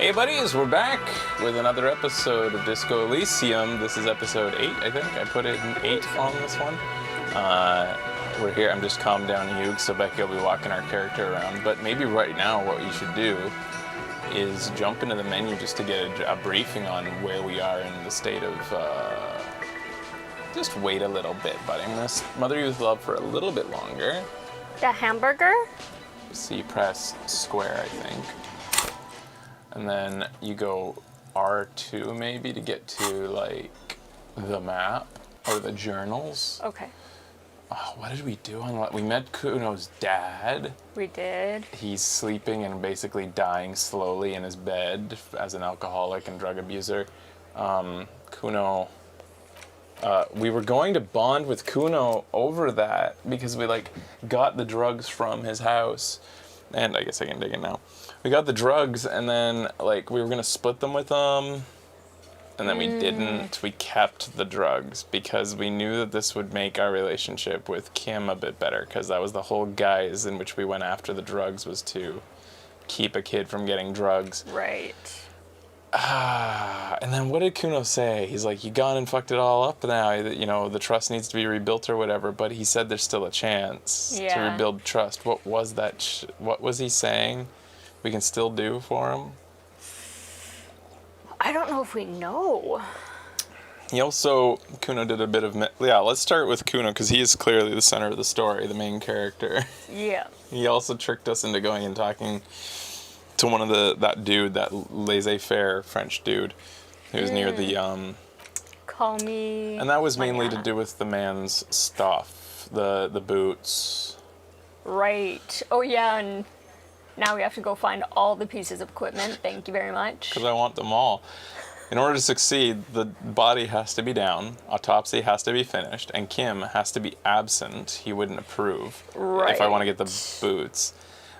Hey buddies, we're back with another episode of Disco Elysium. This is episode 8, I think. I put it in 8 on this one. We're here, I'm just calmed down Hugh, so Becky will be walking our character around. But maybe right now what you should do is jump into the menu just to get a briefing on where we are in the state of... just wait a little bit, buddy. I'm going to smother you with love for a little bit longer. The hamburger? So you press square, I think. And then you go R2 maybe to get to like the map or the journals. Okay. Oh, what did we do on? We met Kuno's dad. We did. He's sleeping and basically dying slowly in his bed as an alcoholic and drug abuser. Kuno. We were going to bond with Kuno over that because we got the drugs from his house, and I guess I can dig it now. We got the drugs, and then we were gonna split them with them, and then we didn't. We kept the drugs because we knew that this would make our relationship with Kim a bit better, because that was the whole guise in which we went after the drugs, was to keep a kid from getting drugs. Right. And then what did Kuno say? He's like, you gone and fucked it all up now. You know, the trust needs to be rebuilt or whatever. But he said there's still a chance to rebuild trust. What was that? What was he saying? We can still do for him? I don't know if we know. He also, Kuno did a bit of... let's start with Kuno, because he is clearly the center of the story, the main character. Yeah. He also tricked us into going and talking to one of that dude, that laissez-faire French dude, who's near the... Call me... And that was mainly to do with the man's stuff, the boots. Right. Oh, yeah, and... Now we have to go find all the pieces of equipment. Thank you very much. Because I want them all. In order to succeed, the body has to be down, autopsy has to be finished, and Kim has to be absent. He wouldn't approve if I want to get the boots.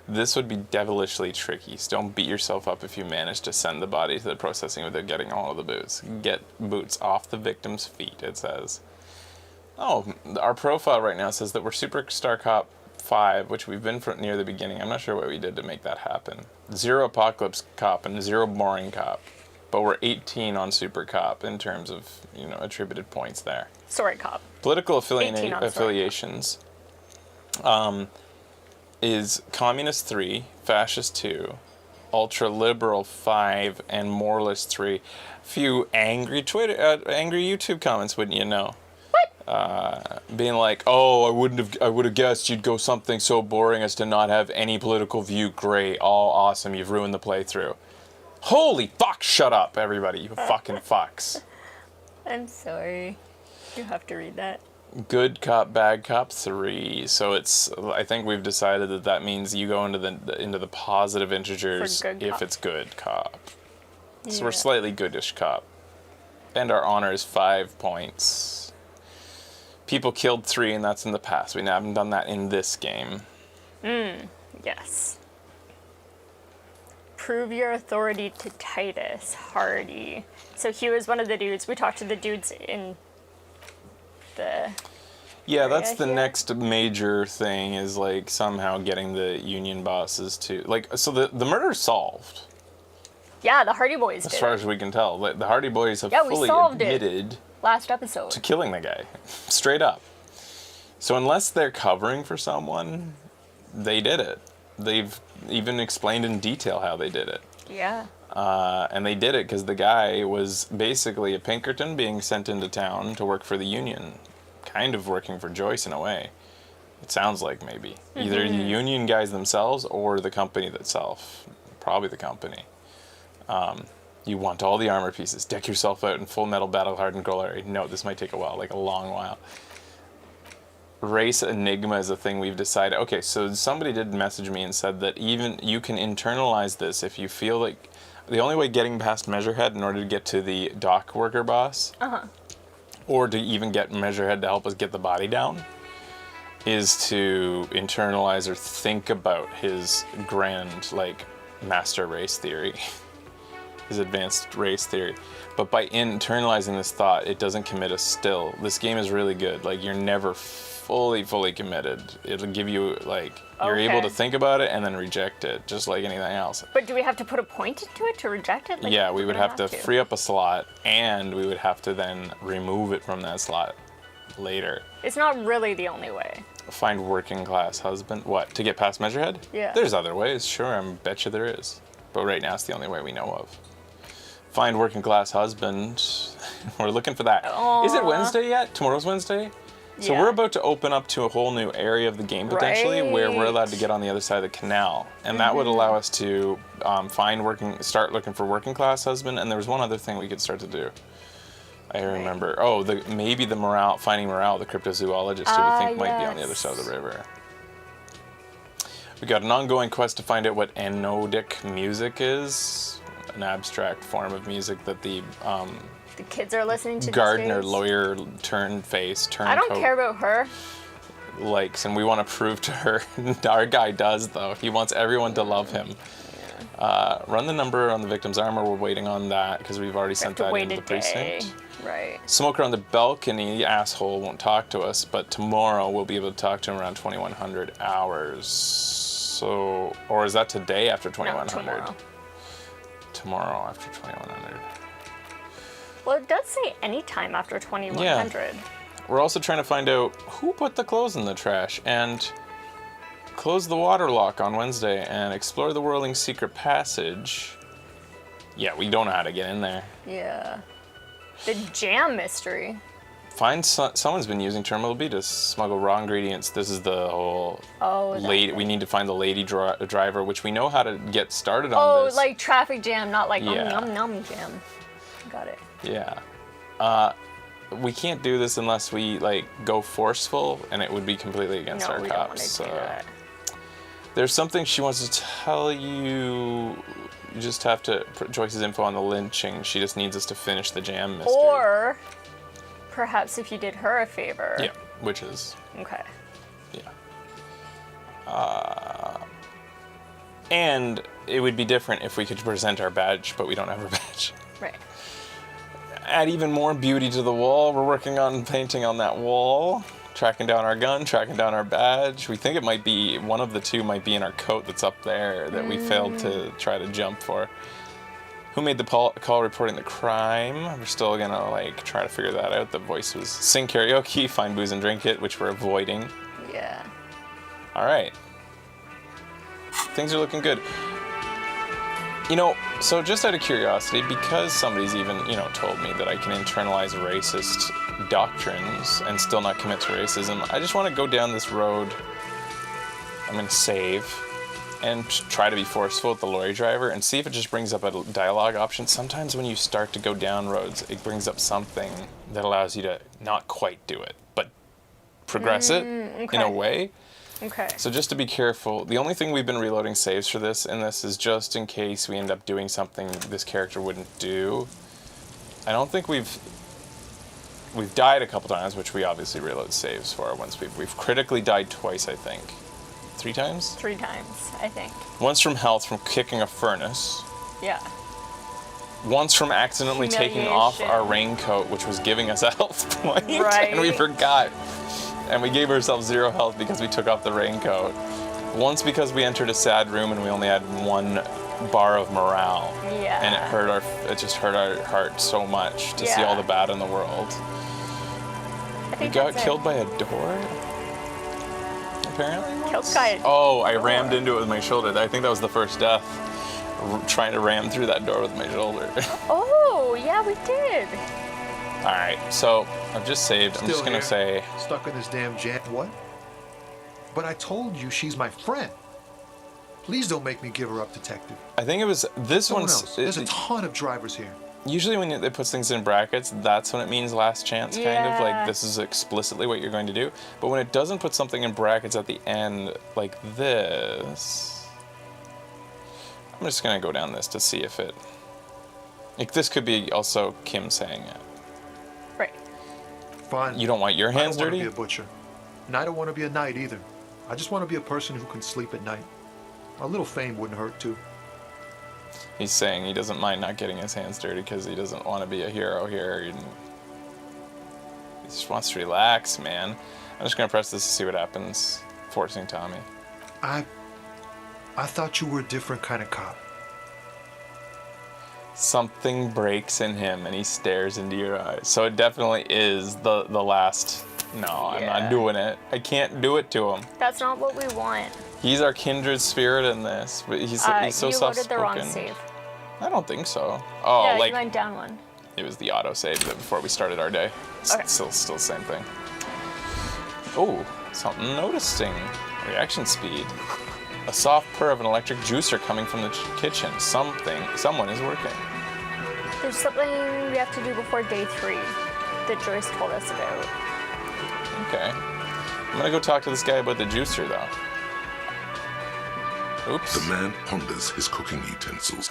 This would be devilishly tricky, so don't beat yourself up if you manage to send the body to the processing without getting all of the boots. Get boots off the victim's feet, it says. Oh, our profile right now says that we're Superstar Cop 5, which we've been from near the beginning. I'm not sure what we did to make that happen. 0 Apocalypse Cop and 0 Boring Cop. But we're 18 on Super Cop in terms of, attributed points there. Sorry, Cop. Political affiliations is Communist 3, Fascist 2, Ultra Liberal 5, and Moralist 3. A few angry YouTube comments, wouldn't you know? Being like, oh, I would have guessed you'd go something so boring as to not have any political view. Great, all awesome, you've ruined the playthrough. Holy fuck, shut up, everybody, you fucking fucks. I'm sorry. You have to read that. Good Cop, Bad Cop 3. So I think we've decided that means you go into the positive integers if it's good cop. So we're slightly goodish cop. And our honor is 5 points. People killed 3, and that's in the past. We haven't done that in this game. Yes. Prove your authority to Titus Hardy. So he was one of the dudes. We talked to the dudes in the... Yeah, that's the next major thing, is somehow getting the union bosses to... so the murder's solved. Yeah, the Hardy Boys did. As far as we can tell. The Hardy Boys have fully admitted... Last episode. To killing the guy. Straight up. So unless they're covering for someone, they did it. They've even explained in detail how they did it. Yeah. And they did it because the guy was basically a Pinkerton being sent into town to work for the union. Kind of working for Joyce in a way. It sounds like maybe. Either the union guys themselves or the company itself. Probably the company. You want all the armor pieces. Deck yourself out in full metal battle hardened glory. No, this might take a while, a long while. Race enigma is a thing we've decided. Okay, so somebody did message me and said that even you can internalize this if you feel like the only way getting past Measurehead in order to get to the dock worker boss, or to even get Measurehead to help us get the body down, is to internalize or think about his grand, master race theory. His advanced race theory. But by internalizing this thought, it doesn't commit us still. This game is really good. You're never fully committed. It'll give you, like, you're able to think about it and then reject it, just like anything else. But do we have to put a point into it to reject it? Like, Yeah, we would have to free up a slot, and we would have to then remove it from that slot later. It's not really the only way. Find working class husband. What, to get past Measurehead? Yeah. There's other ways, sure, I bet you there is. But right now it's the only way we know of. Find working class husband. We're looking for that. Aww. Is it Wednesday yet? Tomorrow's Wednesday? So we're about to open up to a whole new area of the game potentially, where we're allowed to get on the other side of the canal, and that would allow us to start looking for working class husband. And there was one other thing we could start to do. I remember. Oh, maybe finding Morale, the cryptozoologist, who we think might be on the other side of the river. We got an ongoing quest to find out what anodic music is, an abstract form of music that the kids are listening to. Gardener, lawyer, turncoat. I don't care about her. Likes, and we want to prove to her. Our guy does, though. He wants everyone to love him. Run the number on the victim's armor. We're waiting on that because we've already sent that into the precinct. Right. Smoker on the balcony, asshole, won't talk to us, but tomorrow we'll be able to talk to him around 2100 hours. So, or is that today after 2100? No, Tomorrow after 2100. Well, it does say any time after 2100. Yeah. We're also trying to find out who put the clothes in the trash and close the water lock on Wednesday and explore the whirling secret passage. Yeah, we don't know how to get in there. Yeah. The jam mystery. Find someone's been using Terminal B to smuggle raw ingredients. This is the whole we need to find the lady driver, which we know how to get started on this. Oh, like traffic jam, not like Yeah. nom jam. Got it. Yeah. We can't do this unless we go forceful, and it would be completely against our we cops. Don't want to do that. There's something she wants to tell you. You just have to put Joyce's info on the lynching. She just needs us to finish the jam mystery. Or perhaps if you did her a favor. Yeah, which is. Okay. Yeah. And it would be different if we could present our badge, but we don't have our badge. Right. Add even more beauty to the wall. We're working on painting on that wall. Tracking down our gun, tracking down our badge. We think it might be, one of the two might be in our coat that's up there that we failed to try to jump for. Who made the call reporting the crime? We're still gonna try to figure that out. The voice was sing karaoke, find booze and drink it, which we're avoiding. Yeah. All right. Things are looking good. So just out of curiosity, because somebody's even, told me that I can internalize racist doctrines and still not commit to racism, I just want to go down this road. I'm going to save and try to be forceful with the lorry driver and see if it just brings up a dialogue option. Sometimes when you start to go down roads, it brings up something that allows you to not quite do it, but progress it in a way. Okay. So just to be careful, the only thing we've been reloading saves for this is just in case we end up doing something this character wouldn't do. I don't think we've died a couple times, which we obviously reload saves for. Once we've critically died twice, I think. 3 times? 3 times, I think. Once from health from kicking a furnace. Yeah. Once from accidentally taking off our raincoat, which was giving us a health point. Right. And we forgot. And we gave ourselves 0 health because we took off the raincoat. Once because we entered a sad room and we only had 1 bar of morale. Yeah. And it just hurt our heart so much to see all the bad in the world. We got killed by a door? Apparently. Killed by a door. Oh, I rammed into it with my shoulder. I think that was the first death. Trying to ram through that door with my shoulder. Oh, yeah, we did. Alright, so I've just saved. I'm just gonna say. Stuck in this damn jam. What? But I told you she's my friend. Please don't make me give her up, detective. I think it was this Someone one's. else. There's a ton of drivers here. Usually when it puts things in brackets, that's when it means last chance, kind of. Like, this is explicitly what you're going to do. But when it doesn't put something in brackets at the end, like this... I'm just going to go down this to see if it... this could be also Kim saying it. Right. Fine. You don't want your hands dirty? I don't want to be a butcher. And I don't want to be a knight either. I just want to be a person who can sleep at night. A little fame wouldn't hurt, too. He's saying he doesn't mind not getting his hands dirty because he doesn't want to be a hero here. He just wants to relax, man. I'm just gonna press this to see what happens. Forcing Tommy. I thought you were a different kind of cop. Something breaks in him and he stares into your eyes. So it definitely is the last. No, I'm not doing it. I can't do it to him. That's not what we want. He's our kindred spirit in this. But he's so You loaded soft-spoken. the wrong save. I don't think so. Oh, Yeah, like you went down one. it was the auto save before we started our day. Okay. Still the same thing. Oh, something noticing. Reaction speed. A soft purr of an electric juicer coming from the kitchen. Someone is working. There's something we have to do before day 3 that Joyce told us about. Okay. I'm gonna go talk to this guy about the juicer, though. Oops. The man ponders his cooking utensils.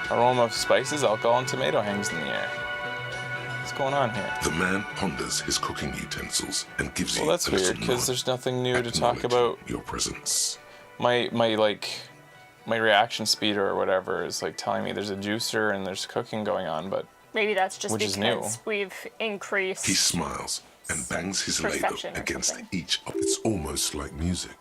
Aroma of spices, alcohol, and tomato hangs in the air. What's going on here? The man ponders his cooking utensils and gives you Well, that's a little weird, because nod, there's nothing new to talk acknowledging about. your presence. My reaction speed or whatever is like telling me there's a juicer and there's cooking going on, but Maybe that's just Which is new. because we've increased. He smiles and bangs his ladle Perception or against something. each. It's almost like music,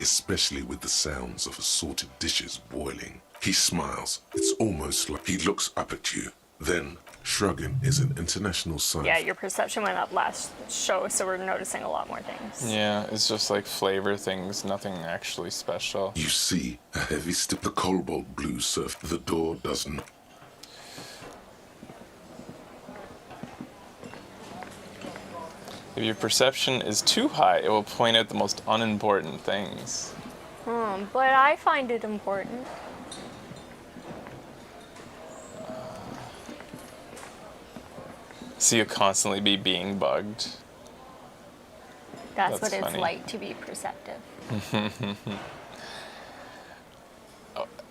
especially with the sounds of assorted dishes boiling. He smiles. It's almost like he looks up at you. Then, shrugging is an international sign. Yeah, your perception went up last show, so we're noticing a lot more things. yeah, it's just like flavor things, nothing actually special. You see a heavy step. The cobalt blue surf. The door doesn't. If your perception is too high, it will point out the most unimportant things. But I find it important. So you'll constantly be being bugged. That's That's what it's funny. like to be perceptive.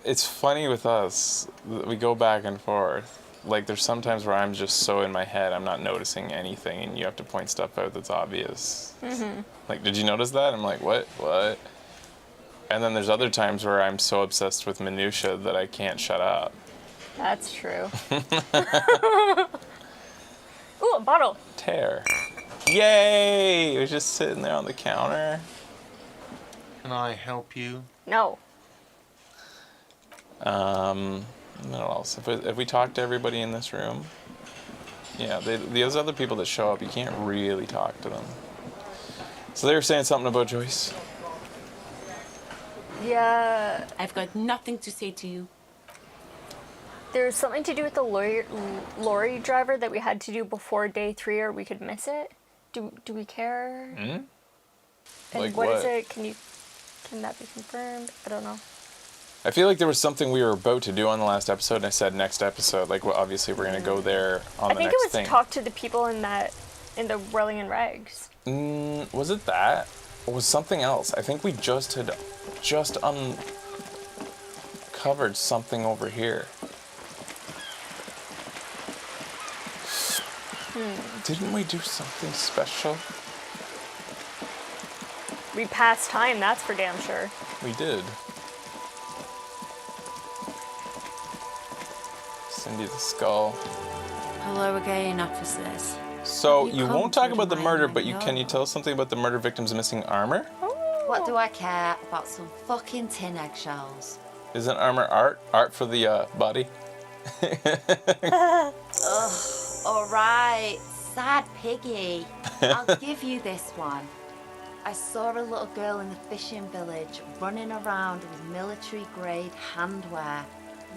It's funny with us, we go back and forth. Like there's sometimes where I'm just so in my head, I'm not noticing anything, and you have to point stuff out that's obvious. Like, did you notice that? I'm like, what? And then there's other times where I'm so obsessed with minutia that I can't shut up. That's true. Ooh, a bottle. Tear. Yay! It was just sitting there on the counter. Can I help you? No. What else? If we talk to everybody in this room, yeah, those other people that show up, you can't really talk to them. So they were saying something about Joyce. Yeah, I've got nothing to say to you. there's something to do with the lorry driver that we had to do before day 3, or we could miss it. Do we care? And Like what is what? it? Can that be confirmed? I don't know. I feel like there was something we were about to do on the last episode, and I said next episode. Like, well, obviously we're gonna go there on I the think next it was thing. talk to the people in the Welling and Rags. Was it that? Or was something else? I think we just uncovered something over here. Didn't we do something special? We passed time, that's for damn sure. We did. Cindy the Skull. Hello again, officers. So You you come won't talk to about the my murder, mind, but can you no. tell us something about the murder victim's missing armor? What do I care about some fucking tin eggshells? Isn't armor art? Art for the body? Alright, sad piggy. I'll give you this one. I saw a little girl in the fishing village running around with military grade handwear.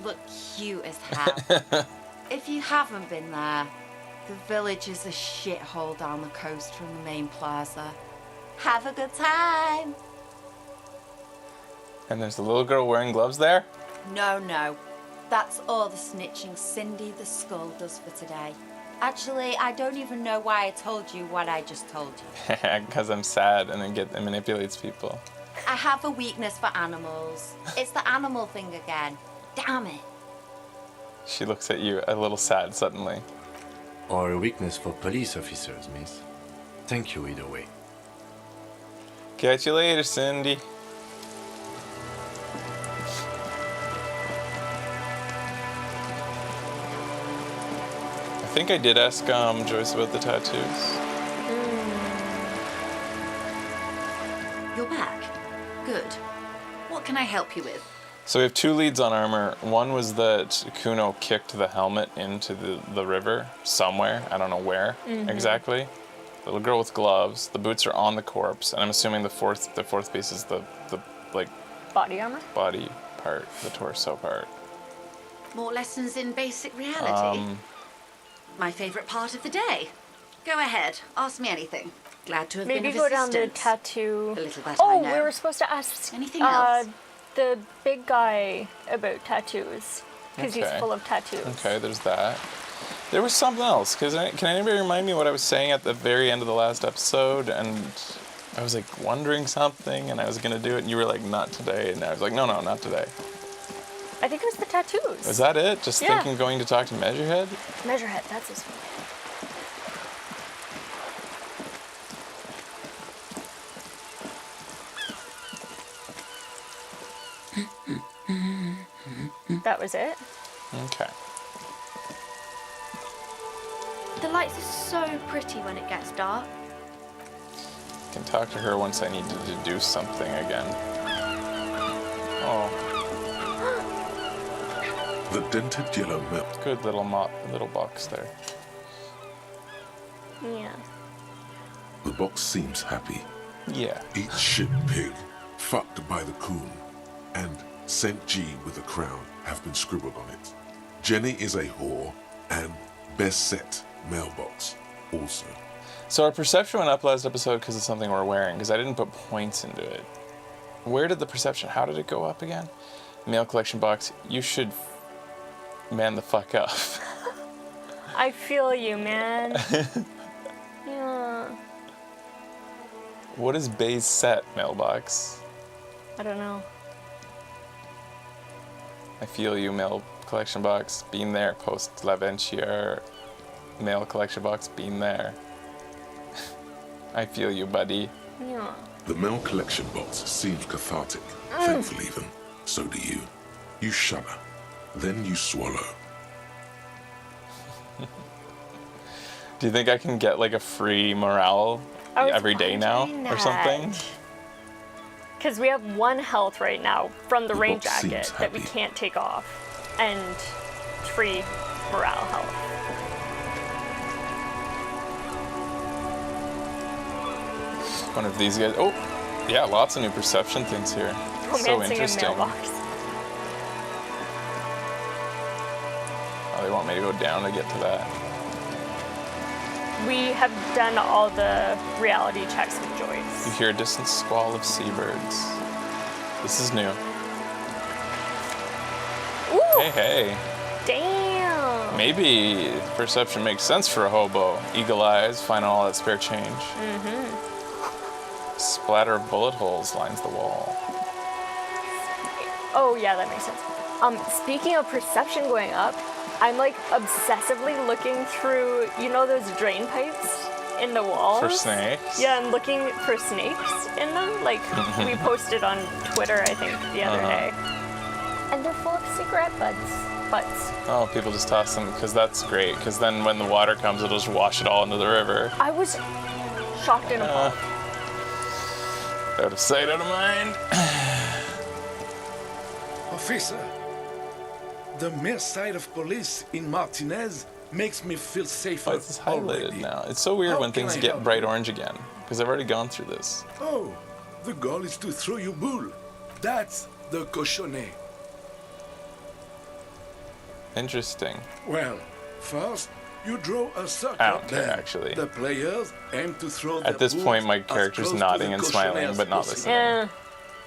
Looked cute as hell. If you haven't been there, the village is a shithole down the coast from the main plaza. Have a good time. And there's the little girl wearing gloves there? No. That's all the snitching Cindy the Skull does for today. Actually, I don't even know why I told you what I just told you. Because I'm sad and it manipulates people. I have a weakness for animals. It's the animal thing again. Damn it. She looks at you a little sad suddenly. Or a weakness for police officers, miss. Thank you either way. Catch you later, Cindy. I think I did ask Joyce about the tattoos. You're back. Good. What can I help you with? So we have 2 leads on armor. One was that Kuno kicked the helmet into the river somewhere. I don't know where exactly. The little girl with gloves. The boots are on the corpse, and I'm assuming the fourth piece is the like Body armor? body part, the torso part. More lessons in basic reality? My favorite part of the day. Go ahead, ask me anything. Glad to have been Maybe of go down the assistance. tattoo. The little that I Oh, know. we were supposed to ask Anything else? the big guy about tattoos. Because he's Okay. full of tattoos. Okay, there's that. There was something else. Can anybody remind me what I was saying at the very end of the last episode? And I was like wondering something, and I was gonna do it, and you were like, not today. And I was like, no, not today. I think it was the tattoos. Was that it? Just Yeah. thinking going to talk to Measurehead? Measurehead, that's his name. That was it? Okay. The lights are so pretty when it gets dark. I can talk to her once I need to do something again. Oh, The dented yellow milk. good little box there. Yeah. The box seems happy. Yeah. Eat shit pig, fucked by the coon, and St. G with a crown have been scribbled on it. Jenny is a whore, and best set mailbox also. So our perception went up last episode because of something we're wearing, because I didn't put points into it. Where did the perception, how did it go up again? Mail collection box, you should man the fuck up. I feel you, man. Yeah. What is base set mailbox? I don't know. I feel you, mail collection box. Been there, post Laventier. Mail collection box, been there. I feel you, buddy. Yeah. The mail collection box seems cathartic, thankful even. So do you. You shudder, then you swallow. Do you think I can get like a free morale every day now or something? Because we have 1 health right now from the The rain box seems jacket that we happy. can't take off. And free morale health. One of these guys. Oh, yeah, lots of new perception things here. So Romancing a interesting. mailbox. Oh, they want me to go down to get to that. We have done all the reality checks with You Joyce. hear a distant squall of seabirds. This is new. Ooh, Hey, hey. damn. Maybe perception makes sense for a hobo. Eagle eyes, finding all that spare change. Splatter of bullet holes lines the wall. Oh yeah, that makes sense. Speaking of perception going up, I'm like obsessively looking through, you know, those drain pipes in the walls? For snakes? Yeah, I'm looking for snakes in them. Like we posted on Twitter, I think, the other day. And they're full of cigarette butts. Oh, people just toss them because that's great. Because then when the water comes, it'll just wash it all into the river. I was shocked and appalled. Out of sight, out of mind. Officer, the mere sight of police in Martinez makes me feel safer Oh, it's highlighted already. now. It's so weird How when can things I get help bright you? orange again. Because I've already gone through this. Oh, the goal is to throw you bull. That's the cochonnet. Interesting. Well, first, you draw a circle. I don't care, then actually. The players aim to throw At this point, my character's nodding and smiling, but not listening. Yeah.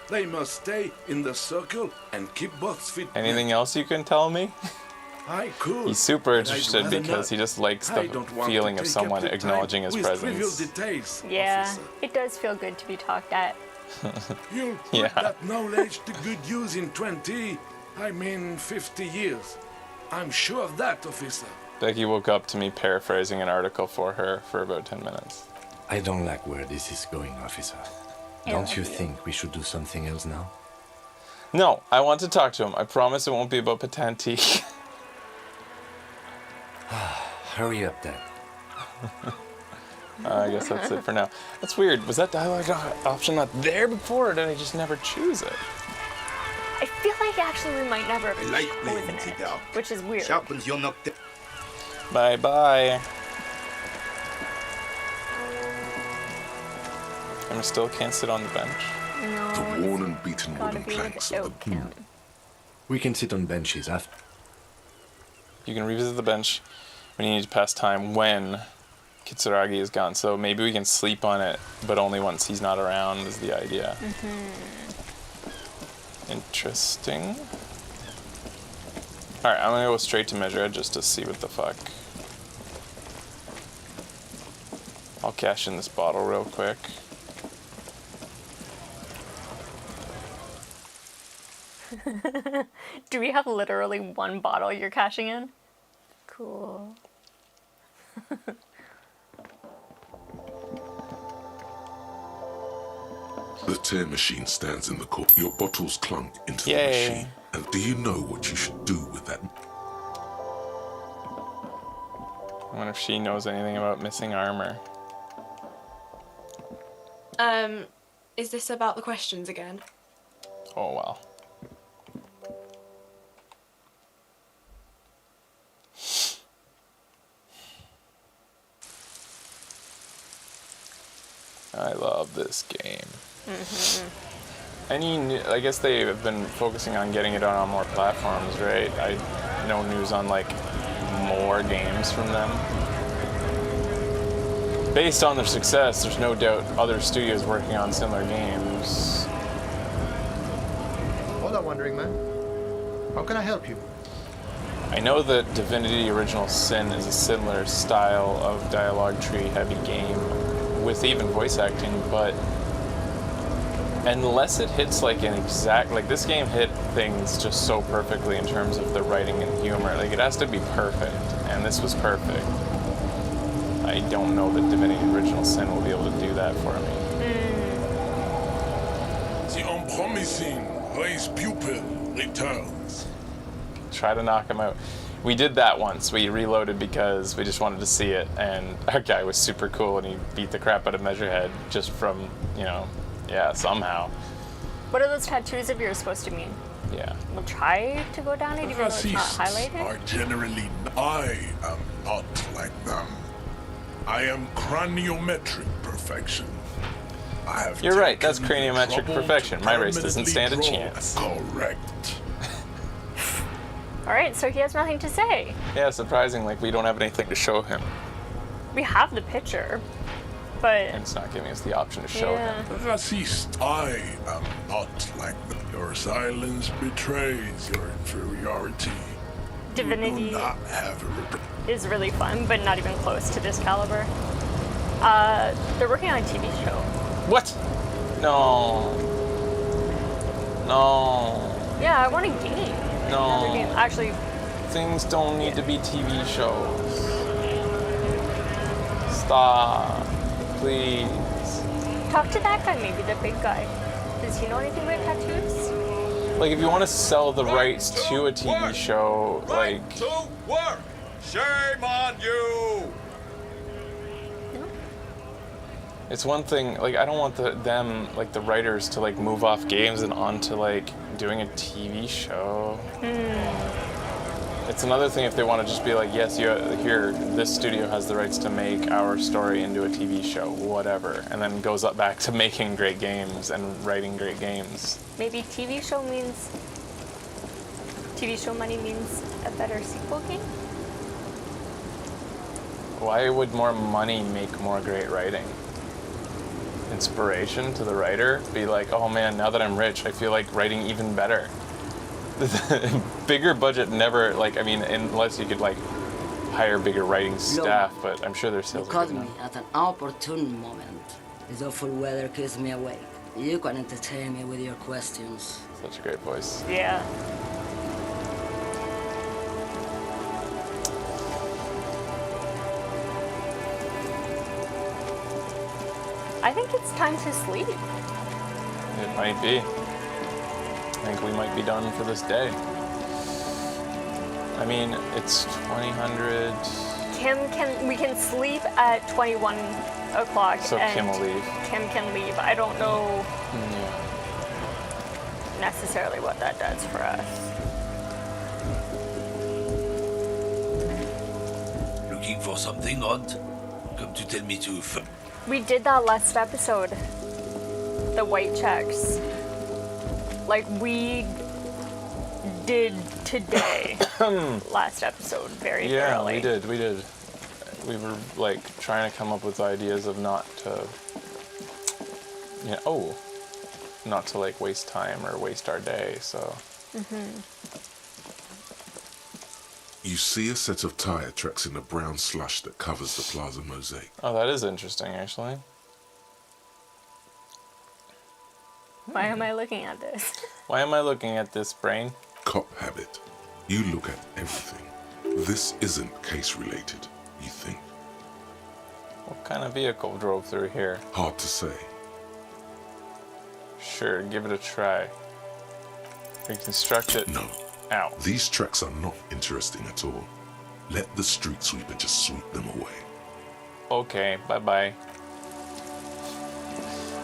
They must stay in the circle and keep both feet. Anything else you can tell me? I could. He's super but I'd interested rather because he not. just likes I the don't want feeling to of take someone up the time acknowledging his with trivial presence. details, Yeah, officer. it does feel good to be talked at. You'll put Yeah. that knowledge to good use in 50 years. I'm sure of that, officer. Becky woke up to me paraphrasing an article for her for about 10 minutes. I don't like where this is going, officer. Don't you think we should do something else now? No, I want to talk to him. I promise it won't be about Patanti. hurry up then. I guess that's it for now. That's weird. Was that dialogue option not there before, or did I just never choose it? I feel like actually we might never have I like chosen playing it, it out. which is weird. Sharpens your knock. Bye-bye. I still can't sit on the bench. No, The worn and beaten gotta wooden be planks of without the Kim. We can sit on benches after. You can revisit the bench when you need to pass time when Kitsuragi is gone. So maybe we can sleep on it, but only once he's not around is the idea. Interesting. Alright, I'm gonna go straight to measure it just to see what the fuck. I'll cash in this bottle real quick. Do we have literally one bottle you're cashing in? Cool. The tear machine stands in the court. Your bottles clunk into the Yay. machine. And do you know what you should do with that? I wonder if she knows anything about missing armor. Is this about the questions again? Oh well. I love this game. I guess they have been focusing on getting it on more platforms, right? No news on like more games from them. Based on their success, there's no doubt other studios working on similar games. Hold on, Wandering Man. How can I help you? I know that Divinity Original Sin is a similar style of dialogue tree heavy game with even voice acting, but unless it hits like an exact, like this game hit things just so perfectly in terms of the writing and humor, like it has to be perfect, and this was perfect. I don't know that Divinity Original Sin will be able to do that for me. The unpromising raised pupil returns. Try to knock him out. We did that once. We reloaded because we just wanted to see it, and our guy was super cool, and he beat the crap out of Measurehead just from, somehow. What are those tattoos of yours supposed to mean? Yeah. We'll try to go down it even though it's not Racists highlighted? are generally. I am not like them. I am craniometric perfection. I have You're right, that's taken the craniometric trouble perfection. to My race doesn't stand a permanently draw chance. Correct. Alright, so he has nothing to say. Yeah, surprising, like we don't have anything to show him. We have the picture, but And it's not giving us the option to show him. Racist, I am not like them. Your silence betrays your inferiority. You Divinity do not have a regret. is really fun, but not even close to this caliber. They're working on a TV show. What? No. No. Yeah, I want a game. No. Another game. Actually, Things don't need to be TV shows. Stop. Please. talk to that guy maybe, the big guy. Does he know anything about tattoos? Like, if you want to sell the rights to a TV show, like... to work! Shame on you! It's one thing, like, I don't want the writers to, like, move off games and onto, like, doing a TV show. It's another thing if they want to just be like, yes, here, this studio has the rights to make our story into a TV show, whatever, and then goes up back to making great games and writing great games. Maybe TV show money means a better sequel game? Why would more money make more great writing? Inspiration to the writer? Be like, oh man, now that I'm rich, I feel like writing even better. Bigger budget never, unless you could, hire bigger writing staff, but I'm sure their You sales are caught good me enough. at an opportune moment. This awful weather keeps me awake. You can entertain me with your questions. Such a great voice. Yeah. I think it's time to sleep. It might be. I think we might be done for this day. I mean, it's 2000. we can sleep at 21 o'clock. So and Kim will leave. Kim can leave. I don't know Yeah. necessarily what that does for us. Looking for something odd? Come to tell me to We did that last episode. The white checks. Like we did today. Last episode, very thoroughly. We did. We were like trying to come up with ideas of not to, not to like waste time or waste our day. So. You see a set of tire tracks in the brown slush that covers the plaza mosaic. Oh, that is interesting, actually. Why am I looking at this? Why am I looking at this, brain? Cop habit. You look at everything. This isn't case related, you think. What kind of vehicle drove through here? Hard to say. Sure, give it a try. Reconstruct it. No. Ow. These tracks are not interesting at all. Let the street sweeper just sweep them away. Okay, bye-bye.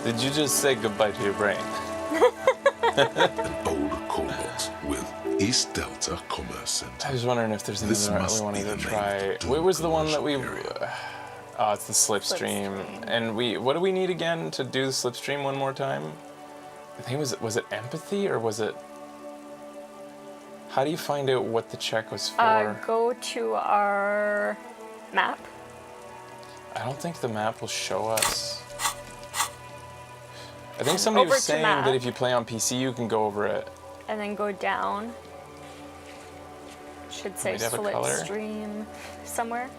Did you just say goodbye to your brain? An old call box with East Delta Commerce Center. I was wondering if there's This another must we wanted be to the name try. of the What was the one that we... area. Oh, it's the slipstream. And what do we need again to do the slipstream one more time? I think was it empathy or was it... How do you find out what the check was for? Go to our map. I don't think the map will show us. I think somebody Over was to saying map. that if you play on PC, you can go over it. And then go down. Should say Might have a color. slipstream somewhere.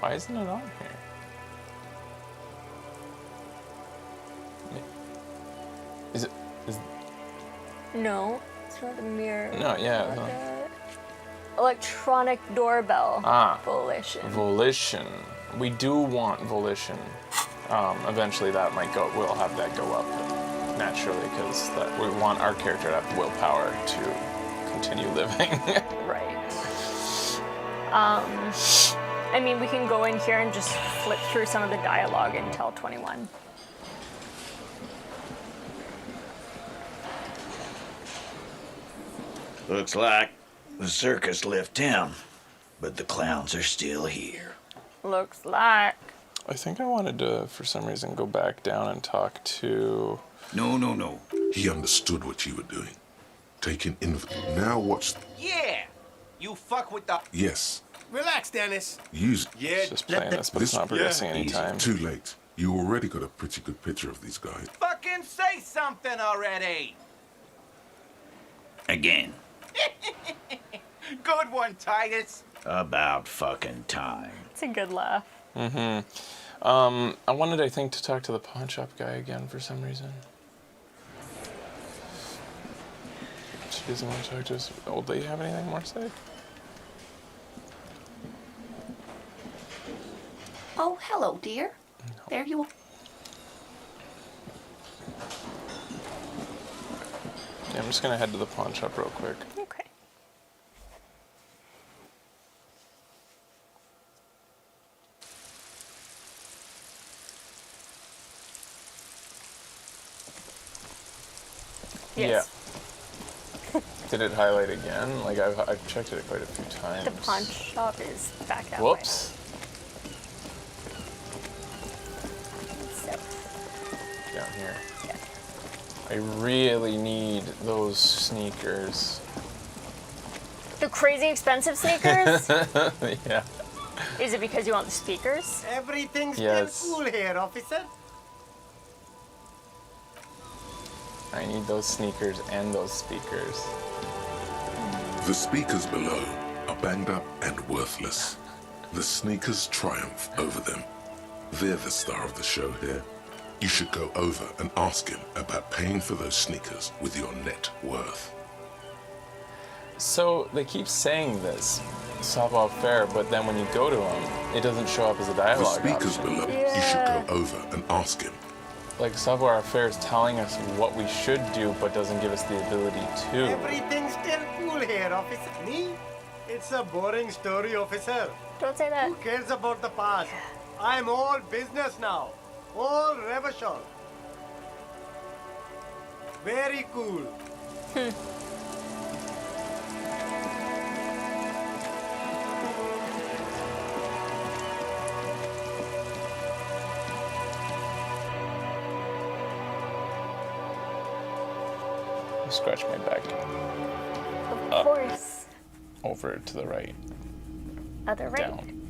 Why isn't it on here? Is it? No, it's not a mirror. No, yeah. Not no. that. Electronic doorbell. Ah. Volition. Volition. We do want volition. Eventually, that might go. We'll have that go up naturally because we want our character to have willpower to continue living. Right. I mean, we can go in here and just flip through some of the dialogue until 21. Looks like the circus left town, but the clowns are still here. Looks like. I think I wanted to, for some reason, go back down and talk to... No. He understood what you were doing. Taking Now watch... Yeah! You fuck with the... Yes. Relax, Dennis. Use... Yeah. Just playing this, but it's not progressing anytime. Too late. You already got a pretty good picture of these guys. Fucking say something already! Again. Good one, Titus. About fucking time. It's a good laugh. I wanted, I think, to talk to the pawn shop guy again for some reason. She doesn't want to talk to us. Old lady have anything more to say? Oh, hello, dear. There you are. Yeah, I'm just gonna head to the pawn shop real quick. Okay. Yes. Yeah. Did it highlight again? Like I've checked it quite a few times. The pawn shop is back that Whoops. way. So. Down here. Yeah. I really need those sneakers. The crazy expensive sneakers? Yeah. Is it because you want the speakers? Everything's Yes. still cool here, officer. I need those sneakers and those speakers. The speakers below are banged up and worthless. The sneakers triumph over them. They're the star of the show here. You should go over and ask him about paying for those sneakers with your net worth. So they keep saying this, Sawball Fair, but then when you go to them, it doesn't show up as a The dialogue speakers option. below, you should go over and ask him. like Savoir Faire is telling us what we should do, but doesn't give us the ability to. Everything's still cool here, officer. Me? It's a boring story, officer. Don't say that. Who cares about the past? I'm all business now. All revolution. Very cool. Scratch my back. Of course. Over to the right. Other right. Down.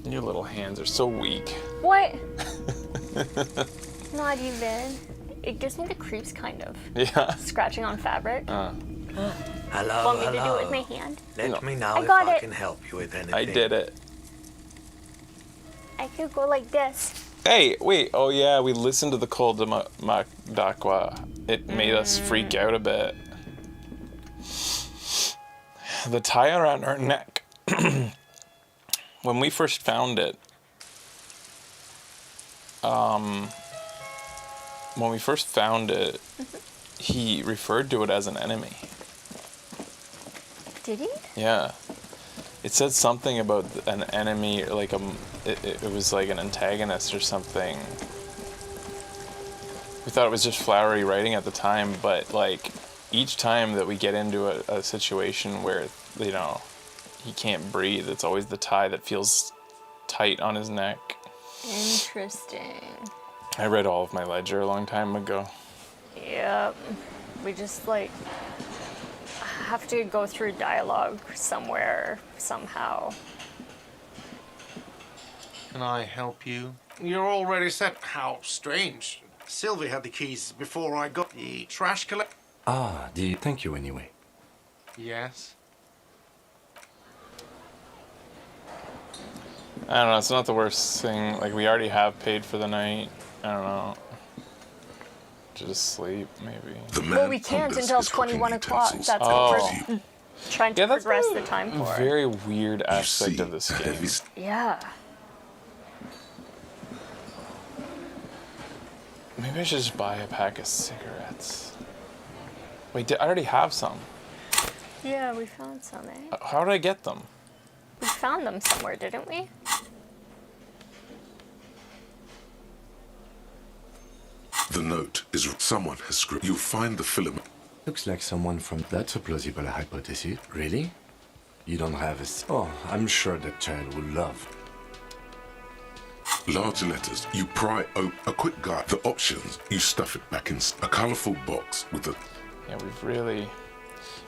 Your little hands are so weak. What? Not even. It gives me the creeps, kind of. Yeah. Scratching on fabric. Hello, Want me hello. to do it with my hand? Let me know I if got I it. can help you with anything. I did it. I could go like this. Hey, wait. Oh, yeah, we listened to the Col de Macdaqua. It made us freak out a bit. The tie around our neck. When we first found it, he referred to it as an enemy. Did he? Yeah. It said something about an enemy, like it was like an antagonist or something. We thought it was just flowery writing at the time, but like each time that we get into a situation where, you know, he can't breathe, it's always the tie that feels tight on his neck. Interesting. I read all of my ledger a long time ago. Yep. We just like have to go through dialogue somewhere, somehow. Can I help you? You're already set. How strange. Sylvie had the keys before I got the trash collect. Ah, thank you anyway. Yes. I don't know, it's not the worst thing. Like, we already have paid for the night. I don't know. Just sleep, maybe. Well, we can't until 21 o'clock. That's what we're trying to progress the time for. Very weird aspect of this game. Yeah. Maybe I should just buy a pack of cigarettes. Wait, I already have some. Yeah, we found some, eh? How did I get them? We found them somewhere, didn't we? The note is someone has scripted. You find the filament. Looks like someone from... That's a plausible hypothesis. Really? You don't have a... Oh, I'm sure that child will love. Large letters. You pry open a quick guide. The options. You stuff it back in a colorful box with a... Yeah, we've really...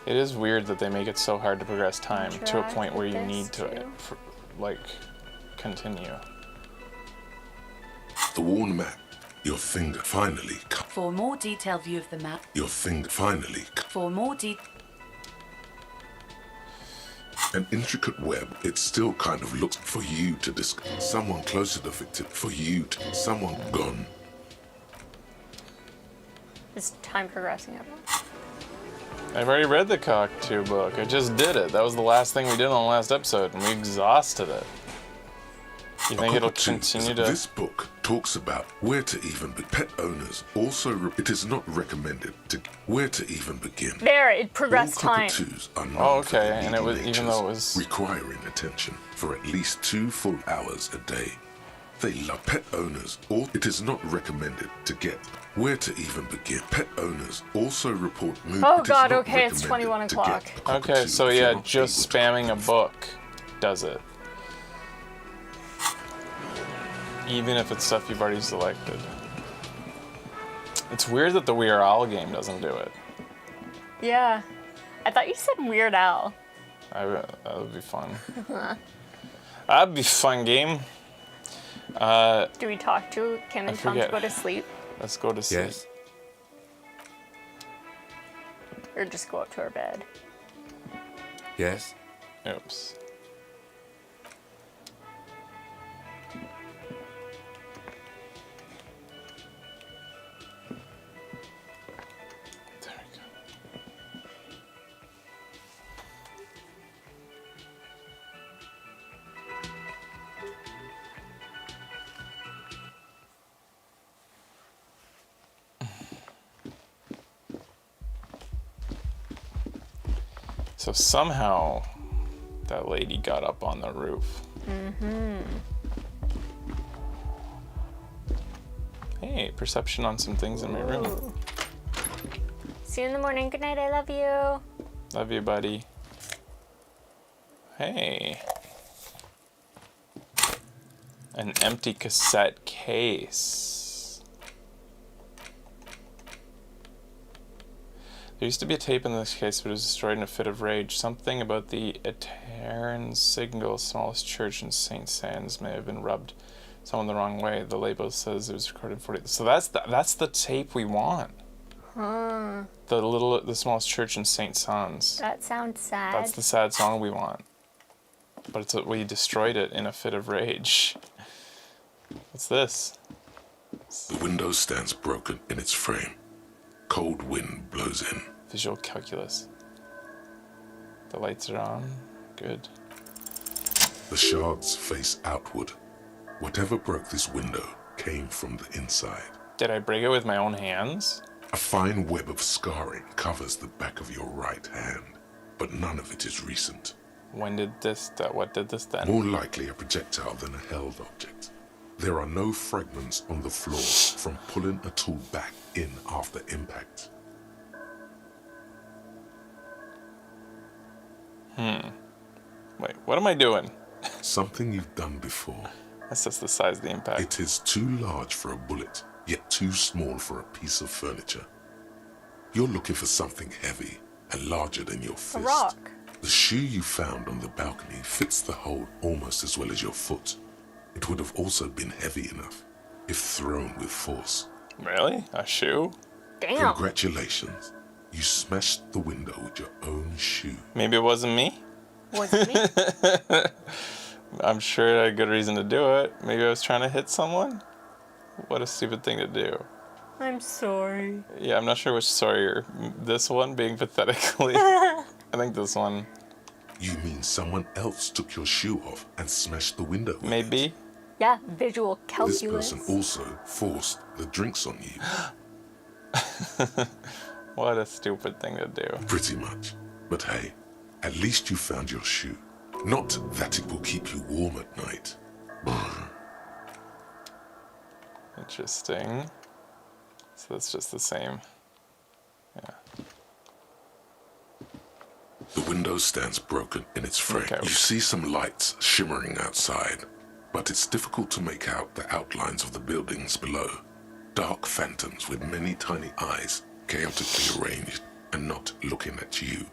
It is weird that they make it so hard to progress time to a point where you need to, like, continue. The worn map. Your finger finally... For a more detailed view of the map. Your finger finally... For more detail... An intricate web. It still kind of looks for you to discover. Someone closer to victim. For you to... Someone gone. Is time progressing at all? I've already read the Cockatoo book. I just did it. That was the last thing we did on the last episode, and we exhausted it. You think it'll continue to... This book talks about where to even be. Pet owners also... It is not recommended to... Where to even begin. There, it progressed time. Cockatoos are known Oh, for okay, their and it was... needy Even though it natures, was... requiring attention for at least 2 full hours a day. They love pet owners. Or it is not recommended to get where to even begin. Pet owners also report mood. Oh god, okay, it's 21 o'clock. Okay, so yeah, just spamming a book does it. Even if it's stuff you've already selected. It's weird that the We Are Owl game doesn't do it. Yeah. I thought you said Weird Al. That would be fun. That'd be a fun game. Do we talk to Kim and Tom to go to sleep? Let's go to sleep. Yes. Or just go up to our bed? Yes. Oops. So somehow that lady got up on the roof. Mm-hmm. Hey, perception on some things in my room. Ooh. See you in the morning. Good night. I love you. Love you, buddy. Hey. An empty cassette case. There used to be a tape in this case, but it was destroyed in a fit of rage. Something about the Eteran Signal, smallest church in St. Sands, may have been rubbed someone the wrong way. The label says it was recorded 40. So that's the tape we want. Huh. The smallest church in St. Sands. That sounds sad. That's the sad song we want. But we destroyed it in a fit of rage. What's this? The window stands broken in its frame. Cold wind blows in. Visual calculus. The lights are on. Good. The shards face outward. Whatever broke this window came from the inside. Did I break it with my own hands? A fine web of scarring covers the back of your right hand, but none of it is recent. When did what did this then? More likely a projectile than a held object. There are no fragments on the floor from pulling a tool back in after impact. Wait, what am I doing? Something you've done before. That's just the size of the impact. It is too large for a bullet, yet too small for a piece of furniture. You're looking for something heavy and larger than your fist. A rock. The shoe you found on the balcony fits the hole almost as well as your foot. It would have also been heavy enough if thrown with force. Really? A shoe? Damn. Congratulations. You smashed the window with your own shoe. Maybe it wasn't me? Wasn't me? I'm sure I had a good reason to do it. Maybe I was trying to hit someone? What a stupid thing to do. I'm sorry. Yeah, I'm not sure which sorry. This one being pathetically. I think this one. You mean someone else took your shoe off and smashed the window with Maybe. it? Yeah, visual calculus. This person also forced the drinks on you. What a stupid thing to do. Pretty much. But hey, at least you found your shoe. Not that it will keep you warm at night. Interesting. So that's just the same. Yeah. The window stands broken in its frame. Okay. You see some lights shimmering outside, but it's difficult to make out the outlines of the buildings below. Dark phantoms with many tiny eyes, chaotically arranged and not looking at you.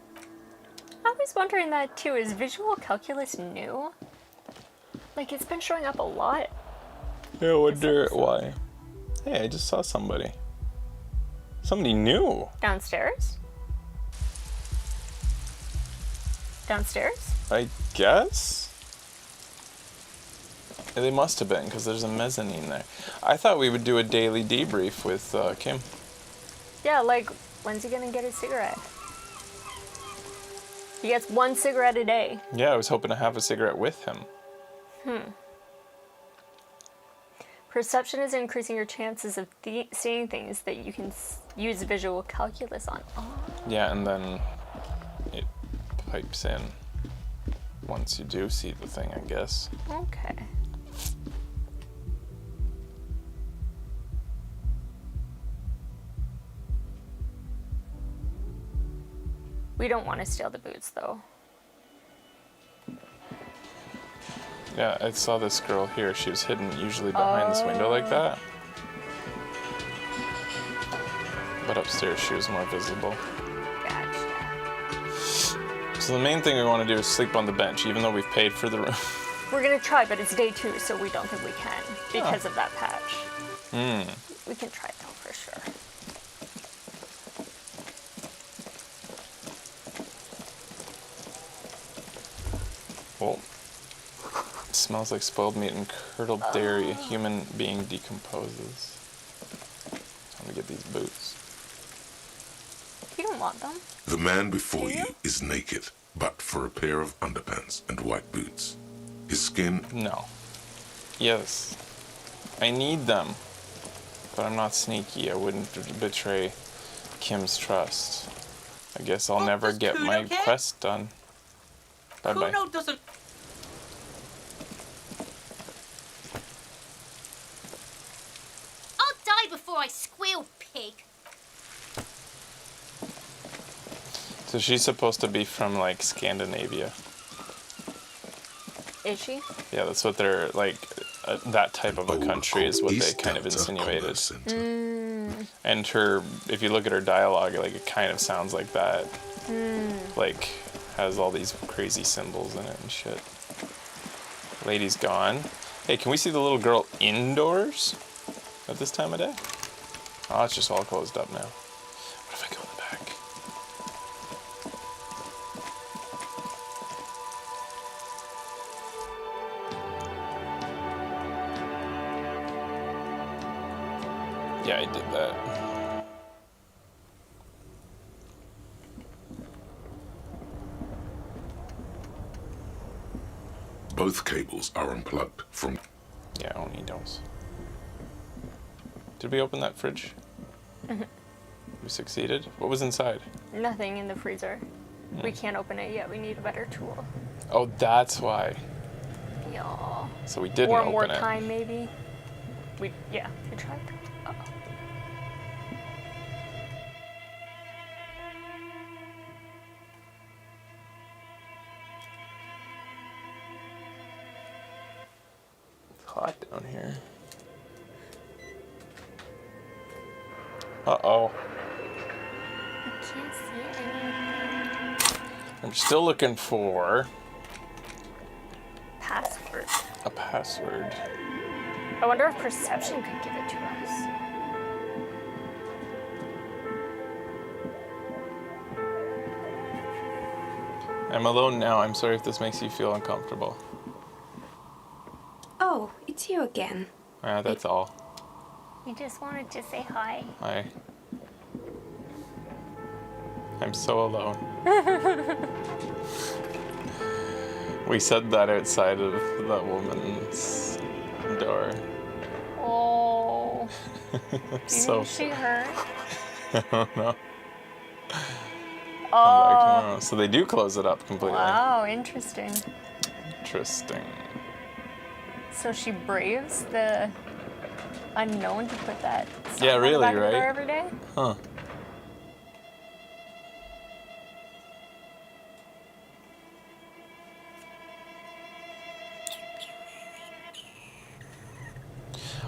I was wondering that too. Is visual calculus new? Like, it's been showing up a lot. Yeah, I wonder why. Hey, I just saw somebody. Somebody new. Downstairs? Downstairs? I guess? Yeah, they must have been, because there's a mezzanine there. I thought we would do a daily debrief with Kim. Yeah, like, when's he gonna get a cigarette? He gets one cigarette a day. Yeah, I was hoping to have a cigarette with him. Perception is increasing your chances of seeing things that you can use visual calculus on. Oh. Yeah, and then it pipes in once you do see the thing, I guess. Okay. We don't want to steal the boots, though. Yeah, I saw this girl here. She was hidden usually behind this window like that. But upstairs she was more visible. Gotcha. So the main thing we want to do is sleep on the bench, even though we've paid for the room. We're gonna try, but it's day 2, so we don't think we can because of that patch. We can try though, for sure. Well, it smells like spoiled meat and curdled dairy. A human being decomposes. Time to get these boots. You don't want them. The man before you is naked, but for a pair of underpants and white boots. His skin... No. Yes. I need them. But I'm not sneaky. I wouldn't betray Kim's trust. I guess I'll never get my quest done. Bye-bye. Kuno doesn't... I'll die before I squeal, pig. So she's supposed to be from, like, Scandinavia. Is she? Yeah, that's what they're, like, that type of a country is what they kind of insinuated. And her, if you look at her dialogue, like, it kind of sounds like that. Like, has all these crazy symbols in it and shit. Lady's gone. Hey, can we see the little girl indoors at this time of day? Oh, it's just all closed up now. What if I go in the back? Yeah, I did that. Both cables are unplugged from... Yeah, only those. Did we open that fridge? Mhm. We succeeded? What was inside? Nothing in the freezer. We can't open it yet. We need a better tool. Oh, that's why. Yeah. So we didn't or open more it. time, maybe. We tried. Uh-oh. It's hot down here. Uh-oh. I can't see anything. I'm still looking for Password. a password. I wonder if perception could give it to us. I'm alone now. I'm sorry if this makes you feel uncomfortable. Oh, it's you again. That's all. We just wanted to say hi. Hi. I'm so alone. We said that outside of that woman's door. Oh. So Didn't she hurt? I don't know. Oh. Come back tomorrow. So they do close it up completely. Wow, interesting. Interesting. So she braves the unknown to put that stuff Yeah, on the really, back of the right? door every day? Huh.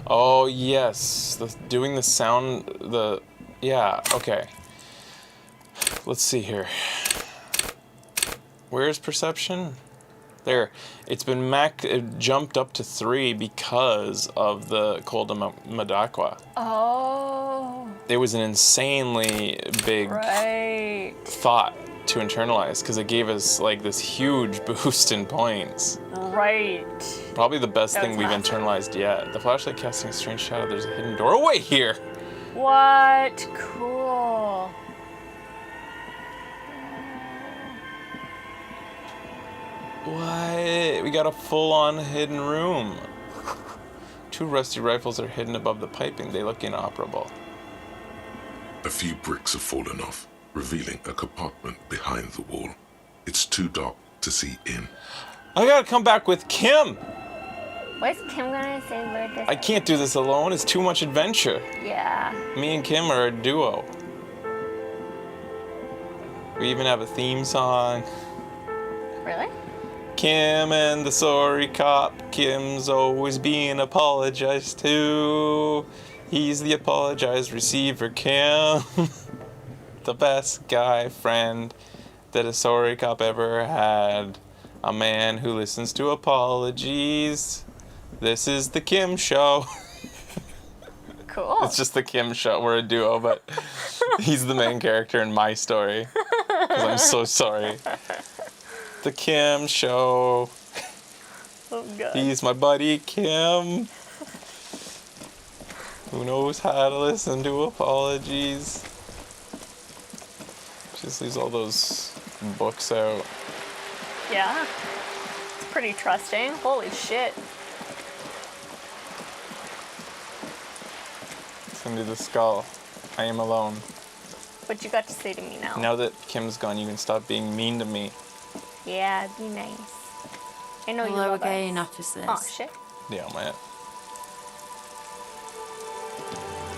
Oh, yes. Doing the sound, yeah, okay. Let's see here. Where's perception? There. It's been it jumped up to 3 because of the Col de Madaqua. Oh. It was an insanely big thought to internalize because it gave us like this huge boost in points. Right. Probably the best That thing was we've massive. internalized yet. The flashlight casting a strange shadow. There's a hidden doorway here. What? Cool. What? We got a full-on hidden room. 2 rusty rifles are hidden above the piping. They look inoperable. A few bricks have fallen off, revealing a compartment behind the wall. It's too dark to see in. I gotta come back with Kim. What's Kim gonna say about this? I can't do this alone. It's too much adventure. Yeah. Me and Kim are a duo. We even have a theme song. Really? Kim and the sorry cop. Kim's always being apologized to. He's the apologized receiver, Kim. The best guy friend that a sorry cop ever had. A man who listens to apologies. This is the Kim Show. Cool. It's just the Kim Show. We're a duo, but he's the main character in my story. 'Cause I'm so sorry. The Kim Show. Oh, God. He's my buddy Kim. Who knows how to listen to apologies. Just leaves all those books out. Yeah. It's pretty trusting. Holy shit. It's into the skull. I am alone. What you got to say to me now? Now that Kim's gone, you can stop being mean to me. Yeah, be nice. I know you Hello love again, us. officers. Oh, shit. Yeah, man.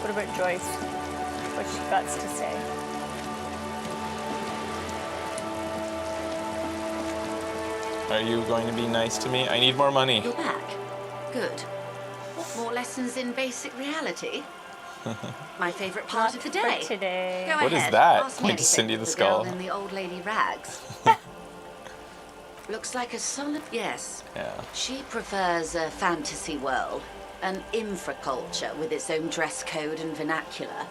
What about Joyce? What she got to say? Are you going to be nice to me? I need more money. You're back. Good. What, more lessons in basic reality? My favourite part of the day. Today. Go What is ahead. that? Ask me Point to anything. Cindy the girl Skull. in the old lady rags. Looks like a solid yes. Yeah. She prefers a fantasy world, an infraculture with its own dress code and vernacular.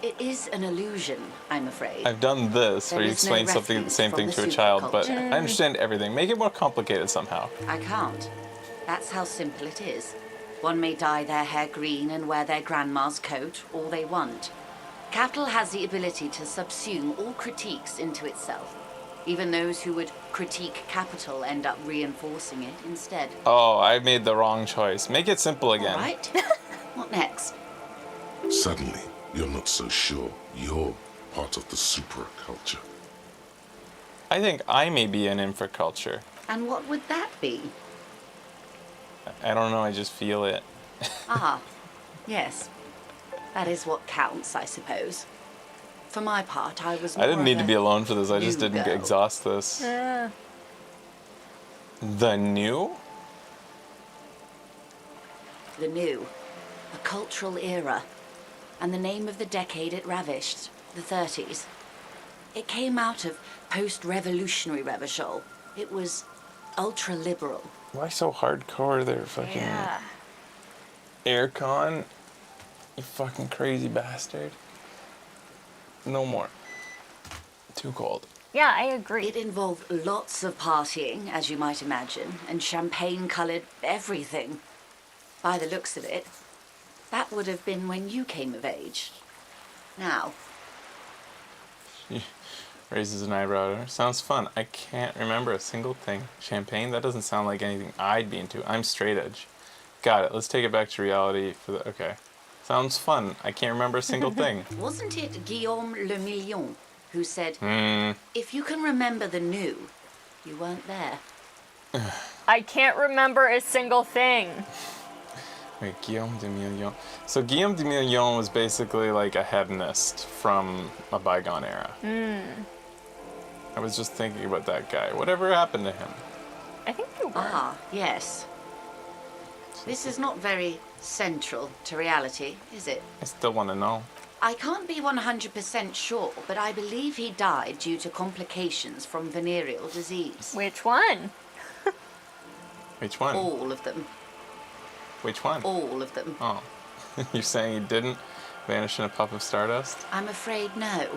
It is an illusion, I'm afraid. I've done this There where you is no explain something, the reference same from thing the to a child, but superculture. I understand everything. Make it more complicated somehow. I can't. That's how simple it is. One may dye their hair green and wear their grandma's coat all they want. Capital has the ability to subsume all critiques into itself. Even those who would critique capital end up reinforcing it instead. Oh, I made the wrong choice. Make it simple again. All right. What next? Suddenly, you're not so sure you're part of the superculture. I think I may be an infraculture. And what would that be? I don't know, I just feel it. Ah, yes. That is what counts, I suppose. For my part, I was I didn't more need of to a be alone for this, I just new didn't girl. exhaust this. The new? The new. A cultural era. And the name of the decade it ravished, the 30s. It came out of post-revolutionary Revachol. It was ultra-liberal. Why so hardcore there, fucking Yeah. aircon? You fucking crazy bastard. No more. Too cold. Yeah, I agree. It involved lots of partying, as you might imagine, and champagne-coloured everything. By the looks of it, that would have been when you came of age. Now, She raises an eyebrow. Sounds fun. I can't remember a single thing. Champagne? That doesn't sound like anything I'd be into. I'm straight edge. Got it. Let's take it back to reality for the... Okay. Sounds fun. I can't remember a single thing. wasn't it Guillaume Le Million who said, Hmm. if you can remember the new, you weren't there? I can't remember a single thing. Wait, Guillaume de Million. So Guillaume de Million was basically like a hedonist from a bygone era. I was just thinking about that guy. Whatever happened to him? I think you were. Ah, yes. This is not very central to reality, is it? I still want to know. I can't be 100% sure, but I believe he died due to complications from venereal disease. Which one? Which one? All of them. Which one? All of them. Oh. You're saying he didn't vanish in a puff of stardust? I'm afraid no.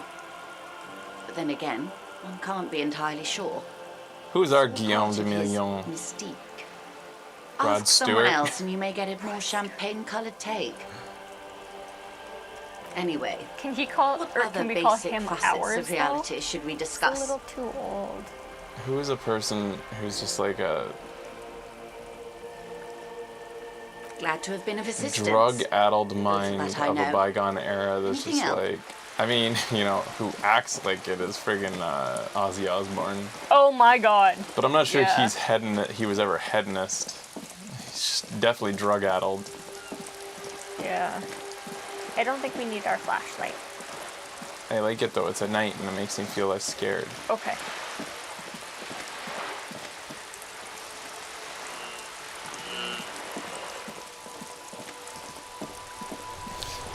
But then again, one can't be entirely sure. Who's our It's all Guillaume part de of his Million? Mystique. Rod Ask someone Stewart? else and you may get a more champagne-coloured take. Anyway, Can he call what or other can we call basic him facets ours of reality though? should we He's a discuss? little too old. Who is a person who's just like a Glad to have been of assistance. drug-addled mind that I of a know. bygone era that's Anything just else? like... I mean, you know, who acts like it is friggin' Ozzy Osbourne. Oh my god. But I'm not sure Yeah. he was ever hedonist. He's just definitely drug-addled. Yeah. I don't think we need our flashlight. I like it though, it's at night and it makes me feel less scared. Okay.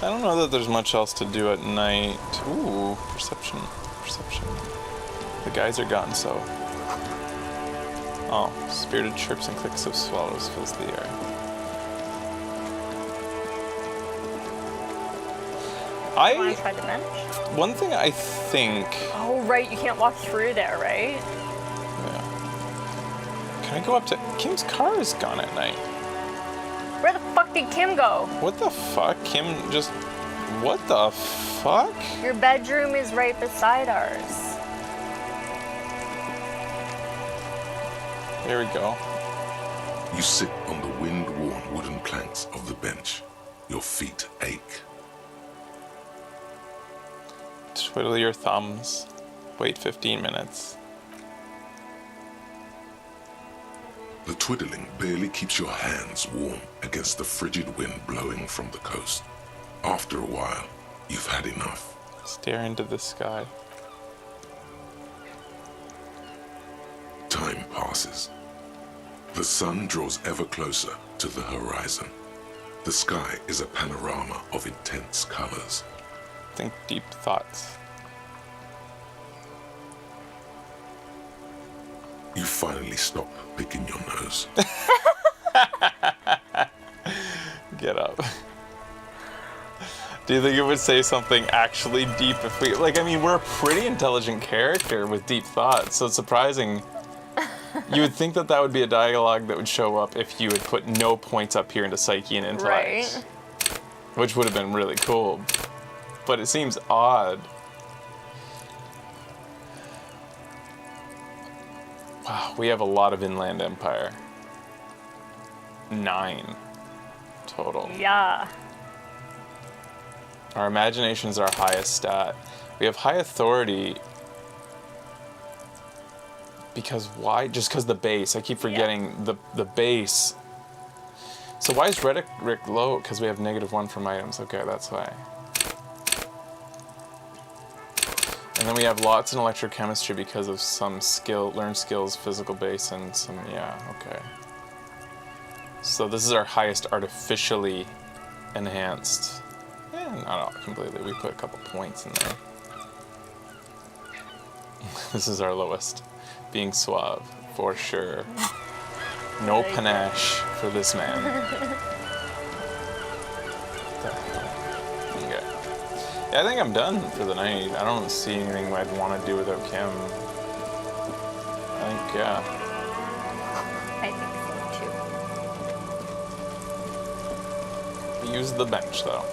I don't know that there's much else to do at night. Ooh, perception. Perception. The guys are gone, so... Oh, spirited chirps and clicks of swallows fills the air. Wanna try the bench? One thing I think... Oh right, you can't walk through there, right? Yeah. Can I go up to... Kim's car is gone at night. Where the fuck did Kim go? What the fuck? Kim just... What the fuck? Your bedroom is right beside ours. There we go. You sit on the wind-worn wooden planks of the bench. Your feet ache. Twiddle your thumbs. Wait 15 minutes. The twiddling barely keeps your hands warm against the frigid wind blowing from the coast. After a while, you've had enough. Stare into the sky. Time passes. The sun draws ever closer to the horizon. The sky is a panorama of intense colors. Think deep thoughts. You finally stop picking your nose. Get up. Do you think it would say something actually deep if we... Like, I mean, we're a pretty intelligent character with deep thoughts, so it's surprising. You would think that that would be a dialogue that would show up if you had put no points up here into psyche and intellect. Right. Which would have been really cool. But it seems odd. Wow, we have a lot of inland empire. 9 total. Yeah. Our imagination is our highest stat. We have high authority because why? Just because the base. I keep forgetting the base. So why is rhetoric low? Because we have -1 from items. Okay, that's why. And then we have lots in electrochemistry because of some learned skills, physical base, and some, yeah, okay. So this is our highest artificially enhanced. Yeah, not completely. We put a couple points in there. This is our lowest. Being suave, for sure. No panache for this man. Okay. Yeah, I think I'm done for the night. I don't see anything I'd want to do without Kim. I think, yeah. I think so too. We use the bench, though.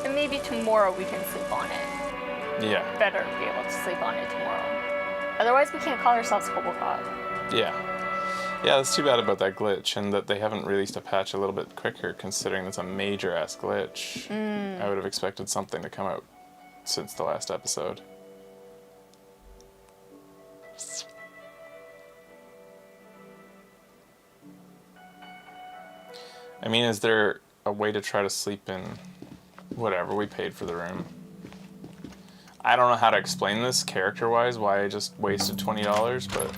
And maybe tomorrow we can sleep on it. Yeah. Better be able to sleep on it tomorrow. Otherwise, we can't call ourselves Hobocop. Yeah. Yeah, that's too bad about that glitch, and that they haven't released a patch a little bit quicker, considering that's a major-ass glitch. I would have expected something to come out since the last episode. I mean, is there a way to try to sleep in whatever we paid for the room? I don't know how to explain this character-wise, why I just wasted $20, but...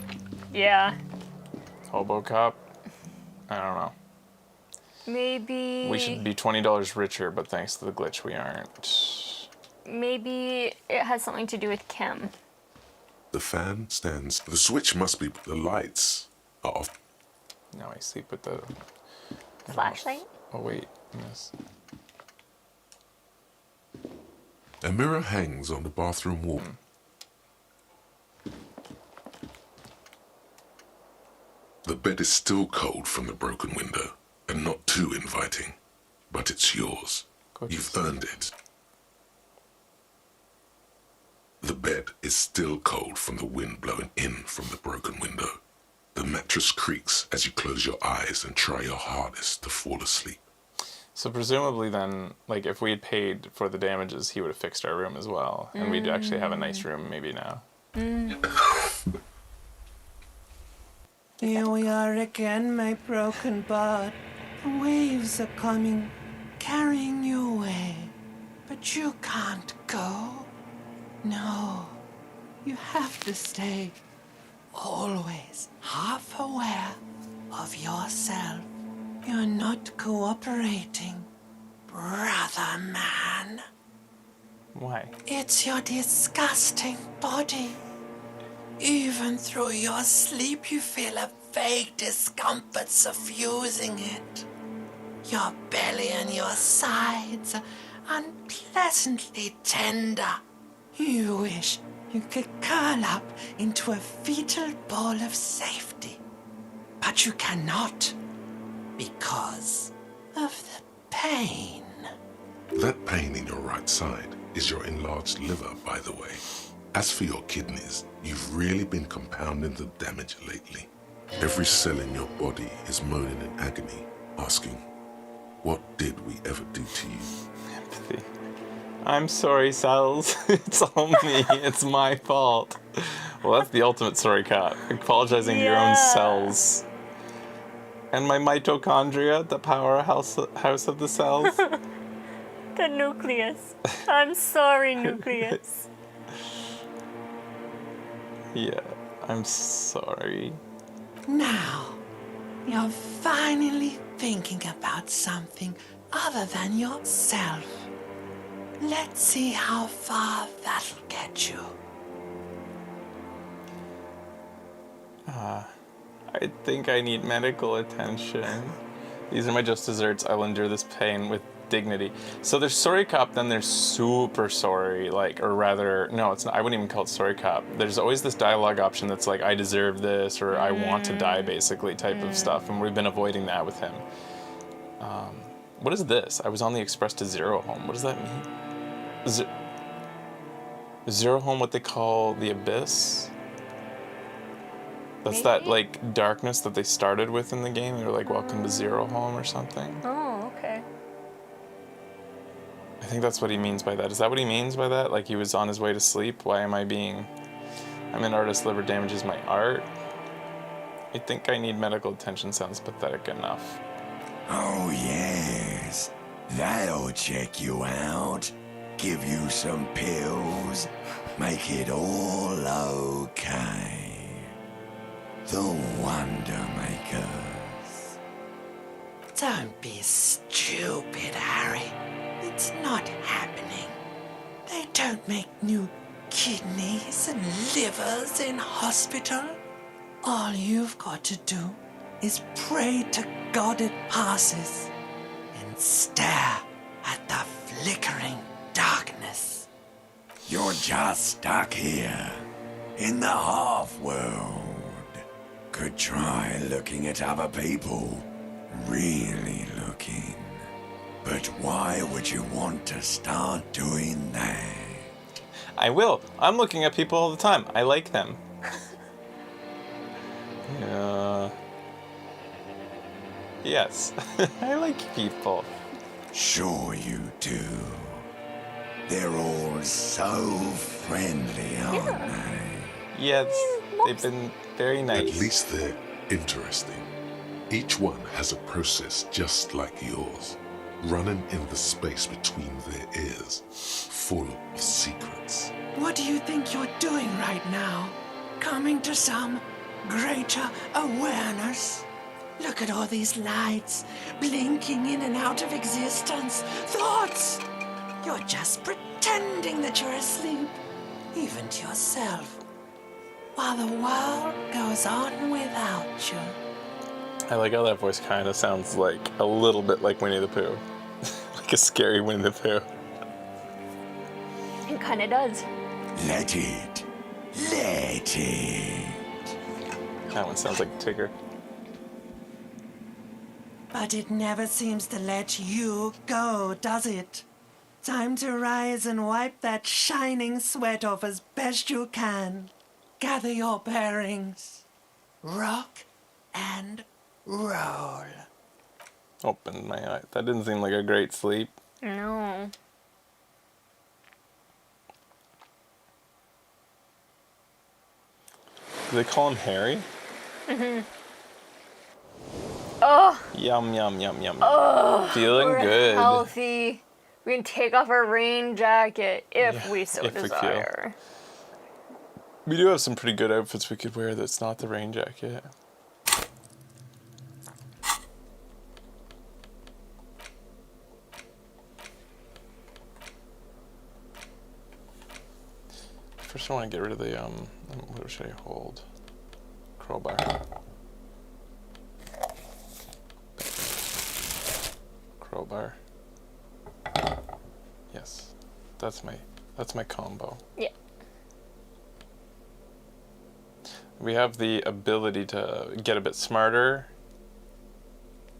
Yeah. Hobocop? I don't know. Maybe... We should be $20 richer, but thanks to the glitch we aren't. Maybe it has something to do with Kim. The fan stands. The switch must be... The lights are off. Now I sleep with the... Flashlight? Oh wait, yes. A mirror hangs on the bathroom wall. The bed is still cold from the broken window, and not too inviting, but it's yours. You've earned it. The bed is still cold from the wind blowing in from the broken window. The mattress creaks as you close your eyes and try your hardest to fall asleep. So presumably then, like, if we had paid for the damages, he would have fixed our room as well, and we'd actually have a nice room maybe now. Here we are again, my broken bud. The waves are coming, carrying you away. But you can't go. No, you have to stay. Always half aware of yourself. You're not cooperating, brother man. Why? It's your disgusting body. Even through your sleep, you feel a vague discomfort suffusing it. Your belly and your sides are unpleasantly tender. You wish you could curl up into a fetal ball of safety. But you cannot, because of the pain. That pain in your right side is your enlarged liver, by the way. As for your kidneys, you've really been compounding the damage lately. Every cell in your body is moaning in agony, asking, what did we ever do to you? Empathy. I'm sorry, cells. It's all me. It's my fault. Well, that's the ultimate sorry cop. Apologizing to your own cells. And my mitochondria, the powerhouse of the cells. The nucleus. I'm sorry, nucleus. Yeah, I'm sorry. Now, you're finally thinking about something other than yourself. Let's see how far that'll get you. I think I need medical attention. These are my just desserts. I will endure this pain with dignity. So there's sorry cop, then there's super sorry, like, or rather, no, it's not. I wouldn't even call it sorry cop. There's always this dialogue option that's like, I deserve this, or I want to die, basically, type of stuff, and we've been avoiding that with him. What is this? I was on the express to Zero Home. What does that mean? Zero Home, what they call the Abyss? That's that, like, darkness that they started with in the game. They're like, welcome to Zero Home or something. Oh, okay. I think that's what he means by that. Is that what he means by that? Like he was on his way to sleep? Why am I being... I'm an artist, liver damages my art? I think I need medical attention sounds pathetic enough. Oh, yes. That'll check you out. Give you some pills. Make it all okay. The Wonder Makers. Don't be stupid, Harry. It's not happening. They don't make new kidneys and livers in hospital. All you've got to do is pray to God it passes and stare at the flickering darkness. You're just stuck here in the half-world. Could try looking at other people. Really looking. But why would you want to start doing that? I will. I'm looking at people all the time. I like them. Yes. I like people. Sure you do. They're all so friendly, aren't they? Yes, they've been very nice. At least they're interesting. Each one has a process just like yours, running in the space between their ears, full of secrets. What do you think you're doing right now? Coming to some greater awareness? Look at all these lights blinking in and out of existence. Thoughts! You're just pretending that you're asleep, even to yourself, while the world goes on without you. I like how that voice kind of sounds like a little bit like Winnie the Pooh. Like a scary Winnie the Pooh. It kind of does. Let it. Let it. That one sounds like Tigger. But it never seems to let you go, does it? Time to rise and wipe that shining sweat off as best you can. Gather your bearings. Rock and roll. Open my eye. That didn't seem like a great sleep. No. Do they call him Harry? Mm-hmm. Oh. Yum, yum, yum, yum. Oh. Feeling we're good. Healthy. We can take off our rain jacket if we so desire. We do have some pretty good outfits we could wear that's not the rain jacket. First I want to get rid of the, what should I hold? Crowbar. Crowbar. Yes. That's my combo. Yeah. We have the ability to get a bit smarter.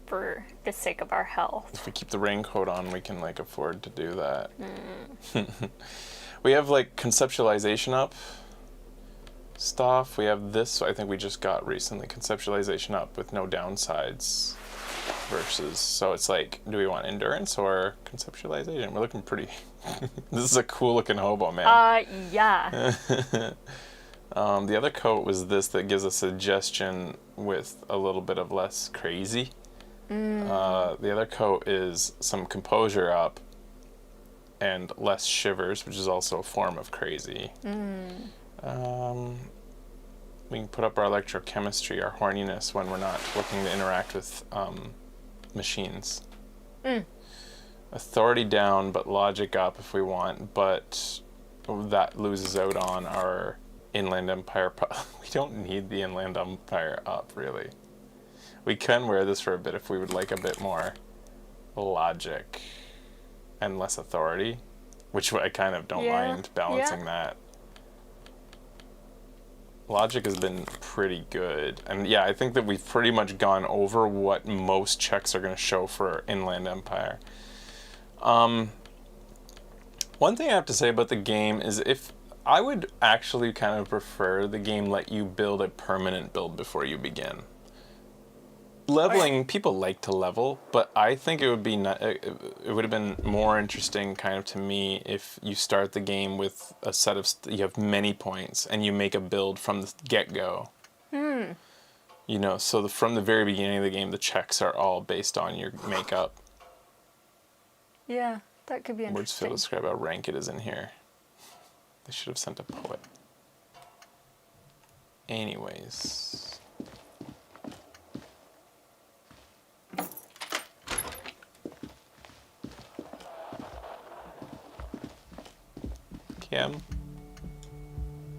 For the sake of our health. If we keep the raincoat on, we can like afford to do that. We have like conceptualization up stuff. We have this, I think we just got recently, conceptualization up with no downsides. versus. So it's like, do we want endurance or conceptualization? We're looking pretty. This is a cool looking hobo, man. Yeah. The other coat was this that gives a suggestion with a little bit of less crazy. The other coat is some composure up and less shivers, which is also a form of crazy. We can put up our electrochemistry, our horniness, when we're not looking to interact with machines. Authority down, but logic up if we want, but that loses out on our Inland Empire. We don't need the Inland Empire up, really. We can wear this for a bit if we would like a bit more logic and less authority, which I kind of don't mind balancing that. Logic has been pretty good. And yeah, I think that we've pretty much gone over what most checks are going to show for Inland Empire. One thing I have to say about the game is if I would actually kind of prefer the game let you build a permanent build before you begin. Leveling, people like to level, but I think it would be it would have been more interesting kind of to me if you start the game with a set of you have many points and you make a build from the get-go. You know, so from the very beginning of the game, the checks are all based on your makeup. Yeah, that could be interesting. Words fail to describe how rank it is in here. They should have sent a poet. Anyways. Kim?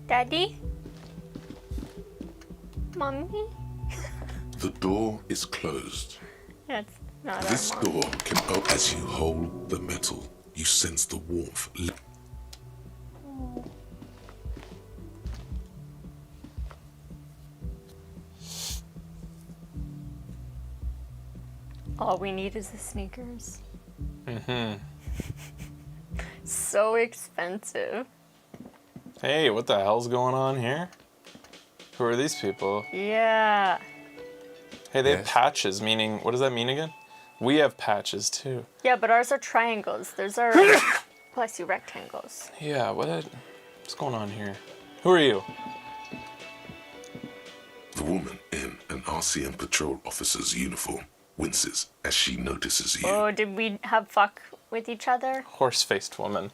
Daddy? Mommy? The door is closed. That's not This our mom. door can open as you hold the metal. You sense the warmth. All we need is the sneakers. So expensive. Hey, what the hell's going on here? Who are these people? Yeah. Hey, they have patches, meaning, what does that mean again? We have patches too. Yeah, but ours are triangles. Theirs are, bless you, rectangles. Yeah, what's going on here? Who are you? The woman in an RCM patrol officer's uniform winces as she notices you. Oh, did we have fuck with each other? Horse-faced woman.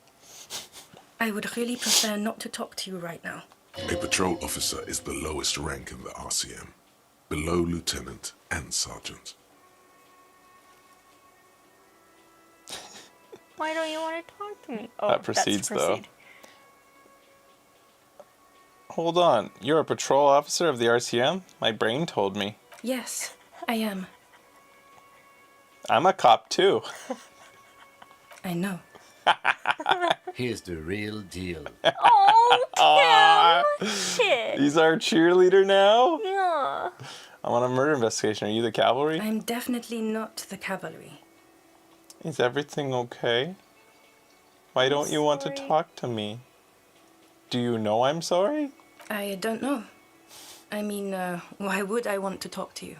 I would really prefer not to talk to you right now. A patrol officer is the lowest rank in the RCM, below lieutenant and sergeant. Why don't you want to talk to me? Oh, That proceeds, that's though. Hold on, you're a patrol officer of the RCM? My brain told me. Yes, I am. I'm a cop too. I know. He's the real deal. Oh, Kim! Shit. He's our cheerleader now? Yeah. I'm on a murder investigation. Are you the cavalry? I'm definitely not the cavalry. Is everything okay? Why don't you want to talk to me? Do you know I'm sorry? I don't know. I mean, why would I want to talk to you?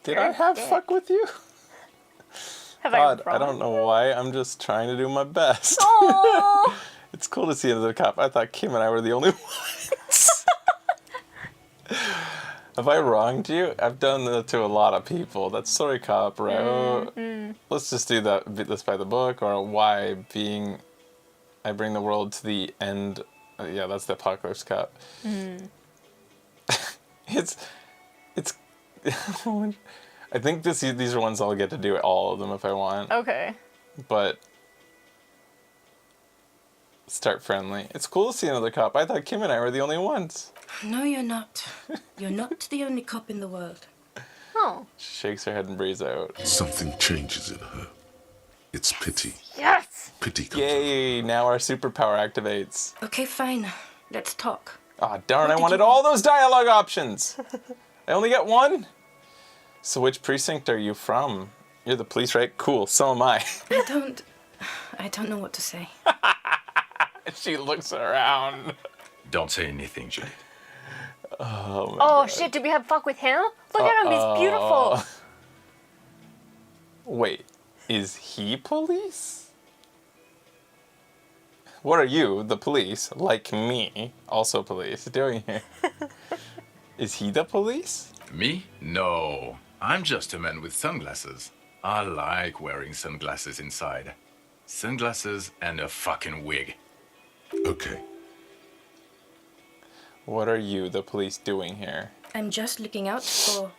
Did I have fuck with you? God, I don't know why. I'm just trying to do my best. It's cool to see another cop. I thought Kim and I were the only ones. Have I wronged you? I've done that to a lot of people. That's sorry, cop, right? Let's just do this by the book, or why being I bring the world to the end. Yeah, that's the apocalypse cop. It's I think these are ones I'll get to do all of them if I want. Okay. But start friendly. It's cool to see another cop. I thought Kim and I were the only ones. No, you're not. You're not the only cop in the world. Oh. She shakes her head and breathes out. Something changes in her. It's pity. Yes! Pity comes Yay, now our superpower activates. Okay, fine. Let's talk. Ah, darn, I wanted all those dialogue options. I only get one? So which precinct are you from? You're the police, right? Cool, so am I. I don't know what to say. She looks around. Don't say anything, Jade. Oh shit, did we have fuck with him? Look at him, he's beautiful. Wait, is he police? What are you, the police, like me, also police, doing here? Is he the police? Me? No. I'm just a man with sunglasses. I like wearing sunglasses inside. Sunglasses and a fucking wig. Okay. What are you, the police, doing here? I'm just looking out for...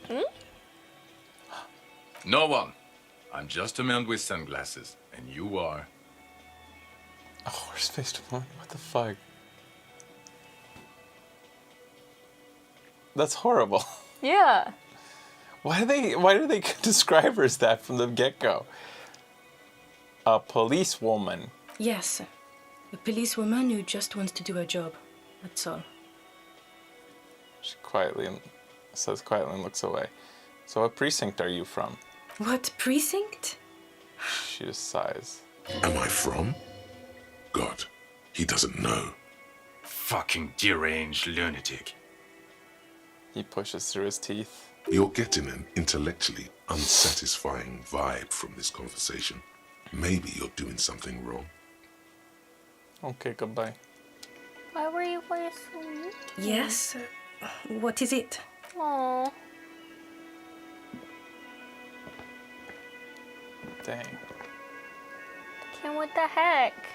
You? No one. I'm just a man with sunglasses. And you are... A horse-faced woman? What the fuck? That's horrible. Yeah. Why do they describe her as that from the get-go? A policewoman. Yes, a policewoman who just wants to do her job. That's all. She says quietly and looks away. So what precinct are you from? What precinct? She just sighs. Am I from? God, he doesn't know. Fucking deranged lunatic. He pushes through his teeth. You're getting an intellectually unsatisfying vibe from this conversation. Maybe you're doing something wrong. Okay, goodbye. Why were you whistling? Yes, what is it? Aww. Dang. Kim, what the heck?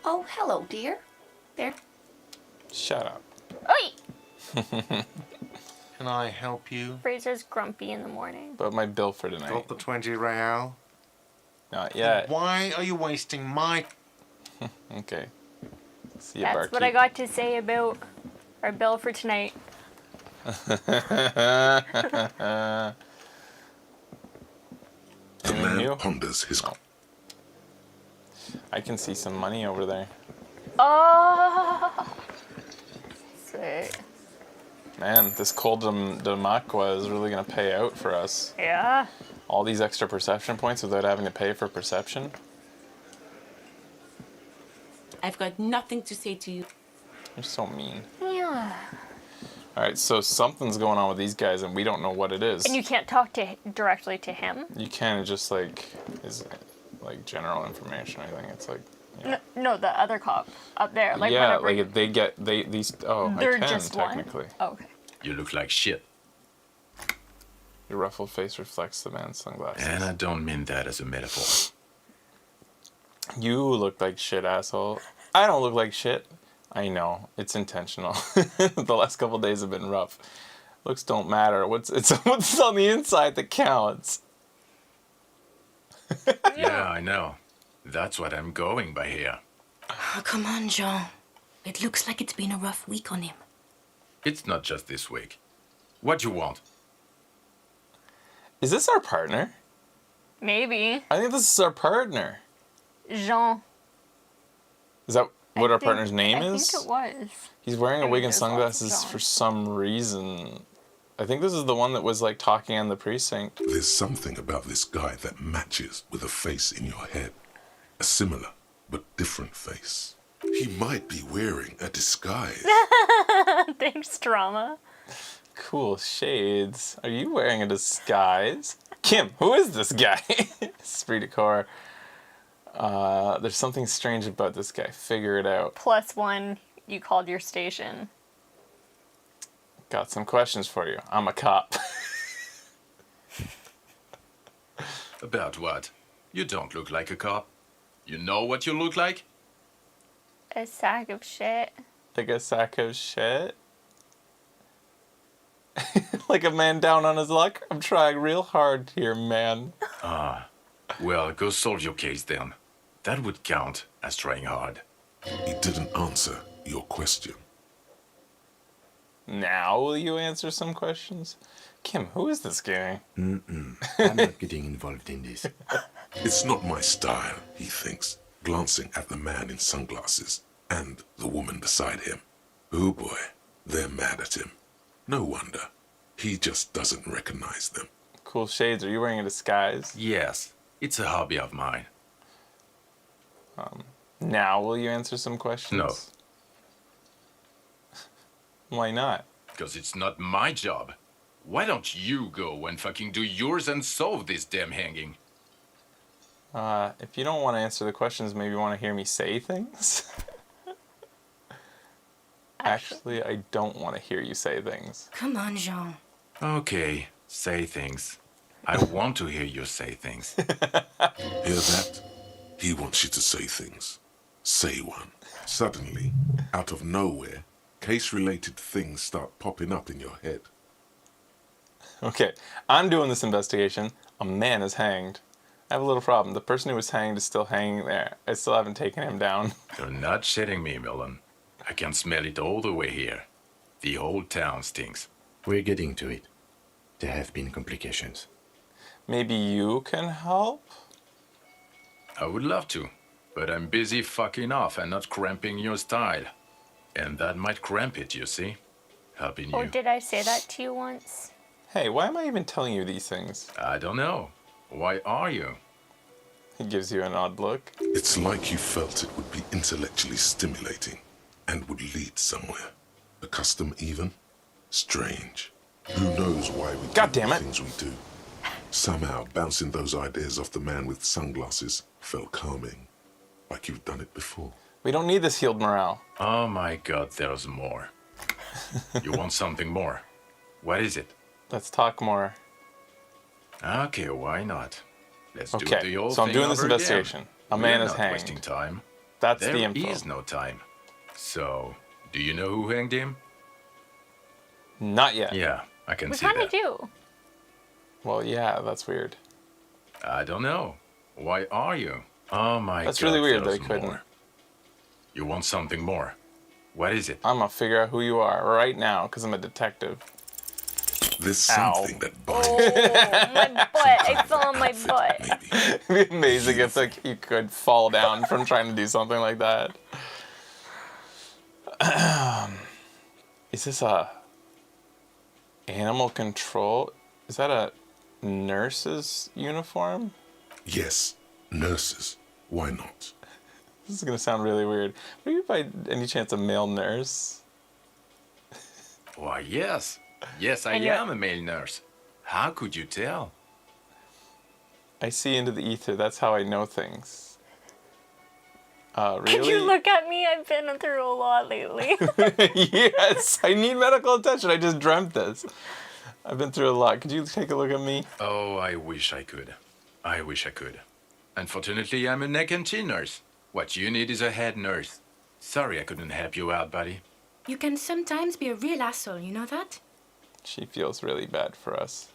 Oh, hello, dear. There. Shut up. Oi! Can I help you? Fraser's grumpy in the morning. But my bill for tonight. Got the 20 real? Not yet. Why are you wasting my... Okay. See you, That's barkeep. what I got to say about our bill for tonight. The man ponders his... I can see some money over there. Oh! Sick. Man, this Col de Macqua is really going to pay out for us. Yeah. All these extra perception points without having to pay for perception. I've got nothing to say to you. You're so mean. Yeah. Alright, so something's going on with these guys and we don't know what it is. And you can't talk to directly to him? You can just is like general information, I think. It's like... Yeah. No, the other cop up there. Like yeah, whenever like these... Oh, they're I can, just technically. One? Oh, okay. You look like shit. Your ruffled face reflects the man's sunglasses. And I don't mean that as a metaphor. You look like shit, asshole. I don't look like shit. I know. It's intentional. The last couple days have been rough. Looks don't matter. What's on the inside that counts. Yeah, I know. That's what I'm going by here. Oh, come on, Jean. It looks like it's been a rough week on him. It's not just this week. What you want? Is this our partner? Maybe. I think this is our partner. Jean. Is that what our partner's name is? I think it was. He's wearing a wig and sunglasses for some reason. I think this is the one that was like talking on the precinct. There's something about this guy that matches with a face in your head. A similar but different face. He might be wearing a disguise. Thanks, drama. Cool shades. Are you wearing a disguise? Kim, who is this guy? Esprit de corps. There's something strange about this guy. Figure it out. +1, you called your station. Got some questions for you. I'm a cop. About what? You don't look like a cop. You know what you look like? A sack of shit. Like a sack of shit? Like a man down on his luck? I'm trying real hard here, man. Ah, well, go solve your case then. That would count as trying hard. He didn't answer your question. Now will you answer some questions? Kim, who is this guy? I'm not getting involved in this. It's not my style, he thinks, glancing at the man in sunglasses and the woman beside him. Oh boy, they're mad at him. No wonder. He just doesn't recognize them. Cool shades. Are you wearing a disguise? Yes, it's a hobby of mine. Now will you answer some questions? No. Why not? Because it's not my job. Why don't you go and fucking do yours and solve this damn hanging? If you don't want to answer the questions, maybe you want to hear me say things? Actually, I don't want to hear you say things. Come on, Jean. Okay, say things. I want to hear you say things. Hear that? He wants you to say things. Say one. Suddenly, out of nowhere, case-related things start popping up in your head. Okay, I'm doing this investigation. A man is hanged. I have a little problem. The person who was hanged is still hanging there. I still haven't taken him down. You're not shitting me, Millen. I can smell it all the way here. The whole town stinks. We're getting to it. There have been complications. Maybe you can help? I would love to, but I'm busy fucking off and not cramping your style. And that might cramp it, you see? Helping you. Or did I say that to you once? Hey, why am I even telling you these things? I don't know. Why are you? He gives you an odd look. It's like you felt it would be intellectually stimulating and would lead somewhere. A custom even? Strange. Who knows why we do the things we do? Somehow, bouncing those ideas off the man with sunglasses felt calming. Like you've done it before. We don't need this healed morale. Oh my god, there's more. You want something more? What is it? Let's talk more. Okay, why not? Let's do Okay, the old so I'm thing doing this over investigation. again. A man We're is not hanged. wasting time. That's there the info. There is no time. So, do you know who hanged him? Not yet. Yeah, I can We see kind that. of do. Well, yeah, that's weird. I don't know. Why are you? Oh my god. That's really weird that I there's couldn't. more. You want something more? What is it? I'm gonna figure out who you are right now because I'm a detective. There's something that binds. Oh, my butt. I fell on my butt. It'd be amazing if like you could fall down from trying to do something like that. Is this a animal control? Is that a nurse's uniform? Yes, nurses. Why not? This is gonna sound really weird. Are you by any chance a male nurse? Why, yes. Yes, I And you're- am a male nurse. How could you tell? I see into the ether. That's how I know things. Really? Can you look at me? I've been through a lot lately. Yes, I need medical attention. I just dreamt this. I've been through a lot. Could you take a look at me? Oh, I wish I could. I wish I could. Unfortunately, I'm a neck and chin nurse. What you need is a head nurse. Sorry I couldn't help you out, buddy. You can sometimes be a real asshole, you know that? She feels really bad for us.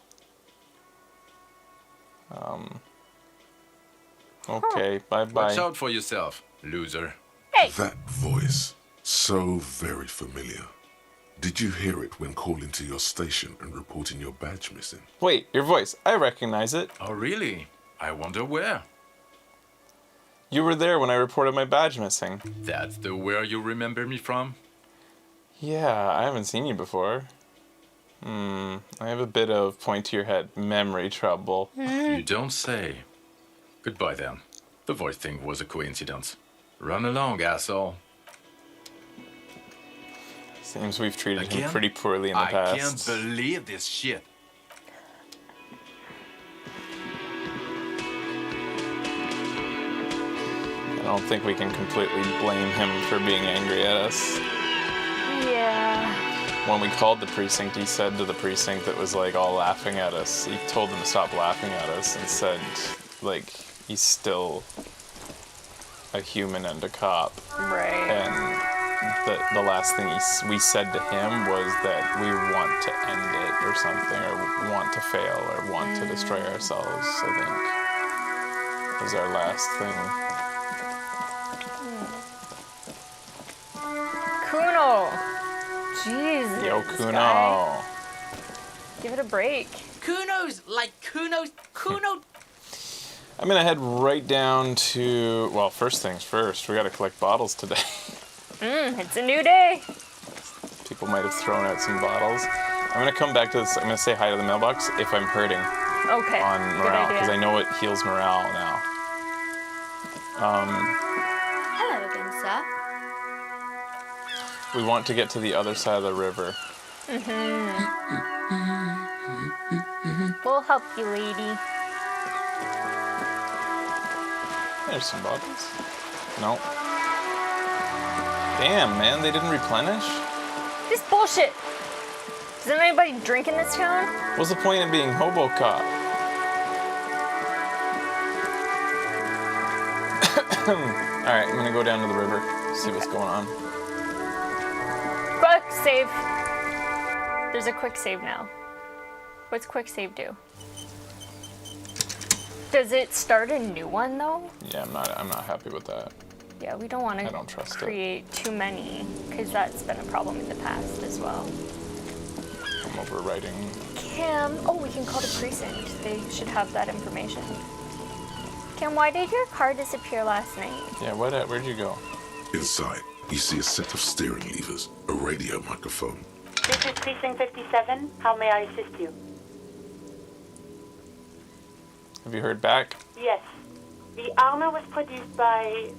Okay, bye-bye. Watch out for yourself, loser. Hey! That voice, so very familiar. Did you hear it when calling to your station and reporting your badge missing? Wait, your voice. I recognize it. Oh, really? I wonder where. You were there when I reported my badge missing. That's the where you remember me from? Yeah, I haven't seen you before. I have a bit of point to your head memory trouble. You don't say. Goodbye then. The voice thing was a coincidence. Run along, asshole. Seems we've treated him Again? pretty poorly in the I past. can't believe this shit. I don't think we can completely blame him for being angry at us. Yeah. When we called the precinct, he said to the precinct that was like all laughing at us, he told them to stop laughing at us and said, like, he's still a human and a cop. Right. And the last thing we said to him was that we want to end it or something, or want to fail, or want to destroy ourselves, I think. Was our last thing. Kuno! Jeez. Yo, this Kuno. guy. Give it a break. Kuno's like Kuno's. Kuno. I'm gonna head right down to, well, first things first, we gotta collect bottles today. It's a new day. People might have thrown out some bottles. I'm gonna come back to this, I'm gonna say hi to the mailbox if I'm hurting Okay. on good morale, idea. because I know it heals morale now. Hello. We want to get to the other side of the river. We'll help you, lady. There's some bodies. No. Damn, man, they didn't replenish? This bullshit. Does anybody drink in this town? What's the point of being hobo cop? Alright, I'm gonna go down to the river, see what's going on. Quick save. There's a quick save now. What's quick save do? Does it start a new one though? Yeah, I'm not happy with that. Yeah, we don't want I don't trust to create too many, because that's been a problem in the past as well. I'm overwriting. Kim, oh, we can call the precinct. They should have that information. Kim, why did your car disappear last night? Yeah, where'd you go? Inside, you see a set of steering levers, a radio microphone. This is Precinct 57. How may I assist you? Have you heard back? Yes. The armor was produced by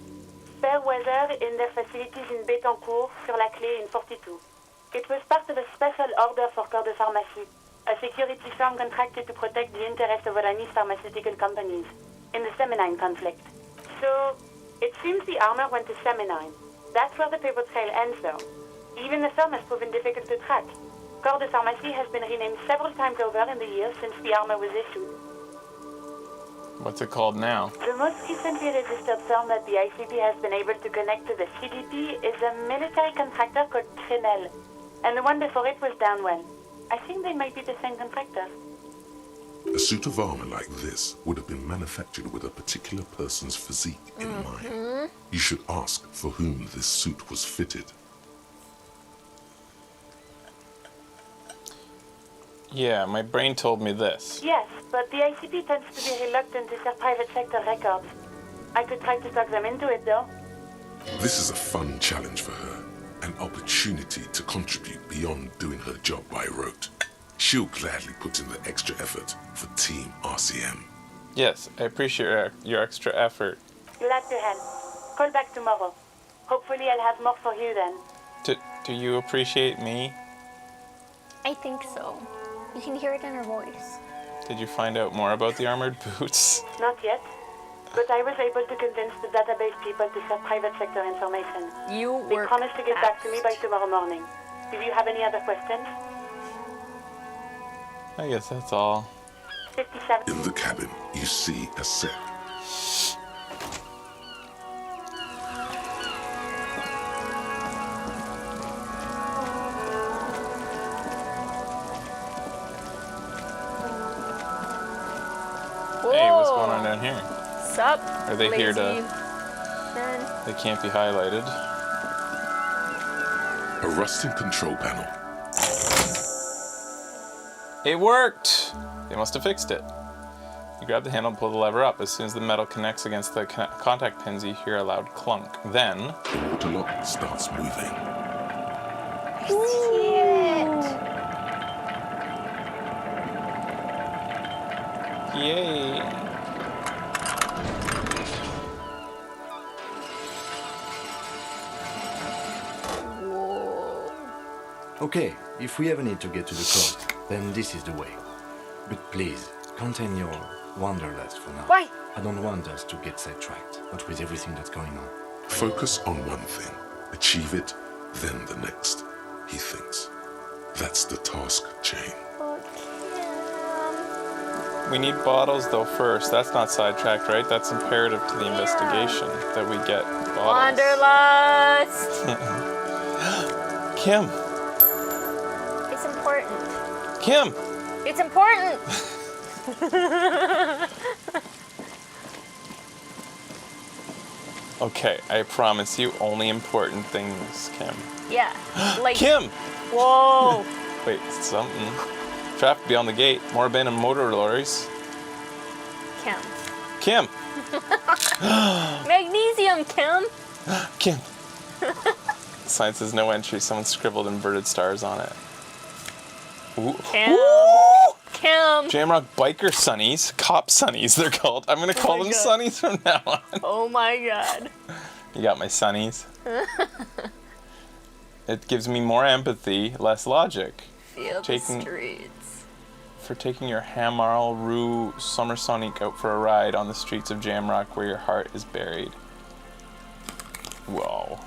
Fairweather in their facilities in Bétancourt, sur la Clé in 42. It was part of a special order for Corps de Pharmacie, a security firm contracted to protect the interests of Oranese pharmaceutical companies in the Seminine conflict. So, it seems the armor went to Seminine. That's where the paper trail ends, though. Even the firm has proven difficult to track. Corps de Pharmacie has been renamed several times over in the years since the armor was issued. What's it called now? The most recently registered firm that the ICP has been able to connect to the CDP is a military contractor called Trinell, and the one before it was Downwell. I think they might be the same contractor. A suit of armor like this would have been manufactured with a particular person's physique in mind. You should ask for whom this suit was fitted. Yeah, my brain told me this. Yes, but the ICP tends to be reluctant to share private sector records. I could try to talk them into it, though. This is a fun challenge for her, an opportunity to contribute beyond doing her job by rote. She'll gladly put in the extra effort for Team RCM. Yes, I appreciate your extra effort. Glad to help. Call back tomorrow. Hopefully I'll have more for you then. Do you appreciate me? I think so. You can hear it in her voice. Did you find out more about the armored boots? Not yet, but I was able to convince the database people to share private sector information. They promised to get back to me by tomorrow morning. Do you have any other questions? I guess that's all. 57. In the cabin, you see a set. Hey, what's going on down here? Sup? Are they here to... Men. They can't be highlighted. A rusting control panel. It worked! They must have fixed it. You grab the handle and pull the lever up. As soon as the metal connects against the contact pins, you hear a loud clunk. Then... The water lock starts moving. Yay! Okay, if we ever need to get to the coast, then this is the way. But please, contain your wanderlust for now. Why? I don't want us to get sidetracked, not with everything that's going on. Focus on one thing. Achieve it, then the next, he thinks. That's the task chain. We need bottles though first. That's not sidetracked, right? That's imperative to the investigation that we get bottles. Wanderlust! Kim! It's important. Kim! It's important! Okay, I promise you only important things, Kim. Yeah. Like. Kim! Whoa! Wait, something. Traffic beyond the gate. More abandoned motor lorries. Kim. Kim! Magnesium, Kim! Kim! Sign says no entry. Someone scribbled inverted stars on it. Ooh. Kim. Kim. Jamrock biker sunnies. Cop sunnies, they're called. I'm gonna call them sunnies from now on. Oh my god. You got my sunnies. It gives me more empathy, less logic. Feel the streets. For taking your Hamarl Rue Summer Sonic out for a ride on the streets of Jamrock where your heart is buried. Whoa.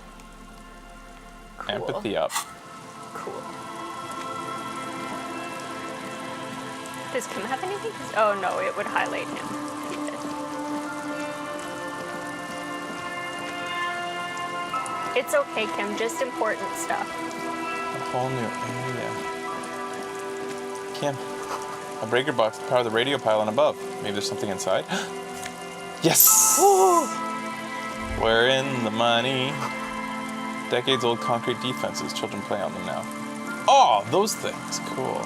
Cool. Empathy up. Cool. Does Kim have anything? Oh no, it would highlight him. He did. It's okay, Kim, just important stuff. A whole new area. Kim, a breaker box to power the radio pylon above. Maybe there's something inside. Yes! We're in the money. Decades-old concrete defenses. Children play on them now. Oh, those things. Cool.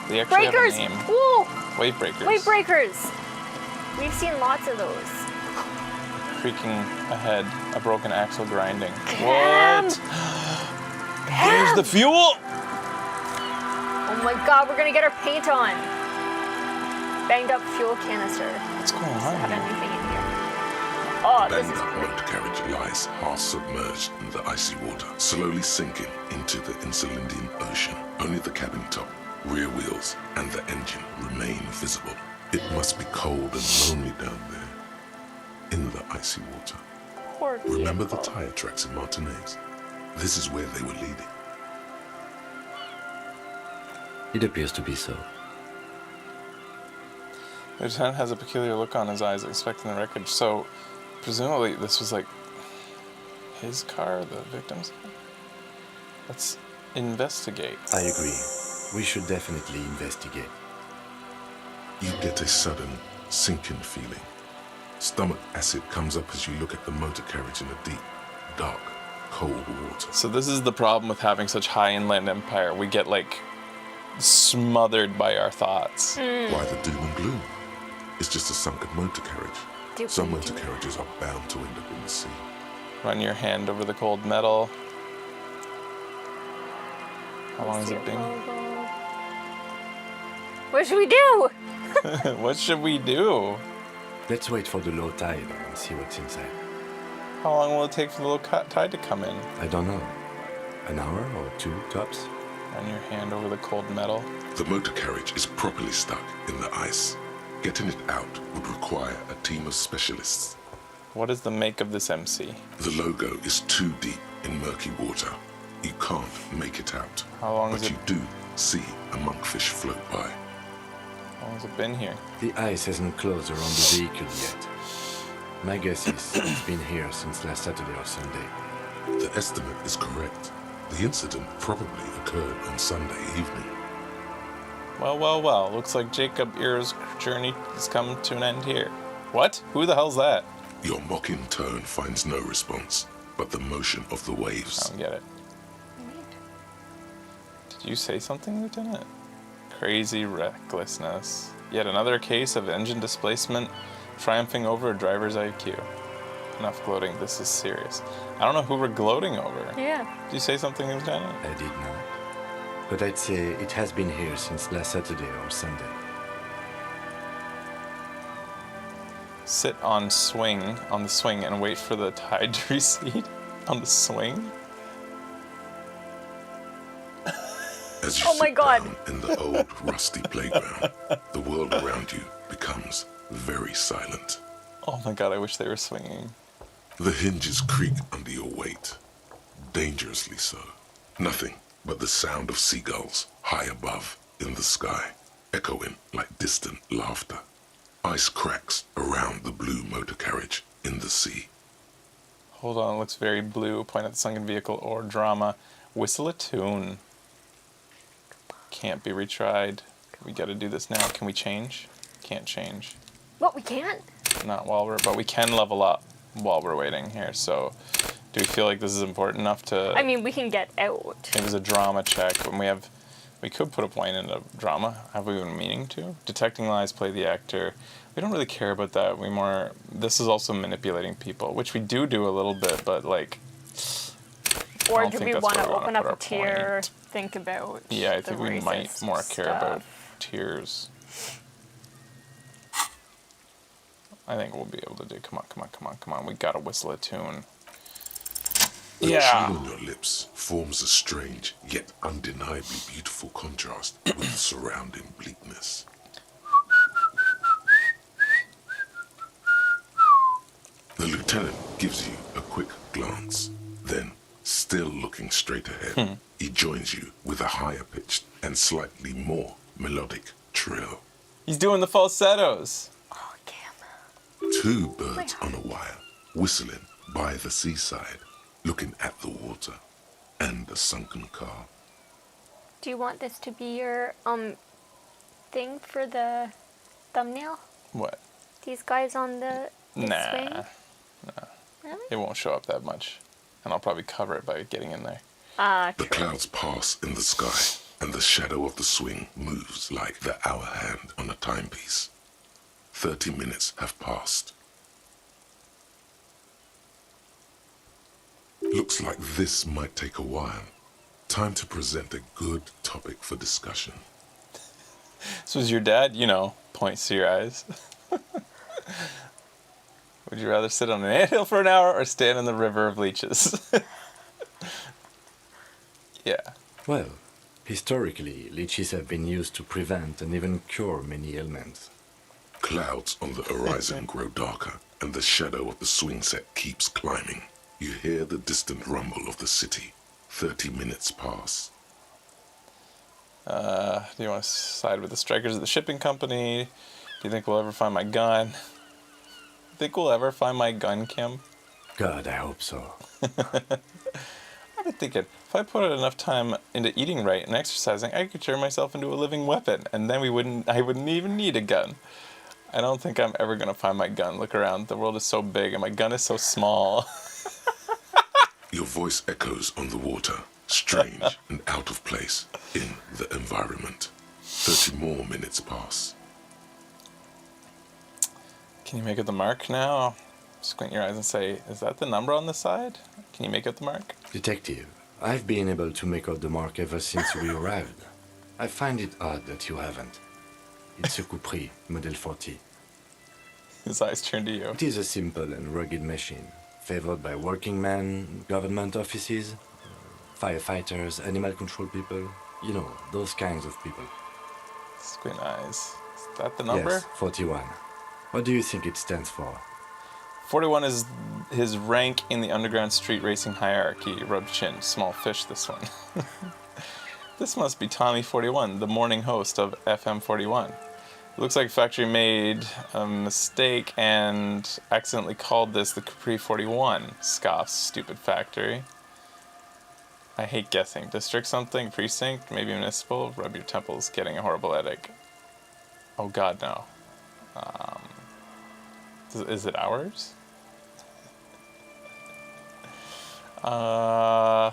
They actually breakers! have a name. Woo! Wave breakers. Wave breakers! We've seen lots of those. Creaking ahead, a broken axle grinding. Cam! What? There's the fuel! Oh my god, we're gonna get our paint on. Banged up fuel canister. What's going Does on? it have anything in here? Oh, this is Banged up great. motor carriage lies half submerged in the icy water, slowly sinking into the Insulindian Ocean. Only the cabin top, rear wheels, and the engine remain visible. It must be cold and lonely down there, in the icy water. Poor Remember the vehicle. tire tracks in Martinez? This is where they were leading. It appears to be so. The lieutenant has a peculiar look on his eyes, expecting the wreckage. So, presumably, this was like his car, the victim's car? Let's investigate. I agree. We should definitely investigate. You get a sudden sinking feeling. Stomach acid comes up as you look at the motor carriage in the deep, dark, cold water. So this is the problem with having such high inland empire. We get like smothered by our thoughts. Why the doom and gloom? It's just a sunken motor carriage. Some motor carriages are bound to end up in the sea. Run your hand over the cold metal. How long has it been? What should we do? What should we do? Let's wait for the low tide and see what's inside. How long will it take for the low tide to come in? I don't know. An hour or two, tops? Run your hand over the cold metal. The motor carriage is properly stuck in the ice. Getting it out would require a team of specialists. What is the make of this MC? The logo is too deep in murky water. You can't make it out. How long but has you do see a monkfish float by. How long has it been here? The ice hasn't closed around the vehicle yet. My guess is it's been here since last Saturday or Sunday. The estimate is correct. The incident probably occurred on Sunday evening. Well, well, well. Looks like Jacob Ear's journey has come to an end here. What? Who the hell's that? Your mocking tone finds no response, but the motion of the waves. I don't get it. Did you say something, Lieutenant? Crazy recklessness. Yet another case of engine displacement triumphing over a driver's IQ. Enough gloating, this is serious. I don't know who we're gloating over. Yeah. Did you say something, Lieutenant? I did not. But I'd say it has been here since last Saturday or Sunday. Sit on the swing, and wait for the tide to recede? On the swing? As you Oh my sit God. down in the old rusty playground, the world around you becomes very silent. Oh my god, I wish they were swinging. The hinges creak under your weight, dangerously so. Nothing but the sound of seagulls high above in the sky, echoing like distant laughter. Ice cracks around the blue motor carriage in the sea. Hold on, it looks very blue. Point at the sunken vehicle or drama. Whistle a tune. Can't be retried. We gotta do this now. Can we change? Can't change. What, we can't? Not while but we can level up while we're waiting here. So, do we feel like this is important enough to? I mean, we can get out. It was a drama check, and we could put a point into drama. Have we been meaning to? Detecting lies, play the actor. We don't really care about that. This is also manipulating people, which we do a little bit, but like. Or I don't do think we that's want where to we wanna open up put a our tier, point. think about Yeah, I the think we might racist more care about stuff. tiers. I think we'll be able to do. Come on. We gotta whistle a tune. The Yeah. tune on your lips forms a strange yet undeniably beautiful contrast with the surrounding bleakness. The lieutenant gives you a quick glance. Then, still looking straight ahead, he joins you with a higher pitched and slightly more melodic trill. He's doing the falsettos. Two birds on a wire, whistling by the seaside, looking at the water and the sunken car. Do you want this to be your thing for the thumbnail? What? These guys on the swing? Nah. Really? It won't show up that much. And I'll probably cover it by getting in there. The clouds pass in the sky, and the shadow of the swing moves like the hour hand on a timepiece. 30 minutes have passed. Looks like this might take a while. Time to present a good topic for discussion. So is your dad, points to your eyes. Would you rather sit on an anthill for an hour or stand in the river of leeches? Yeah. Well, historically, leeches have been used to prevent and even cure many ailments. Clouds on the horizon grow darker, and the shadow of the swing set keeps climbing. You hear the distant rumble of the city. 30 minutes pass. Do you want to side with the strikers of the shipping company? Do you think we'll ever find my gun? Think we'll ever find my gun, Kim? God, I hope so. I've been thinking, if I put enough time into eating right and exercising, I could turn myself into a living weapon, and then I wouldn't even need a gun. I don't think I'm ever going to find my gun. Look around, the world is so big, and my gun is so small. Your voice echoes on the water, strange and out of place in the environment. 30 more minutes pass. Can you make out the mark now? Squint your eyes and say, is that the number on the side? Can you make out the mark? Detective, I've been able to make out the mark ever since we arrived. I find it odd that you haven't. It's a Capri, Model 40. His eyes turn to you. It is a simple and rugged machine, favored by working men, government offices, firefighters, animal control people. You know, those kinds of people. Squint eyes. Is that the number? Yes, 41. What do you think it stands for? 41 is his rank in the underground street racing hierarchy. Rub chin. Small fish, this one. This must be Tommy 41, the morning host of FM 41. It looks like factory made a mistake and accidentally called this the Capri 41. Scoffs, stupid factory. I hate guessing. District something? Precinct? Maybe municipal? Rub your temples, getting a horrible headache. Oh god, no. Is it ours? I'm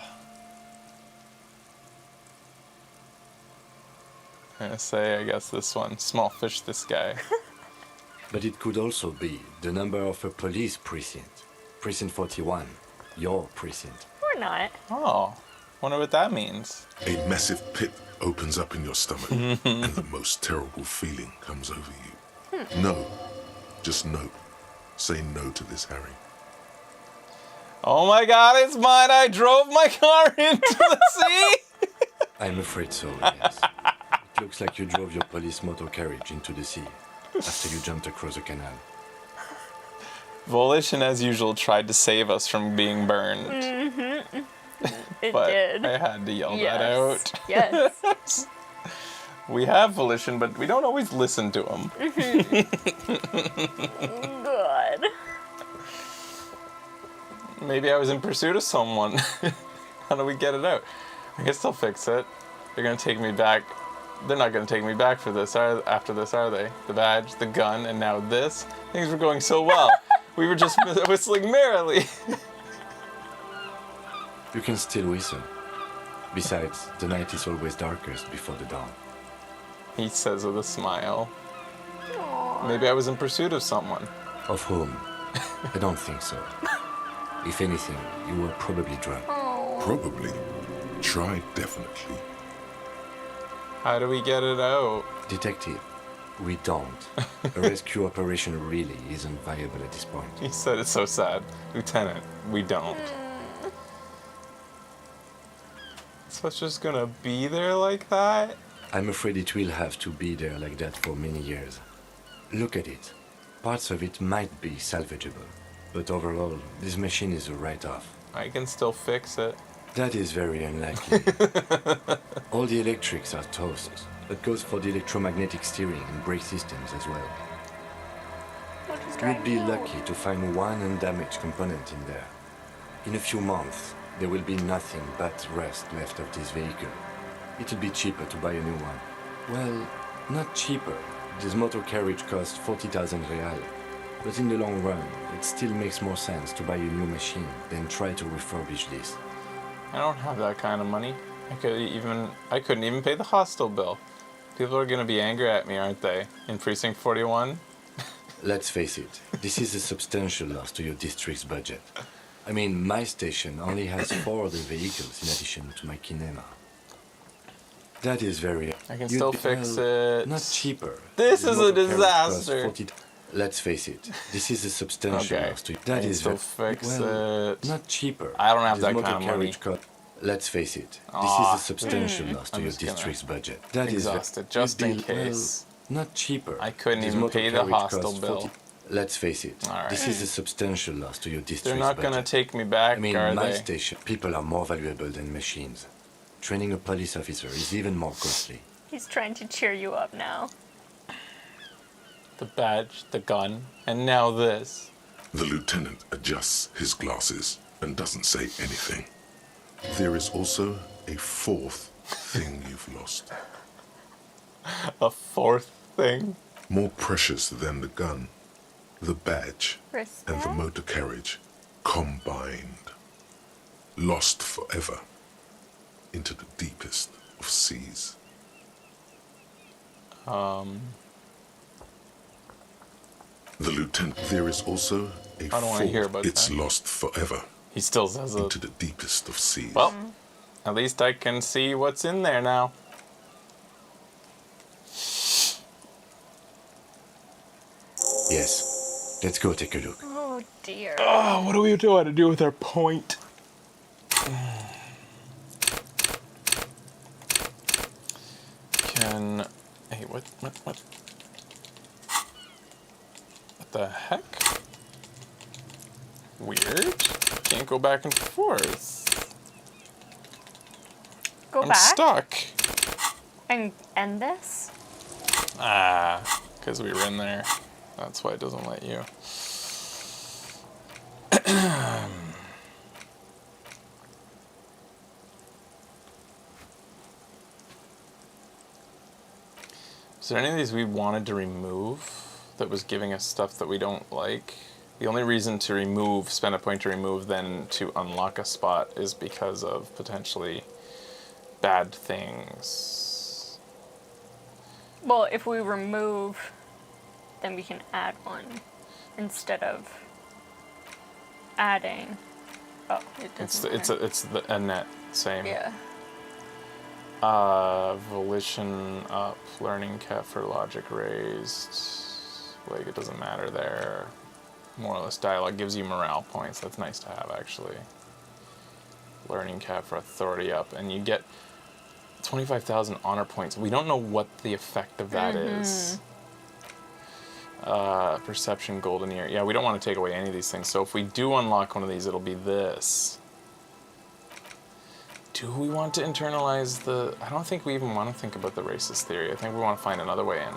gonna say, I guess this one. Small fish, this guy. But it could also be the number of a police precinct. Precinct 41. Your precinct. Or not. Oh, wonder what that means. A massive pit opens up in your stomach, and the most terrible feeling comes over you. No. Just no. Say no to this, Harry. Oh my god, it's mine! I drove my car into the sea! I'm afraid so, yes. It looks like you drove your police motor carriage into the sea after you jumped across a canal. Volition, as usual, tried to save us from being burned. Mm-hmm. It but did. I had to yell that out. Yes. We have volition, but we don't always listen to them. Good. Maybe I was in pursuit of someone. How do we get it out? I guess they'll fix it. They're gonna take me back. They're not gonna take me back for this, after this, are they? The badge, the gun, and now this? Things were going so well. We were just whistling merrily. You can still whistle. Besides, the night is always darkest before the dawn. He says with a smile. Maybe I was in pursuit of someone. Of whom? I don't think so. If anything, you were probably drunk. Probably. Try definitely. How do we get it out? Detective, we don't. A rescue operation really isn't viable at this point. He said it's so sad. Lieutenant, we don't. So it's just gonna be there like that? I'm afraid it will have to be there like that for many years. Look at it. Parts of it might be salvageable, but overall, this machine is a write-off. I can still fix it. That is very unlikely. All the electrics are toast. That goes for the electromagnetic steering and brake systems as well. You'd be lucky to find one undamaged component in there. In a few months, there will be nothing but rust left of this vehicle. It'll be cheaper to buy a new one. Well, not cheaper. This motor carriage costs 40,000 real. But in the long run, it still makes more sense to buy a new machine than try to refurbish this. I don't have that kind of money. I couldn't even pay the hostel bill. People are gonna be angry at me, aren't they? In Precinct 41? Let's face it, this is a substantial loss to your district's budget. I mean, my station only has 4 other vehicles in addition to my kinema. That is very... I can still fix it. Not cheaper. This is a disaster. Let's face it, this is a substantial loss to you. That is still fix it. Not cheaper. I don't have that kind of money. Let's face it, this is a substantial loss to your district's budget. That is exhausted, just in case. Not cheaper. I couldn't even pay the hostel bill. Let's face it, this is a substantial loss to your district's budget. They're not gonna take me back, I mean, are my they? station, people are more valuable than machines. Training a police officer is even more costly. He's trying to cheer you up now. The badge, the gun, and now this. The lieutenant adjusts his glasses and doesn't say anything. There is also a 4th thing you've lost. A 4th thing? More precious than the gun, the badge, Respect? and the motor carriage combined. Lost forever into the deepest of seas. The lieutenant, there is also a I don't want to hear about it's that. lost forever. He still says it. Into the deepest of seas. Well, at least I can see what's in there now. Yes, let's go take a look. Oh dear. Oh, what do we want to do with our point? Hey, what? What the heck? Weird. Can't go back and forth. Go I'm back? stuck. And end this? Because we were in there. That's why it doesn't let you. Is there any of these we wanted to remove that was giving us stuff that we don't like? The only reason to spend a point to remove, then to unlock a spot is because of potentially bad things. Well, if we remove, then we can add one instead of adding. Oh, it doesn't matter. It's a net, same. Yeah. Volition up, learning cap for logic raised. Like, it doesn't matter there. More or less dialogue gives you morale points. That's nice to have, actually. Learning cap for authority up, and you get 25,000 honor points. We don't know what the effect of that is. Perception, golden ear. Yeah, we don't want to take away any of these things. So if we do unlock one of these, it'll be this. Do we want to internalize the... I don't think we even want to think about the racist theory. I think we want to find another way in.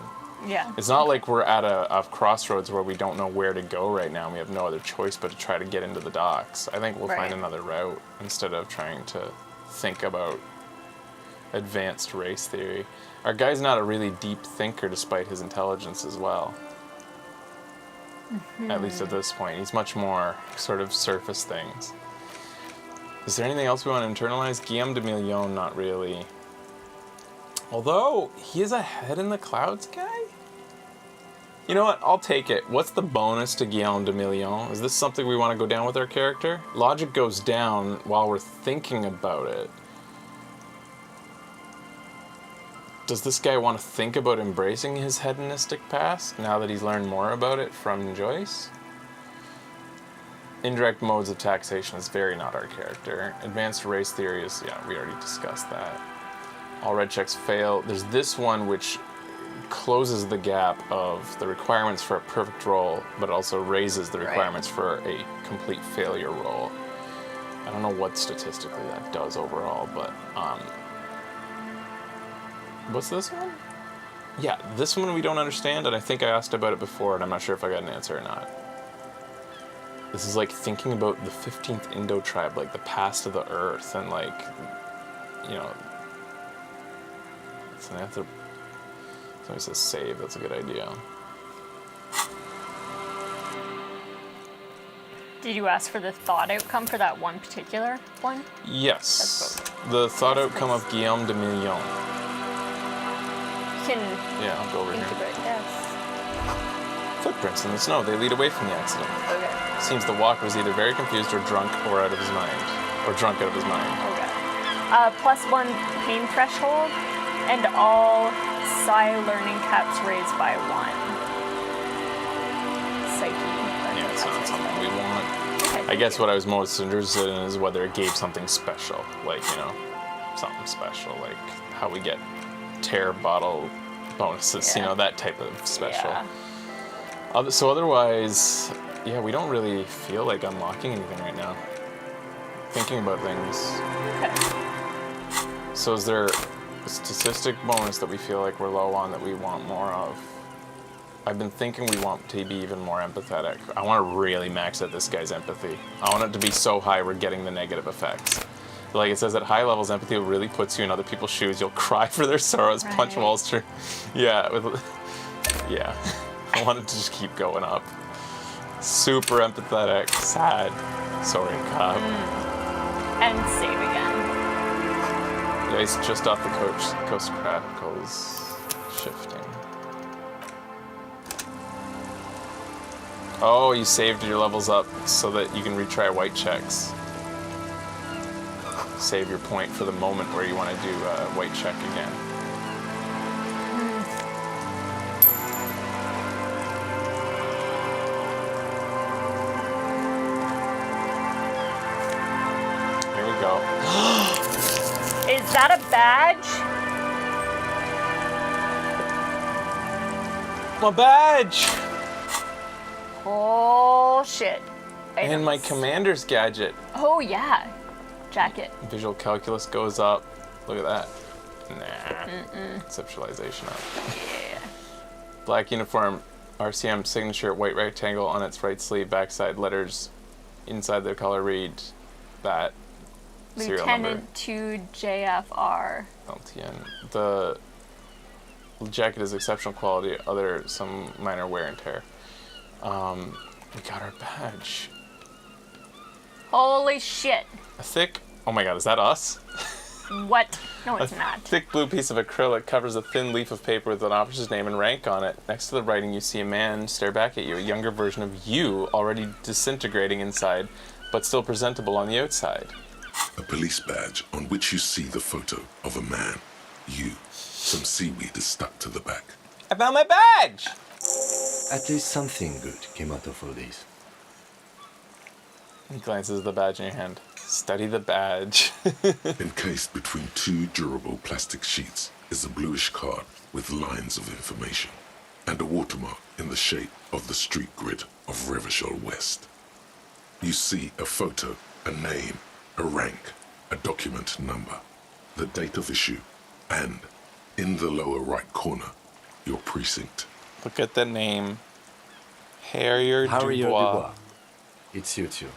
Yeah. It's not like we're at a crossroads where we don't know where to go right now. We have no other choice but to try to get into the docks. I think we'll find another route instead of trying to think about advanced race theory. Our guy's not a really deep thinker despite his intelligence as well. At least at this point. He's much more sort of surface things. Is there anything else we want to internalize? Guillaume de Million, not really. Although, he is a head in the clouds guy? You know what? I'll take it. What's the bonus to Guillaume de Million? Is this something we want to go down with our character? Logic goes down while we're thinking about it. Does this guy want to think about embracing his hedonistic past now that he's learned more about it from Joyce? Indirect modes of taxation is very not our character. Advanced race theory is, yeah, we already discussed that. All red checks fail. There's this one which closes the gap of the requirements for a perfect roll, but also raises the requirements for a complete failure roll. I don't know what statistically that does overall, but what's this one? Yeah, this one we don't understand, and I think I asked about it before, and I'm not sure if I got an answer or not. This is like thinking about the 15th Indo tribe, like the past of the earth, and like, you know, so I have to. Somebody says save. That's a good idea. Did you ask for the thought outcome for that one particular one? Yes. The thought outcome of Guillaume de Million. You can. Yeah, I'll go over here. Yes. Footprints in the snow. They lead away from the accident. Okay. Seems the walker was either very confused or drunk or out of his mind, or drunk out of his mind. Okay. +1 pain threshold, and all psi learning caps raised by 1. Psyche. Yeah, it's not something we want. Okay. I guess what I was most interested in is whether it gave something special, like, you know, something special, like how we get tear bottle bonuses, you know, that type of special. Yeah. So otherwise, yeah, we don't really feel like unlocking anything right now. Thinking about things. Okay. So is there a statistic bonus that we feel like we're low on that we want more of? I've been thinking we want to be even more empathetic. I want to really max out this guy's empathy. I want it to be so high we're getting the negative effects. Like it says at high levels, empathy really puts you in other people's shoes. You'll cry for their sorrows, punch walls through. Yeah, yeah. I want it to just keep going up. Super empathetic, sad. Sorry, cop. And save again. Yeah, he's just off the coast crackles shifting. Oh, you saved your levels up so that you can retry white checks. Save your point for the moment where you want to do white check again. Here we go. Is that a badge? My badge! Oh, shit. And my commander's gadget. Oh, yeah. Jacket. Visual calculus goes up. Look at that. Nah. Conceptualization up. Yeah. Black uniform, RCM signature, white rectangle on its right sleeve, backside letters inside the color read that. Serial number. Lieutenant 2 JFR. LTN. The jacket is exceptional quality, some minor wear and tear. We got our badge. Holy shit. A thick, oh my god, is that us? What? No, it's not. A thick blue piece of acrylic covers a thin leaf of paper with an officer's name and rank on it. Next to the writing, you see a man stare back at you, a younger version of you, already disintegrating inside, but still presentable on the outside. A police badge on which you see the photo of a man. You. Some seaweed is stuck to the back. I found my badge! At least something good came out of all this. He glances at the badge in your hand. Study the badge. Encased between two durable plastic sheets is a bluish card with lines of information and a watermark in the shape of the street grid of Revachol West. You see a photo, a name, a rank, a document number, the date of issue, and in the lower right corner, your precinct. Look at the name. Harrier Dubois. It suits you.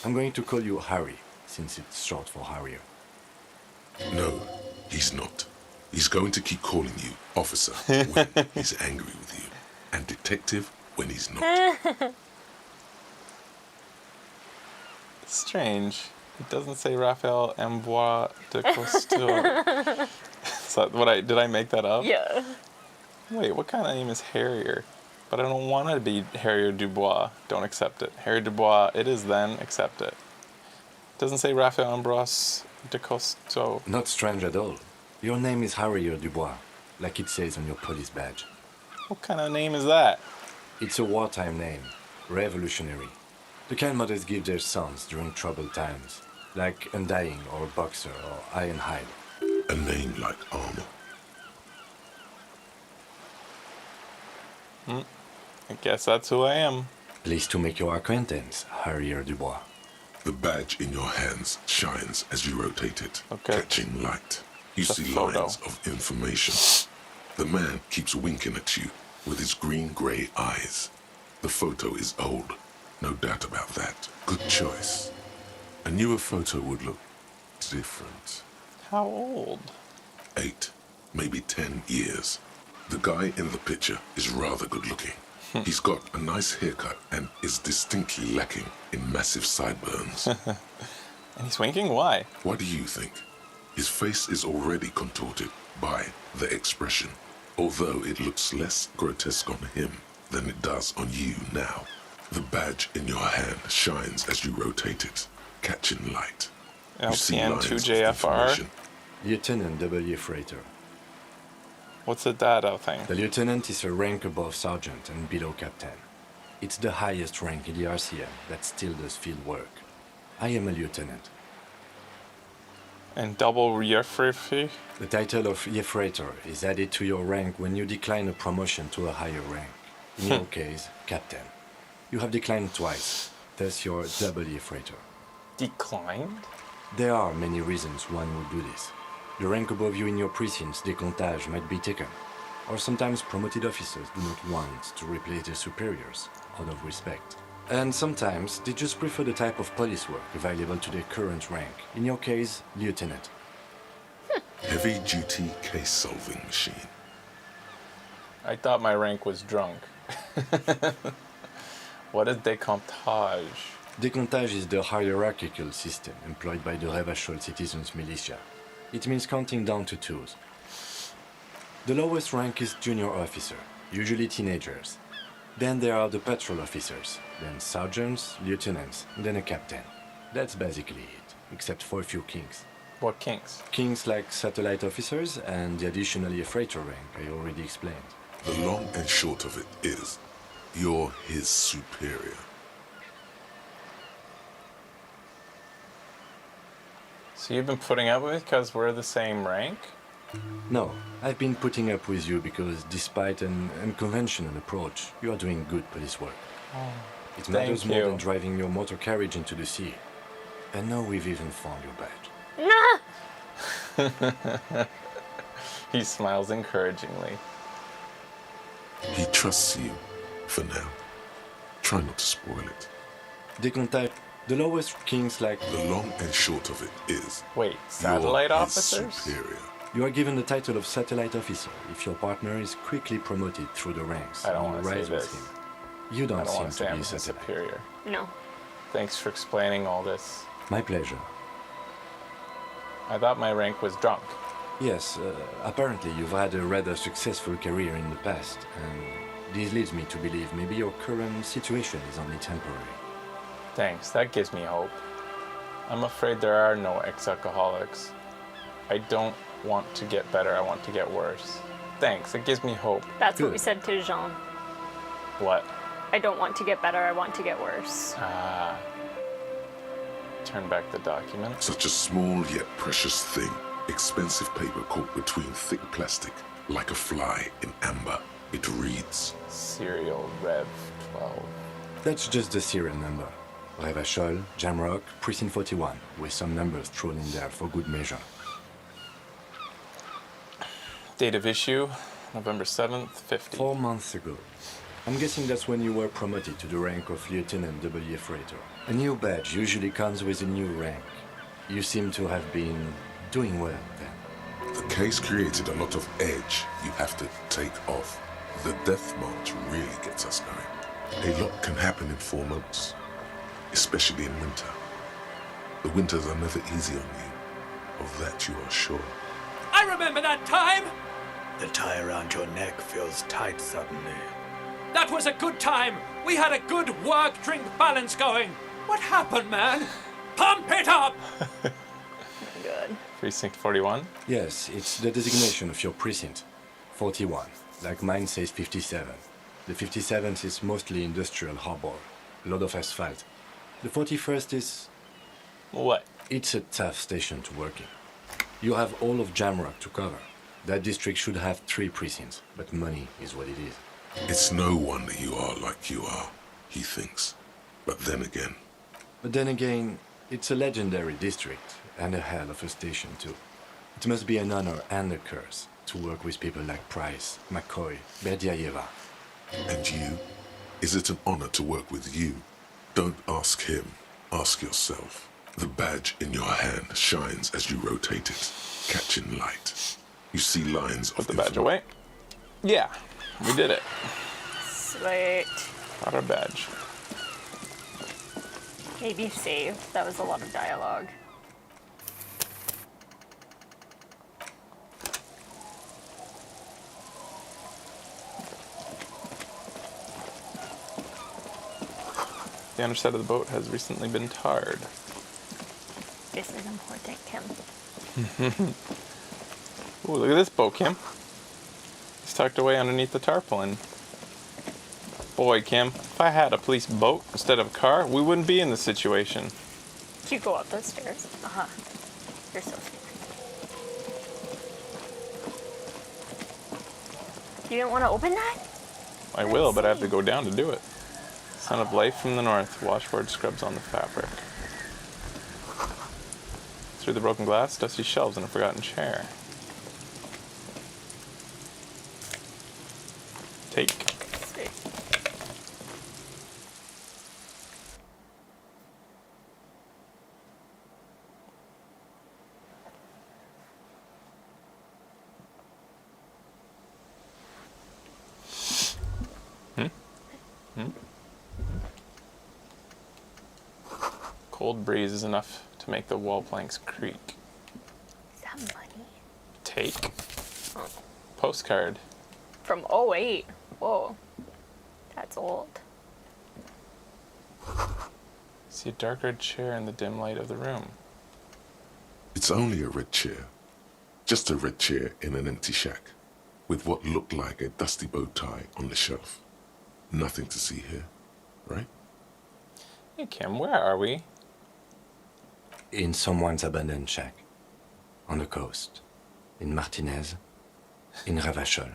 I'm going to call you Harry, since it's short for Harrier. No, he's not. He's going to keep calling you officer when he's angry with you, and detective when he's not. Strange. It doesn't say Raphael Amboise de Cousteau. So did I make that up? Yeah. Wait, what kind of name is Harrier? But I don't want to be Harrier Dubois. Don't accept it. Harrier Dubois, it is then. Accept it. Doesn't say Raphael Amboise de Cousteau. Not strange at all. Your name is Harrier Dubois, like it says on your police badge. What kind of name is that? It's a wartime name. Revolutionary. The kind mothers give their sons during troubled times, like Undying or Boxer or Ironhide. A name like armor. I guess that's who I am. Pleased to make your acquaintance, Harrier Dubois. The badge in your hands shines as you rotate it, catching light. You see lines of information. The man keeps winking at you with his green-gray eyes. The photo is old, no doubt about that. Good choice. A newer photo would look different. How old? 8, maybe 10 years. The guy in the picture is rather good looking. He's got a nice haircut and is distinctly lacking in massive sideburns. And he's winking? Why? What do you think? His face is already contorted by the expression, although it looks less grotesque on him than it does on you now. The badge in your hand shines as you rotate it, catching light. LPN2JFR? Lieutenant W. Freighter. What's the Dado thing? The lieutenant is a rank above sergeant and below captain. It's the highest rank in the RCM that still does field work. I am a lieutenant. And double Yefrefi? The title of Yefreitor is added to your rank when you decline a promotion to a higher rank. In your case, captain. You have declined twice, thus you're double Yefreitor. Declined? There are many reasons one would do this. The rank above you in your precinct's decomptage might be taken, or sometimes promoted officers do not want to replace their superiors, out of respect. And sometimes they just prefer the type of police work available to their current rank, in your case, lieutenant. Heavy-duty case-solving machine. I thought my rank was drunk. What is decomptage? Decomptage is the hierarchical system employed by the Revachol citizens' militia. It means counting down to 2s. The lowest rank is junior officer, usually teenagers. Then there are the patrol officers, then sergeants, lieutenants, then a captain. That's basically it, except for a few kings. What kings? Kings like satellite officers and the additionally a freighter rank I already explained. The long and short of it is, you're his superior. So you've been putting up with me because we're the same rank? No, I've been putting up with you because despite an unconventional approach, you are doing good police work. Oh, it matters more than driving your motor carriage into the sea. And now we've even found your badge. He smiles encouragingly. He trusts you, for now. Try not to spoil it. Decomptage. The lowest kings like... The long and short of it is... Wait, satellite officers? Superior. You are given the title of satellite officer if your partner is quickly promoted through the ranks. I don't want to say rise this. with him. You don't seem to be I'm a satellite. superior. No. Thanks for explaining all this. My pleasure. I thought my rank was drunk. Yes, apparently you've had a rather successful career in the past, and this leads me to believe maybe your current situation is only temporary. Thanks, that gives me hope. I'm afraid there are no ex-alcoholics. I don't want to get better, I want to get worse. Thanks, it gives me hope. That's what we said to Jean. What? I don't want to get better, I want to get worse. Ah. Turn back the document. Such a small yet precious thing. Expensive paper caught between thick plastic, like a fly in amber. It reads... Serial Rev 12. That's just the serial number. Revachol, Jamrock, Precinct 41, with some numbers thrown in there for good measure. Date of issue, November 7th, 50. 4 months ago. I'm guessing that's when you were promoted to the rank of Lieutenant W. Freighter. A new badge usually comes with a new rank. You seem to have been doing well then. The case created a lot of edge you have to take off. The death march really gets us going. A lot can happen in 4 months, especially in winter. The winters are never easy on you. Of that you are sure. I remember that time! The tie around your neck feels tight suddenly. That was a good time! We had a good work-drink balance going! What happened, man? Pump it up! Good. Precinct 41? Yes, it's the designation of your precinct. 41. Like mine says 57. The 57th is mostly industrial harbor. A lot of asphalt. The 41st is... What? It's a tough station to work in. You have all of Jamrock to cover. That district should have 3 precincts, but money is what it is. It's no wonder you are like you are, he thinks. But then again, it's a legendary district, and a hell of a station too. It must be an honor and a curse to work with people like Price, McCoy, Berdiaeva. And you? Is it an honor to work with you? Don't ask him, ask yourself. The badge in your hand shines as you rotate it, catching light. You see lines of the badge away. Yeah, we did it. Sweet. Got our badge. Maybe save. That was a lot of dialogue. The underside of the boat has recently been tarred. This is important, Kim. Ooh, look at this boat, Kim. It's tucked away underneath the tarpaulin. Boy, Kim, if I had a police boat instead of a car, we wouldn't be in this situation. You go up those stairs. Uh-huh. You're so smart. You didn't want to open that? I will, but I have to go down to do it. Son of life from the north, washboard scrubs on the fabric. Through the broken glass, dusty shelves, and a forgotten chair. Take. Sweet. Cold breeze is enough to make the wall planks creak. Is that money? Take. Oh. Postcard. From 08. Whoa. That's old. See a dark red chair in the dim light of the room. It's only a red chair. Just a red chair in an empty shack, with what looked like a dusty bow tie on the shelf. Nothing to see here, right? Hey Kim, where are we? In someone's abandoned shack. On the coast. In Martinez. In Ravachol.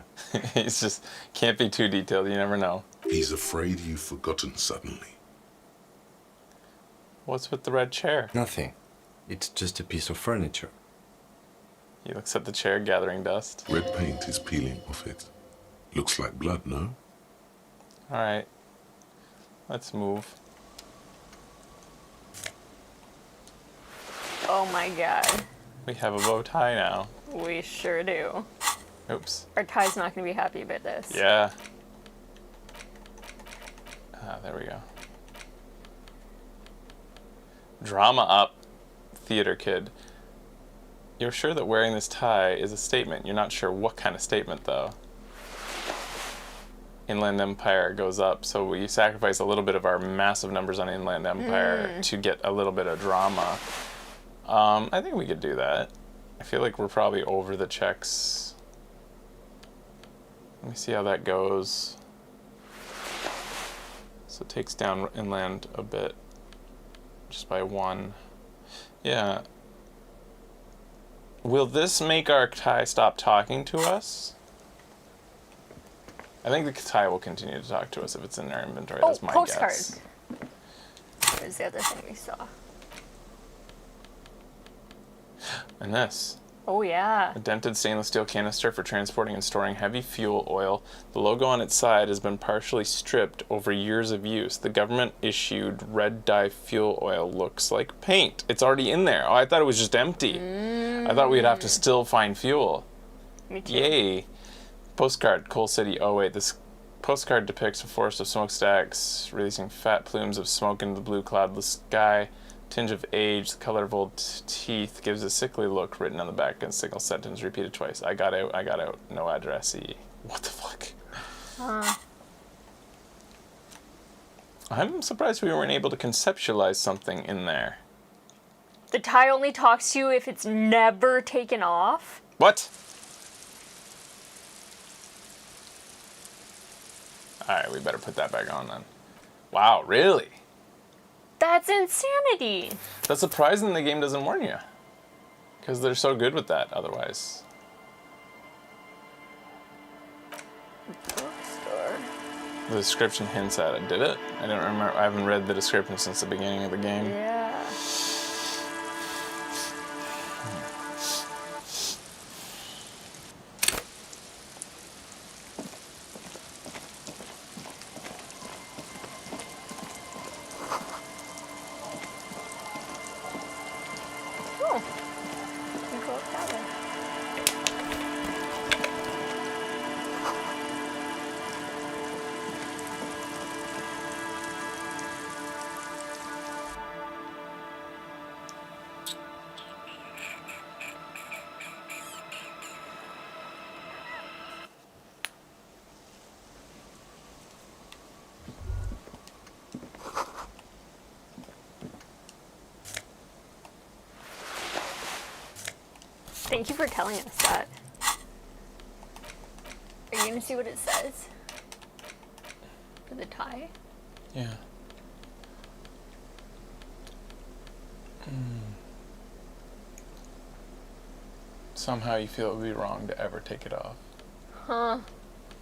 It's just, can't be too detailed, you never know. He's afraid you've forgotten suddenly. What's with the red chair? Nothing. It's just a piece of furniture. He looks at the chair, gathering dust. Red paint is peeling off it. Looks like blood, no? Alright. Let's move. Oh my god. We have a bow tie now. We sure do. Oops. Our tie's not going to be happy about this. Yeah. Ah, there we go. Drama up, theater kid. You're sure that wearing this tie is a statement. You're not sure what kind of statement, though. Inland Empire goes up, so we sacrifice a little bit of our massive numbers on Inland Empire to get a little bit of drama. I think we could do that. I feel like we're probably over the checks. Let me see how that goes. So it takes down Inland a bit. Just by 1. Yeah. Will this make our tie stop talking to us? I think the tie will continue to talk to us if it's in our inventory. That's my postcard. guess. There's the other thing we saw. And this. Oh, yeah. A dented stainless steel canister for transporting and storing heavy fuel oil. The logo on its side has been partially stripped over years of use. The government issued red dye fuel oil. Looks like paint. It's already in there. Oh, I thought it was just empty. I thought we'd have to still find fuel. Me too. Yay. Postcard, Coal City. Oh wait, this postcard depicts a forest of smokestacks releasing fat plumes of smoke into the blue cloudless sky. Tinge of age, the color of old teeth gives a sickly look written on the back, and single sentence repeated twice. I got out, no addressee. What the fuck? I'm surprised we weren't able to conceptualize something in there. The tie only talks to you if it's never taken off? What? Alright, we better put that back on then. Wow, really? That's insanity. That's surprising the game doesn't warn you. Because they're so good with that otherwise. Bookstore. The description hints at it. Did it? I don't remember. I haven't read the description since the beginning of the game. Yeah. Thank you for telling us that. Are you gonna see what it says? For the tie? Yeah. Somehow you feel it would be wrong to ever take it off. Huh.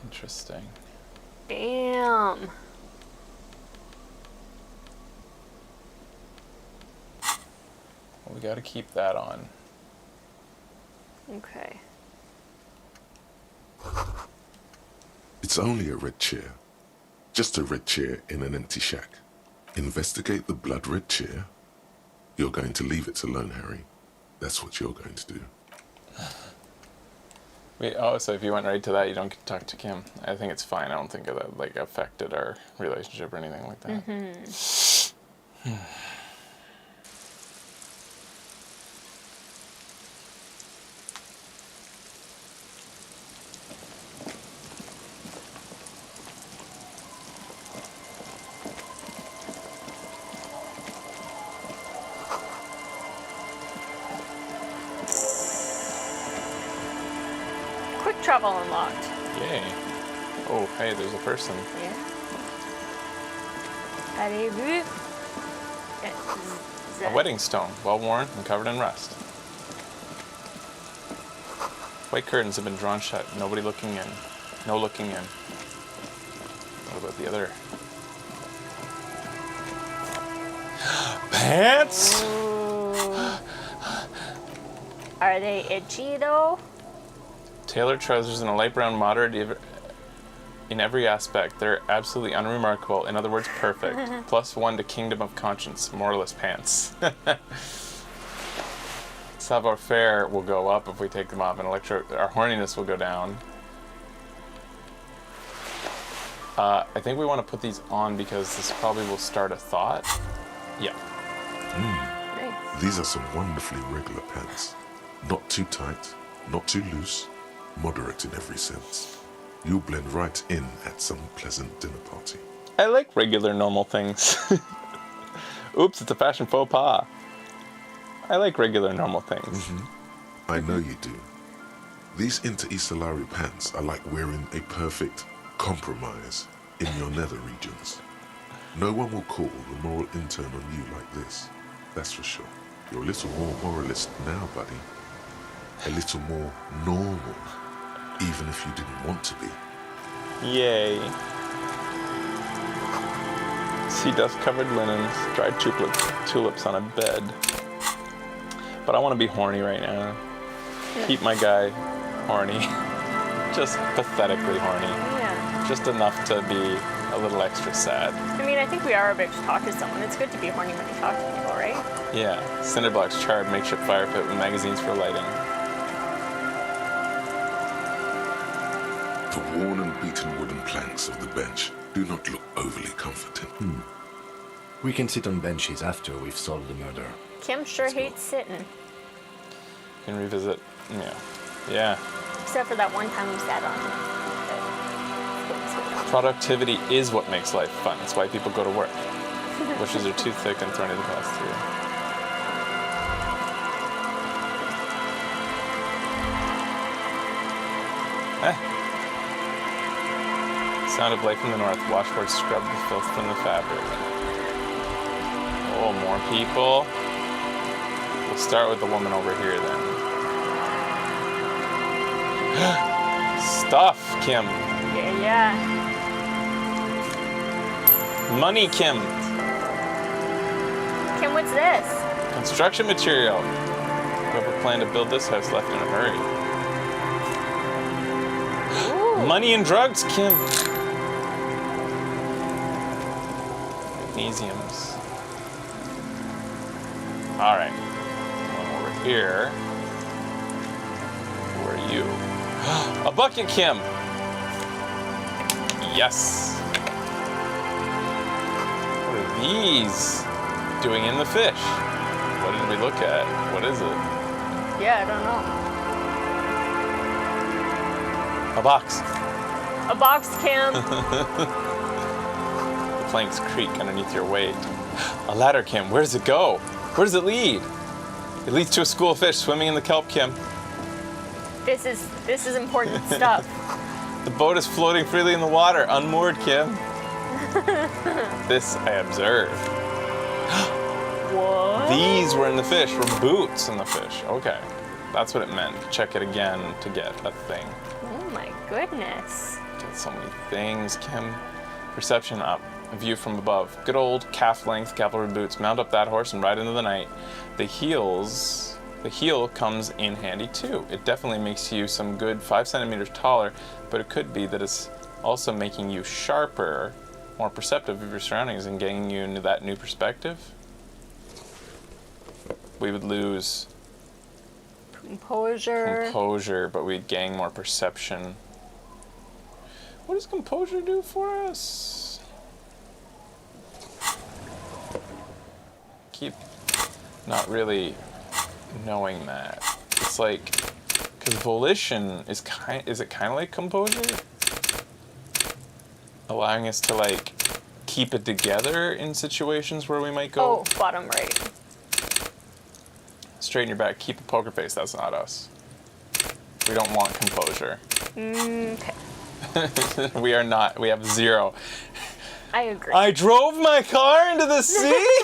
Interesting. Damn. Well, we gotta keep that on. Okay. It's only a red chair. Just a red chair in an empty shack. Investigate the blood red chair. You're going to leave it alone, Harry. That's what you're going to do. Wait, oh, so if you went right to that, you don't get to talk to Kim. I think it's fine. I don't think that like affected our relationship or anything like that. Mm-hmm. Quick travel unlocked. Yay. Oh, hey, there's a person. Yeah. Allez-vous. A wedding stone, well worn and covered in rust. White curtains have been drawn shut. Nobody looking in. No looking in. What about the other? Pants? Ooh. Are they itchy though? Tailored trousers and a light brown moderate in every aspect. They're absolutely unremarkable. In other words, perfect. +1 to Kingdom of Conscience. Moreless pants. Savoir-faire will go up if we take them off, and our horniness will go down. I think we want to put these on because this probably will start a thought. Yeah. Nice. These are some wonderfully regular pants. Not too tight, not too loose, moderate in every sense. You'll blend right in at some pleasant dinner party. I like regular, normal things. Oops, it's a fashion faux pas. I like regular, normal things. I know you do. These Inter-Estellari pants are like wearing a perfect compromise in your nether regions. No one will call the moral intern on you like this. That's for sure. You're a little more moralist now, buddy. A little more normal, even if you didn't want to be. Yay. See dust-covered linens, dried tulips on a bed. But I want to be horny right now. Keep my guy horny. Just pathetically horny. Yeah. Just enough to be a little extra sad. I mean, I think we are a bit to talk to someone. It's good to be horny when you talk to people, right? Yeah. Cinderblocks charred makeshift fire pit with magazines for lighting. The worn and beaten wooden planks of the bench do not look overly comforting. We can sit on benches after we've solved the murder. Kim sure hates sitting. Can revisit. Yeah. Yeah. Except for that one time we sat on it. Productivity is what makes life fun. That's why people go to work. Bushes are too thick and thorny to pass through. Sound of life in the north. Washboards scrub the filth from the fabric. Oh, more people. We'll start with the woman over here then. Stuff, Kim. Yeah. Money, Kim. Kim, what's this? Construction material. Whoever planned to build this house left in a hurry. Ooh. Money and drugs, Kim. Magnesiums. All right. One over here. Who are you? A bucket, Kim. Yes. What are these doing in the fish? What did we look at? What is it? Yeah, I don't know. A box. A box, Kim. The planks creak underneath your weight. A ladder, Kim. Where does it go? Where does it lead? It leads to a school of fish swimming in the kelp, Kim. This is important stuff. The boat is floating freely in the water, unmoored, Kim. This I observed. What? These were in the fish, were boots in the fish. Okay, that's what it meant. Check it again to get a thing. Oh my goodness. Get so many things, Kim. Perception up. A view from above. Good old calf-length cavalry boots. Mount up that horse and ride into the night. The heel comes in handy too. It definitely makes you some good 5 centimeters taller, but it could be that it's also making you sharper, more perceptive of your surroundings and getting you into that new perspective. We would lose composure, but we'd gain more perception. What does composure do for us? Keep not really knowing that. It's like, because volition is it kind of like composure? Allowing us to like keep it together in situations where we might go. Oh, bottom right. Straighten your back, keep a poker face, that's not us. We don't want composure. Okay. We have 0. I agree. I drove my car into the sea?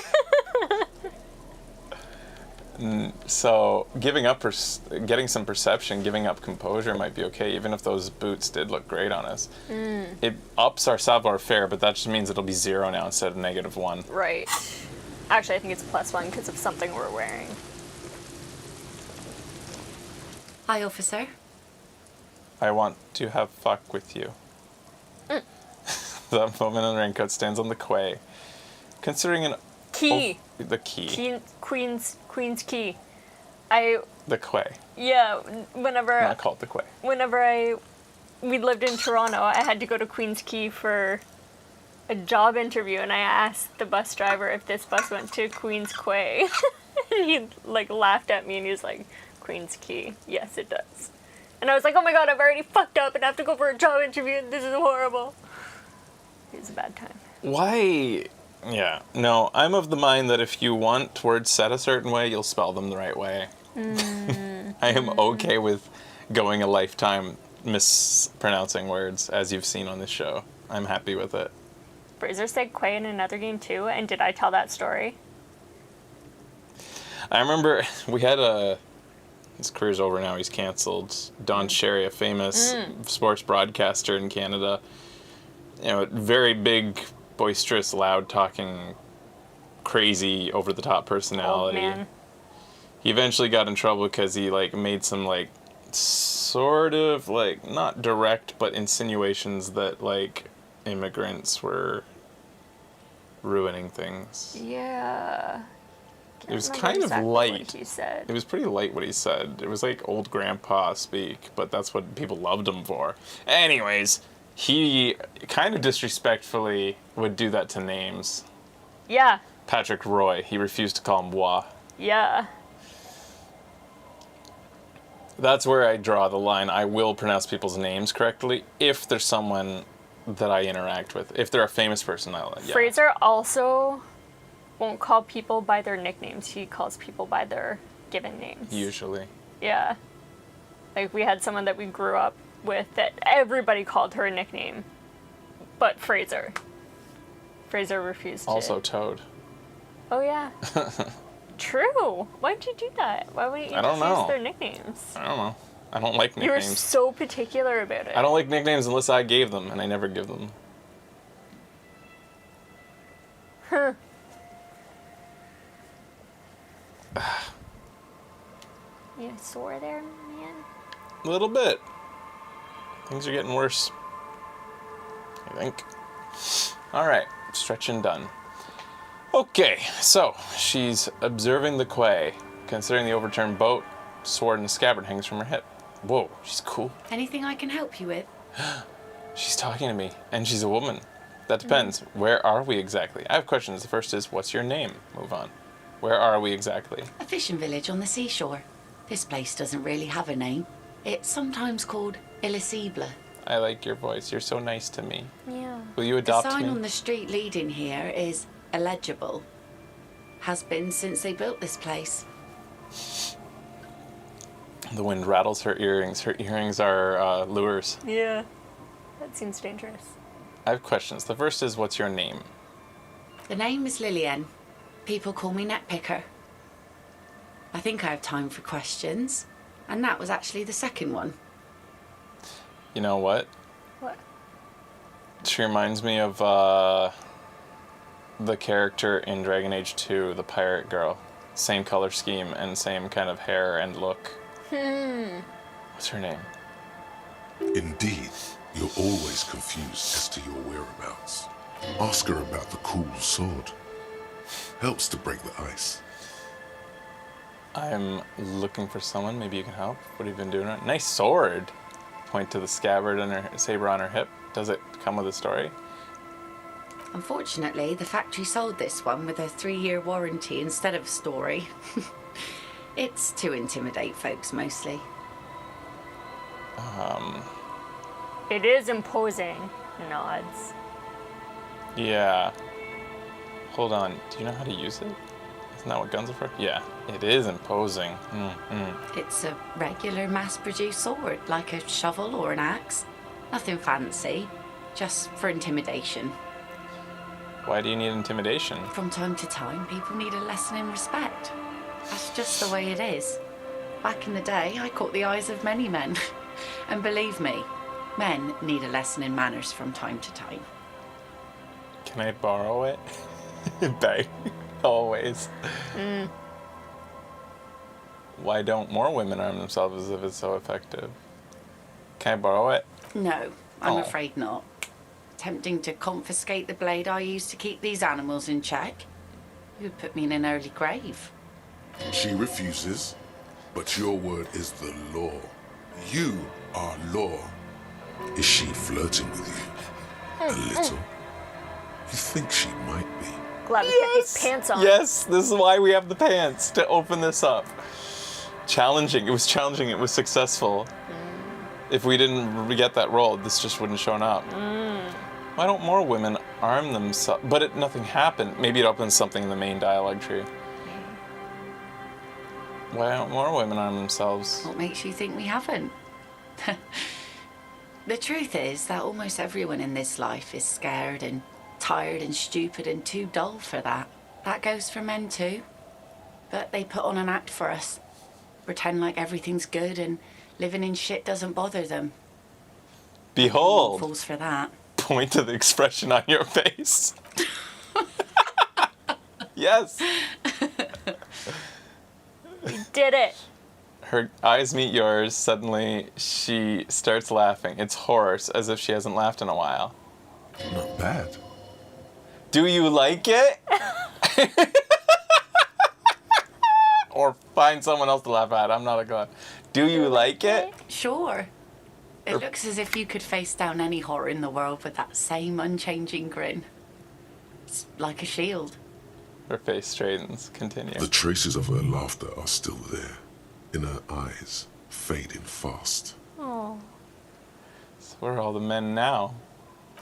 So getting some perception, giving up composure might be okay, even if those boots did look great on us. It ups our savoir faire, but that just means it'll be 0 now instead of -1. Right. Actually, I think it's +1 because of something we're wearing. Hi, officer. I want to have fuck with you. That woman in the raincoat stands on the quay, considering an key. The key. Queen's key. The quay. Yeah. Whenever. Not called the quay. Whenever we lived in Toronto, I had to go to Queen's Quay for a job interview, and I asked the bus driver if this bus went to Queen's Quay. And he like laughed at me, and he was like, "Queen's Quay, yes, it does." And I was like, "Oh my god, I've already fucked up and I have to go for a job interview, and this is horrible." It was a bad time. Why? Yeah. No, I'm of the mind that if you want words said a certain way, you'll spell them the right way. I am okay with going a lifetime mispronouncing words, as you've seen on this show. I'm happy with it. Fraser said quay in another game too, and did I tell that story? I remember we had his career's over now, he's canceled. Don Cherry, a famous sports broadcaster in Canada. You know, very big, boisterous, loud talking, crazy, over the top personality. Oh, man. He eventually got in trouble because he like made some like sort of like not direct but insinuations that like immigrants were ruining things. Yeah. It was kind of light. What he said. It was pretty light what he said. It was like old grandpa speak, but that's what people loved him for. Anyways, he kind of disrespectfully would do that to names. Yeah. Patrick Roy, he refused to call him Wah. Yeah. That's where I draw the line. I will pronounce people's names correctly if there's someone that I interact with. If they're a famous person, I'll, yeah. Fraser also won't call people by their nicknames. He calls people by their given names. Usually. Yeah. Like, we had someone that we grew up with that everybody called her a nickname, but Fraser refused also Toad. Oh, yeah. True. Why'd you do that? Why wouldn't you I don't just know. use their nicknames? I don't know. I don't like You were nicknames. so particular about it. I don't like nicknames unless I gave them, and I never give them. Huh. You sore there, man? A little bit. Things are getting worse. I think. Alright, stretching done. Okay, so she's observing the quay. Considering the overturned boat, sword and scabbard hangs from her hip. Whoa, she's cool. Anything I can help you with? She's talking to me, and she's a woman. That depends. Where are we exactly? I have questions. The first is, what's your name? Move on. Where are we exactly? A fishing village on the seashore. This place doesn't really have a name. It's sometimes called Elysium. I like your voice. You're so nice to me. Yeah. Will you The adopt sign me? on the street leading here is illegible. Has been since they built this place. The wind rattles her earrings. Her earrings are lures. Yeah. That seems dangerous. I have questions. The first is, what's your name? The name is Lillian. People call me Netpicker. I think I have time for questions. And that was actually the second one. You know what? What? She reminds me of the character in Dragon Age 2, the pirate girl. Same color scheme and same kind of hair and look. What's her name? Indeed, you're always confused as to your whereabouts. Ask her about the cool sword. Helps to break the ice. I'm looking for someone. Maybe you can help. What have you been doing? Nice sword. Point to the scabbard and her saber on her hip. Does it come with a story? Unfortunately, the factory sold this one with a 3-year warranty instead of a story. It's to intimidate folks mostly. It is imposing. Nods. Yeah. Hold on. Do you know how to use it? Isn't that what guns are for? Yeah. It is imposing. It's a regular mass-produced sword, like a shovel or an axe. Nothing fancy, just for intimidation. Why do you need intimidation? From time to time, people need a lesson in respect. That's just the way it is. Back in the day, I caught the eyes of many men. And believe me, men need a lesson in manners from time to time. Can I borrow it? Bang. Always. Why don't more women arm themselves as if it's so effective? Can I borrow it? No, I'm Oh. afraid not. Attempting to confiscate the blade I used to keep these animals in check, you would put me in an early grave. She refuses, but your word is the law. You are law. Is she flirting with you? A little? You think she might be? Glad we kept these pants on. Yes, this is why we have the pants, to open this up. Challenging. It was challenging. It was successful. If we didn't get that roll, this just wouldn't shown up. Why don't more women arm themselves? But nothing happened. Maybe it opens something in the main dialogue tree. Why don't more women arm themselves? What makes you think we haven't? The truth is that almost everyone in this life is scared and tired and stupid and too dull for that. That goes for men too. But they put on an act for us. Pretend like everything's good and living in shit doesn't bother them. Behold. Falls for that. Point to the expression on your face. Yes. You did it. Her eyes meet yours. Suddenly, she starts laughing. It's hoarse, as if she hasn't laughed in a while. Not bad. Do you like it? Or find someone else to laugh at. I'm not a god. Do you like it? Sure. It looks as if you could face down any horror in the world with that same unchanging grin. It's like a shield. Her face straightens. Continue. The traces of her laughter are still there, in her eyes, fading fast. Oh. So where are all the men now?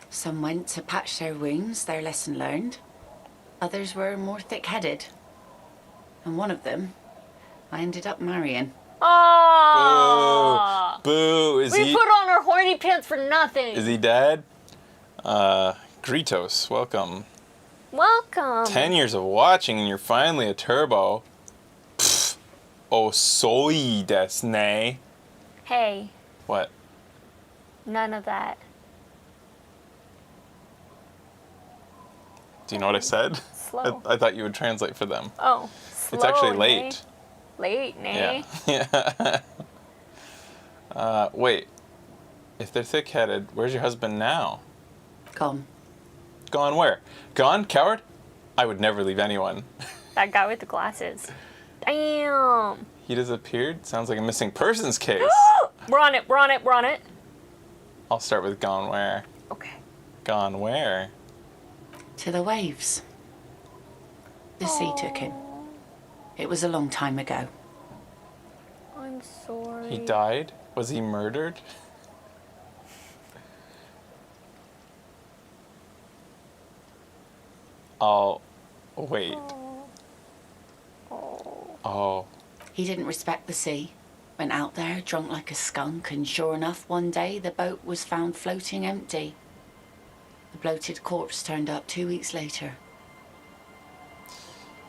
Some went to patch their wounds, their lesson learned. Others were more thick-headed. And one of them, I ended up marrying. Oh. Boo. Is we he? put on our horny pants for nothing. Is he dead? Gritos, welcome. Welcome. 10 years of watching and you're finally a turbo. Pfft. Osoi desu ne. Hey, What? none of that. Do you know what I said? Slow. I thought you would translate for them. Oh, slow. It's actually nay. late. Late, nay. Yeah. Wait. If they're thick-headed, where's your husband now? Gone. Gone where? Gone, coward? I would never leave anyone. That guy with the glasses. Damn. He disappeared? Sounds like a missing persons case. We're on it. We're on it. We're on it. I'll start with gone where. Okay. Gone where? To the waves. The sea took him. It was a long time ago. I'm sorry. He died? Was he murdered? Oh, wait. Oh. He didn't respect the sea. Went out there drunk like a skunk, and sure enough, one day the boat was found floating empty. The bloated corpse turned up 2 weeks later.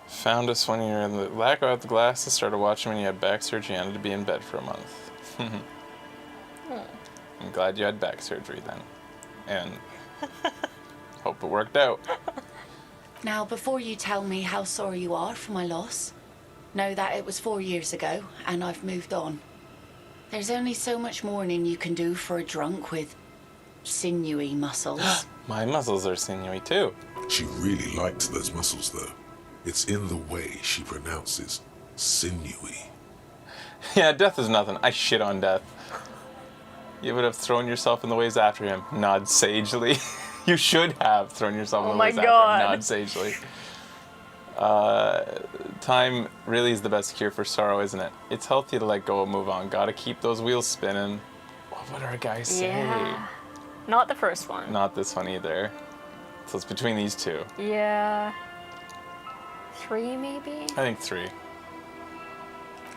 Found us when you were in the lack of the glasses, started watching when you had back surgery, ended to be in bed for a month. I'm glad you had back surgery then. And hope it worked out. Now, before you tell me how sorry you are for my loss, know that it was 4 years ago, and I've moved on. There's only so much mourning you can do for a drunk with sinewy muscles. My muscles are sinewy too. She really likes those muscles, though. It's in the way she pronounces sinewy. Yeah, death is nothing. I shit on death. You would have thrown yourself in the waves after him. Nod sagely. You should have thrown yourself in the waves after him. Nod sagely. Time really is the best cure for sorrow, isn't it? It's healthy to let go and move on. Gotta keep those wheels spinning. What do our guys say? Yeah. Not the first one. Not this one either. So it's between these two. Yeah. 3 maybe? I think 3.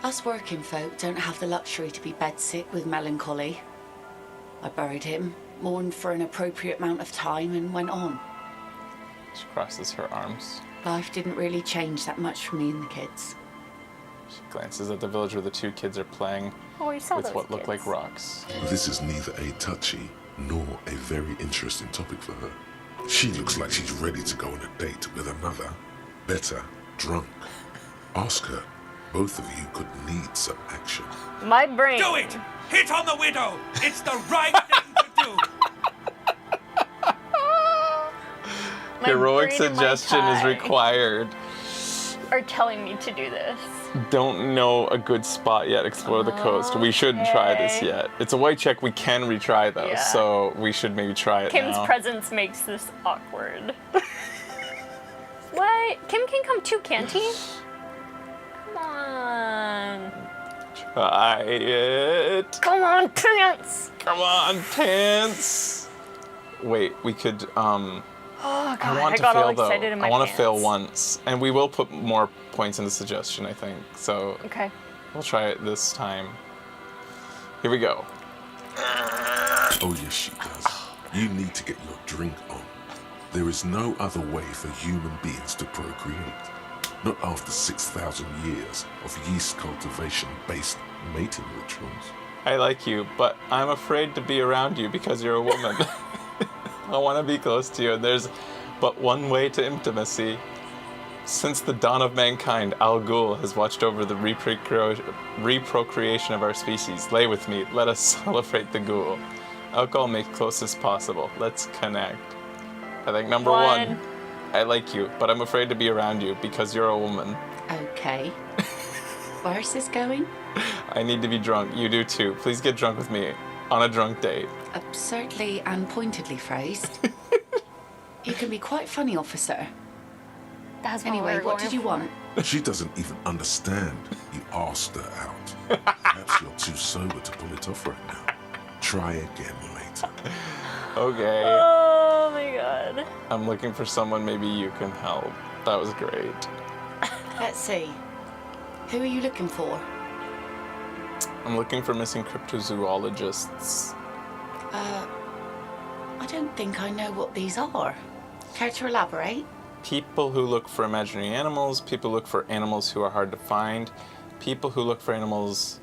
Us working folk don't have the luxury to be bedsick with melancholy. I buried him, mourned for an appropriate amount of time, and went on. She crosses her arms. Life didn't really change that much for me and the kids. She glances at the village where the 2 kids are playing with what look like rocks. This is neither a touchy nor a very interesting topic for her. She looks like she's ready to go on a date with another, better, drunk. Ask her. Both of you could need some action. My brain. Do it! Hit on the widow! It's the right thing to do! Heroic suggestion is required. Are telling me to do this. Don't know a good spot yet. Explore the coast. We shouldn't try this yet. It's a white check. We can retry though, Yeah. so we should maybe try it Kim's now. presence makes this awkward. What? Kim can come too, can't he? Come on. Try it. Come on, Pants. Come on, Pants. Wait, we could. Oh god, I want to got fail all though. excited in my I want to pants. fail once, and we will put more points in the suggestion. I think so. Okay. We'll try it this time. Here we go. Oh yes, she does. You need to get your drink on. There is no other way for human beings to procreate. Not after 6,000 years of yeast cultivation-based mating rituals. I like you, but I'm afraid to be around you because you're a woman. I want to be close to you, and there's but one way to intimacy. Since the dawn of mankind, Al Ghul has watched over the reprocreation of our species. Lay with me. Let us celebrate the Ghul. Alcohol make closest possible. Let's connect. I think number 1, I like you, but I'm afraid to be around you because you're a woman. Okay. Where's this going? I need to be drunk. You do too. Please get drunk with me on a drunk date. Absurdly and pointedly phrased. You can be quite funny, officer. That's anyway, what did you want? She doesn't even understand. You asked her out. Perhaps you're too sober to pull it off right now. Try again later. Okay. Oh my god. I'm looking for someone maybe you can help. That was great. Let's see. Who are you looking for? I'm looking for missing cryptozoologists. I don't think I know what these are. Care to elaborate? people who look for imaginary animals, people who look for animals who are hard to find, people who look for animals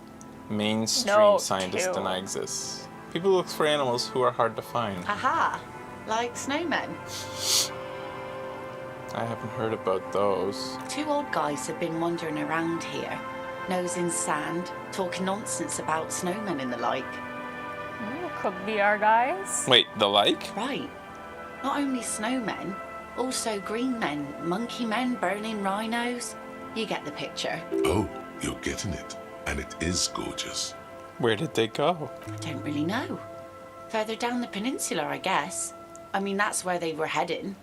mainstream No, scientists two. deny exists. People who look for animals who are hard to find. Aha! Like snowmen. I haven't heard about those. 2 old guys have been wandering around here, nose in sand, talking nonsense about snowmen and the like. Could be our guys. Wait, the like? Right. Not only snowmen, also green men, monkey men, burning rhinos. You get the picture. Oh, you're getting it. And it is gorgeous. Where did they go? I don't really know. Further down the peninsula, I guess. I mean, that's where they were heading.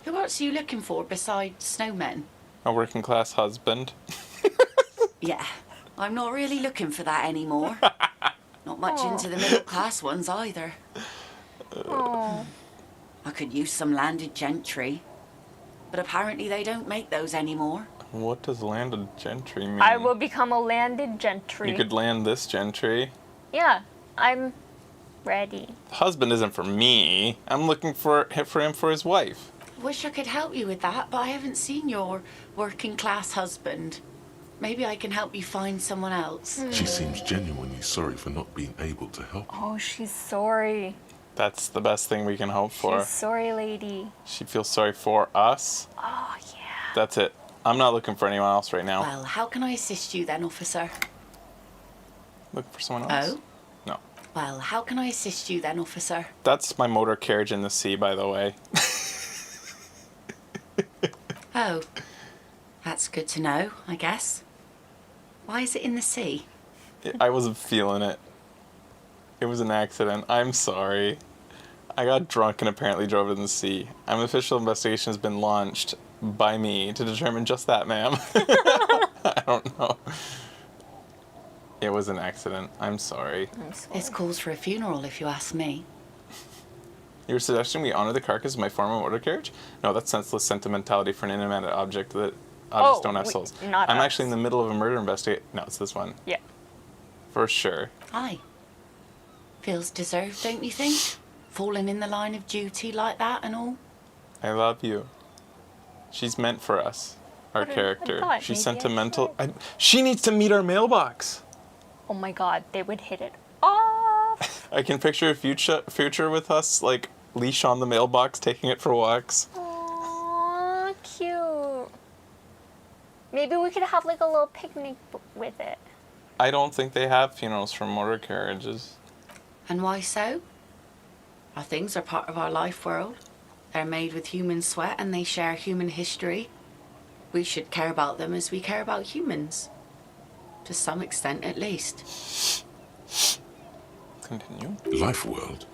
Who else are you looking for besides snowmen? A working class husband. Yeah, I'm not really looking for that anymore. Not much into the middle class ones either. Oh. I could use some landed gentry. But apparently they don't make those anymore. What does landed gentry mean? I will become a landed gentry. You could land this gentry. Yeah, I'm ready. The husband isn't for me. I'm looking for him for his wife. Wish I could help you with that, but I haven't seen your working class husband. Maybe I can help you find someone else. She seems genuinely sorry for not being able to help. Oh, she's sorry. That's the best thing we can hope for. She's sorry, lady. She feels sorry for us. Oh, yeah. That's it. I'm not looking for anyone else right now. Well, how can I assist you then, officer? Looking for someone else? Oh? No. Well, how can I assist you then, officer? That's my motor carriage in the sea, by the way. Oh. That's good to know, I guess. Why is it in the sea? I wasn't feeling it. It was an accident. I'm sorry. I got drunk and apparently drove it in the sea. An official investigation has been launched by me to determine just that, ma'am. I don't know. It was an accident. I'm sorry. This calls for a funeral, if you ask me. You were suggesting we honor the carcass of my former motor carriage? No, that's senseless sentimentality for an inanimate object that objects don't have souls. Not I'm us. actually in the middle of a murder investigation. No, it's this one. Yeah. For sure. Aye. Feels deserved, don't you think? Falling in the line of duty like that and all. I love you. She's meant for us. Our character. thought She's maybe I sentimental. She needs to meet our mailbox. Oh my god, they would hit it off. I can picture a future with us, like, leash on the mailbox, taking it for walks. Aww, cute. Maybe we could have like a little picnic with it. I don't think they have funerals for motor carriages. And why so? Our things are part of our life world. They're made with human sweat and they share human history. We should care about them as we care about humans. To some extent, at least. Continue. Life world.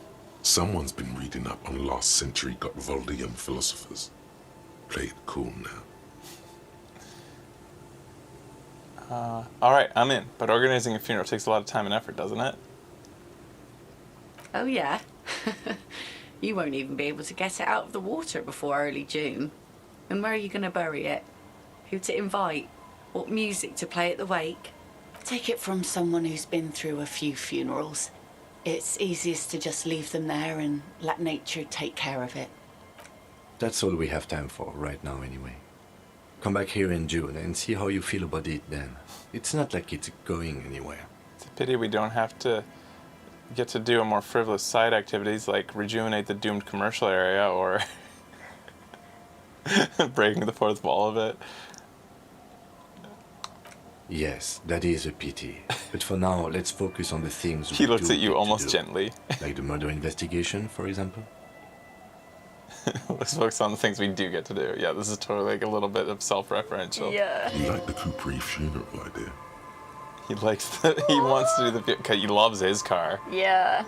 Someone's been reading up on last century Gottwaldian philosophers. Play it cool now. Alright, I'm in. But organizing a funeral takes a lot of time and effort, doesn't it? Oh, yeah. You won't even be able to get it out of the water before early June. And where are you going to bury it? Who to invite? What music to play at the wake? Take it from someone who's been through a few funerals. It's easiest to just leave them there and let nature take care of it. That's all we have time for right now anyway. Come back here in June and see how you feel about it then. It's not like it's going anywhere. It's a pity we don't have to get to do a more frivolous side activities like rejuvenate the doomed commercial area or breaking the fourth wall of it. Yes, that is a pity. But for now, let's focus on the things He we looks do at you get to almost do. gently. Like the murder investigation, for example. Let's focus on the things we do get to do. Yeah, this is totally like a little bit of self-referential. Yeah. You like the Capri funeral idea? He likes the, he wants to do the, cause he loves his car. Yeah.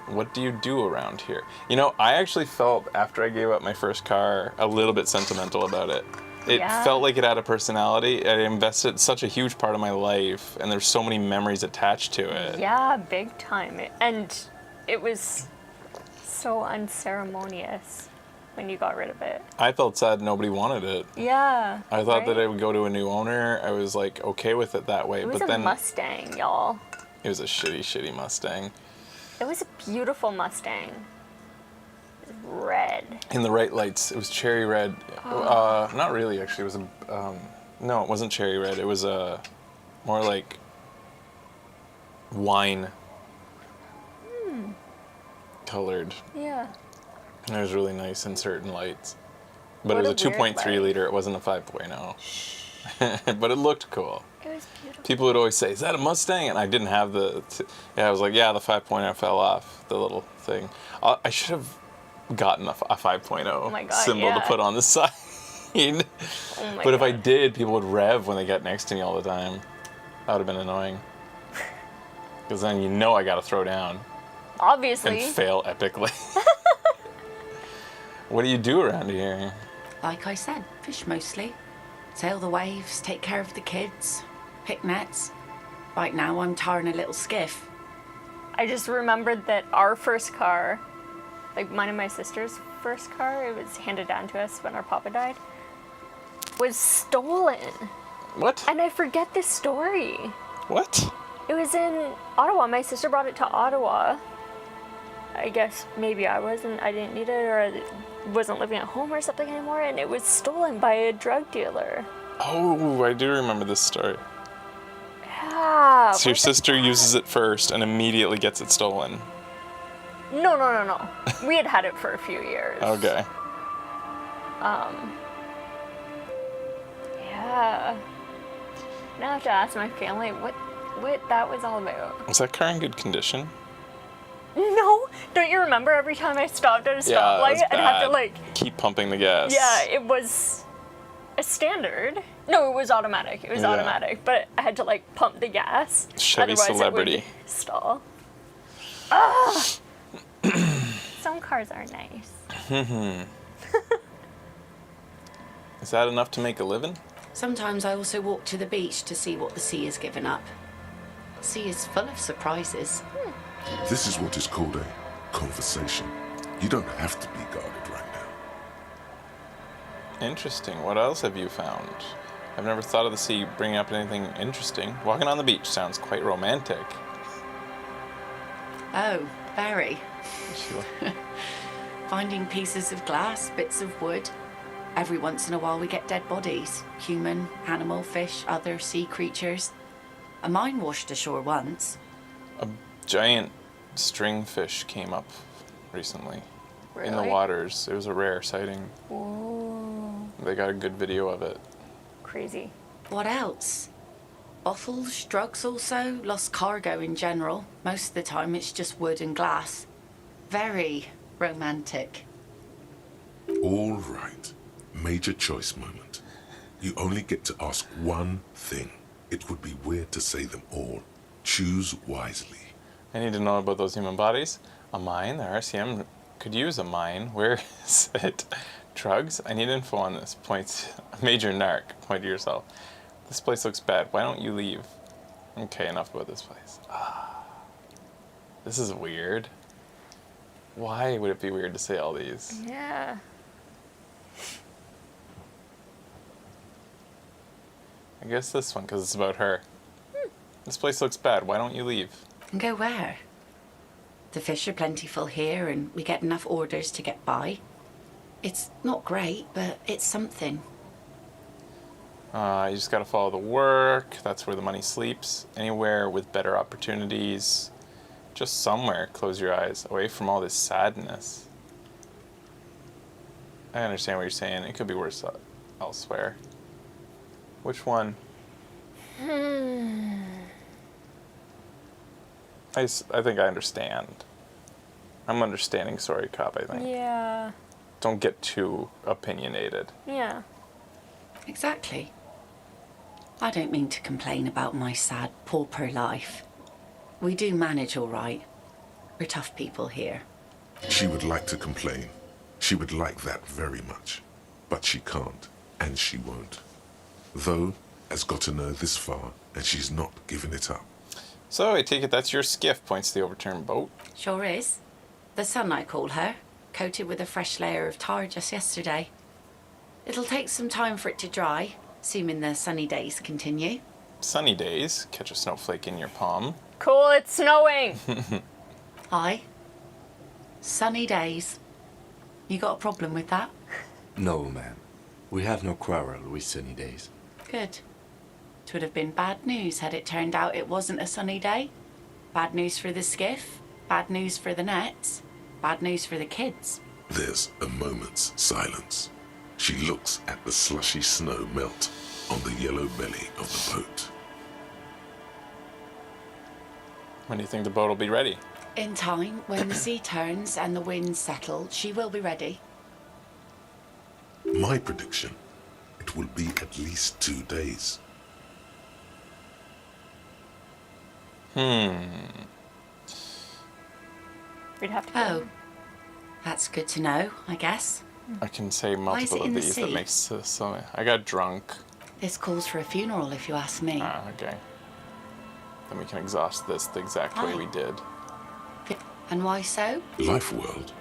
What do you do around here? You know, I actually felt after I gave up my first car a little bit sentimental about it. It Yeah. felt like it had a personality. I invested such a huge part of my life, and there's so many memories attached to it. Yeah, big time. And it was so unceremonious when you got rid of it. I felt sad nobody wanted it. Yeah. I thought that right? it would go to a new owner. I was like okay with it that way, It was but a then Mustang, y'all. it was a shitty Mustang. It was a beautiful Mustang. Red. in the right lights. It was cherry red. Not really, actually. It was no, it wasn't cherry red. It was more like wine colored. Yeah. And it was really nice in certain lights. But What it was a a weird 2.3 light. liter. It wasn't a 5.0. But it looked cool. It was beautiful. People would always say, "Is that a Mustang?" And I didn't have I was like, "Yeah, the 5.0 fell off the little thing." I should have gotten a 5.0 Oh my God, symbol to yeah. put on the side. Oh my But if I God. did, people would rev when they got next to me all the time. That would have been annoying. Because then I got to throw down Obviously. and fail epically. What do you do around here? Like I said, fish mostly. Sail the waves, take care of the kids, pick nets. Right now I'm tarring a little skiff. I just remembered that our first car, like mine and my sister's first car, it was handed down to us when our papa died, was stolen. What? And I forget this story. What? It was in Ottawa. My sister brought it to Ottawa. I guess maybe I wasn't, I didn't need it, or I wasn't living at home or something anymore, and it was stolen by a drug dealer. Oh, I do remember this story. Yeah. So your sister uses it first and immediately gets it stolen. No. We had it for a few years. Okay. Yeah. Now I have to ask my family what that was all about. Was that car in good condition? No, don't you remember every time I stopped at a Yeah, stoplight, it was I'd have to bad. Keep pumping the gas. Yeah, it was a standard. No, it was automatic. It was Yeah. automatic, but I had to pump the gas. Chevy otherwise Celebrity. It would stall. Ah! Some cars are nice. Is that enough to make a living? Sometimes I also walk to the beach to see what the sea has given up. The sea is full of surprises. This is what is called a conversation. You don't have to be guarded right now. Interesting. What else have you found? I've never thought of the sea bringing up anything interesting. Walking on the beach sounds quite romantic. Oh, very. Finding pieces of glass, bits of wood. Every once in a while we get dead bodies. Human, animal, fish, other sea creatures. A mine washed ashore once. A giant stringfish came up recently in the Really? waters. It was a rare sighting. Whoa. They got a good video of it. Crazy. What else? Bottles, drugs also, lost cargo in general. Most of the time it's just wood and glass. Very romantic. All right. Major choice moment. You only get to ask one thing. It would be weird to say them all. Choose wisely. I need to know about those human bodies. A mine? The RCM could use a mine. Where is it? Drugs? I need info on this. Point. Major narc. Point to yourself. This place looks bad. Why don't you leave? Okay, enough about this place. This is weird. Why would it be weird to say all these? Yeah. I guess this one, because it's about her. This place looks bad. Why don't you leave? And go where? The fish are plentiful here and we get enough orders to get by. It's not great, but it's something. You just got to follow the work. That's where the money sleeps. Anywhere with better opportunities. Just somewhere. Close your eyes. Away from all this sadness. I understand what you're saying. It could be worse elsewhere. Which one? I think I understand. I'm understanding Sorry Cop, I think. Yeah. Don't get too opinionated. Yeah. Exactly. I don't mean to complain about my sad pauper life. We do manage all right. We're tough people here. She would like to complain. She would like that very much. But she can't, and she won't. Though, has gotten her this far, and she's not given it up. So, I take it that's your skiff, points to the overturned boat. Sure is. The sun, I call her. Coated with a fresh layer of tar just yesterday. It'll take some time for it to dry, assuming the sunny days continue. Sunny days. Catch a snowflake in your palm. Cool, it's snowing. Aye. Sunny days. You got a problem with that? No, ma'am. We have no quarrel with sunny days. Good. It would have been bad news had it turned out it wasn't a sunny day. Bad news for the skiff, bad news for the nets, bad news for the kids. There's a moment's silence. She looks at the slushy snow melt on the yellow belly of the boat. When do you think the boat will be ready? In time, when the sea turns and the winds settle, she will be ready. My prediction, it will be at least 2 days. We'd have to go. Oh, that's good to know, I guess. I can say Why is multiple it of in the these. That sea? makes so. I got drunk. This calls for a funeral, if you ask me. Okay. Then we can exhaust this the exact way we did. And why so? Life World.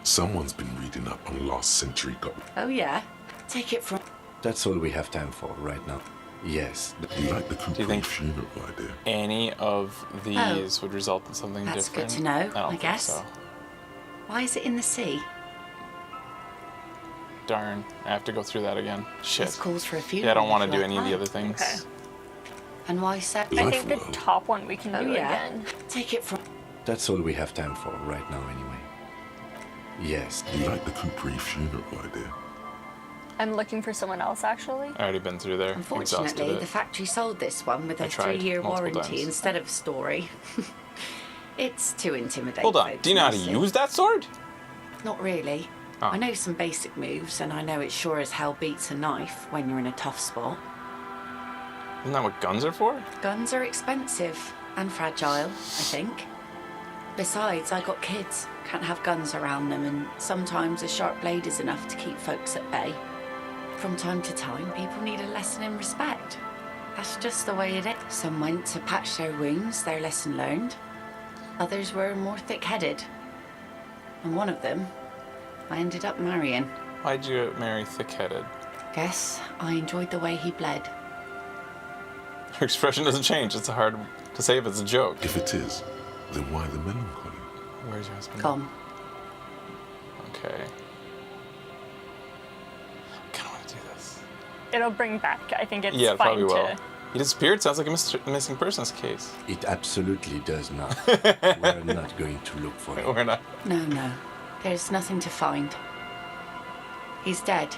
Someone's been reading up on last century Oh, yeah? Take it from... That's all we have time for right now. Yes. You like the Do you think funeral idea? any of these would result in something That's different? good to know, don't I think guess. so. Why is it in the sea? Darn, I have to go through that again. Shit. This calls for a funeral. Yeah, I don't want if to you do any like of the mine. other things. Okay. And why so? I think the top one we can do again. Take it from... That's all we have time for right now anyway. Yes. You like the Capri funeral idea? I'm looking for someone else, actually. I already been through there. Exhausted Unfortunately, it. the factory sold this one with a I tried 3-year multiple warranty times. instead of a story. It's too intimidating. Hold on. Do you know how to use that sword? Not really. Oh. I know some basic moves, and I know it sure as hell beats a knife when you're in a tough spot. Isn't that what guns are for? Guns are expensive and fragile, I think. Besides, I got kids. Can't have guns around them, and sometimes a sharp blade is enough to keep folks at bay. From time to time, people need a lesson in respect. That's just the way it is. Some went to patch their wounds, their lesson learned. Others were more thick-headed. And one of them, I ended up marrying. Why'd you marry thick-headed? Guess I enjoyed the way he bled. Her expression doesn't change. It's hard to say if it's a joke. If it is, then why the melancholy? Where's your husband? Come. Okay. I kind of want to do this. It'll bring back. I think it's Yeah, it fine probably will. to. He disappeared. Sounds like a missing persons case. It absolutely does not. We're not going to look for it. We're not. No. There's nothing to find. He's dead.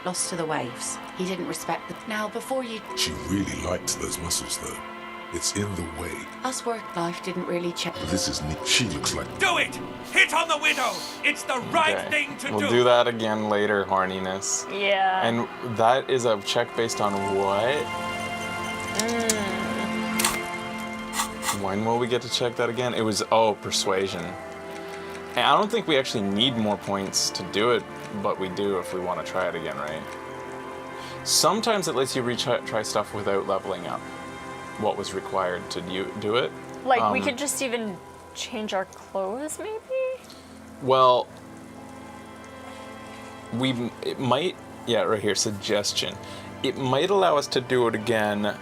Lost to the waves. He didn't respect the... Now, before you... She really liked those muscles, though. It's in the way. Us work life didn't really change. This is neat. She looks like... Do it! Hit on the widow! It's the right thing to We'll do that again later, horniness. Yeah. And that is a check based on what? When will we get to check that again? It was, persuasion. And I don't think we actually need more points to do it, but we do if we want to try it again, right? Sometimes it lets you try stuff without leveling up what was required to do it. Like, we could just even change our clothes, maybe? Well, it might, right here, suggestion. It might allow us to do it again.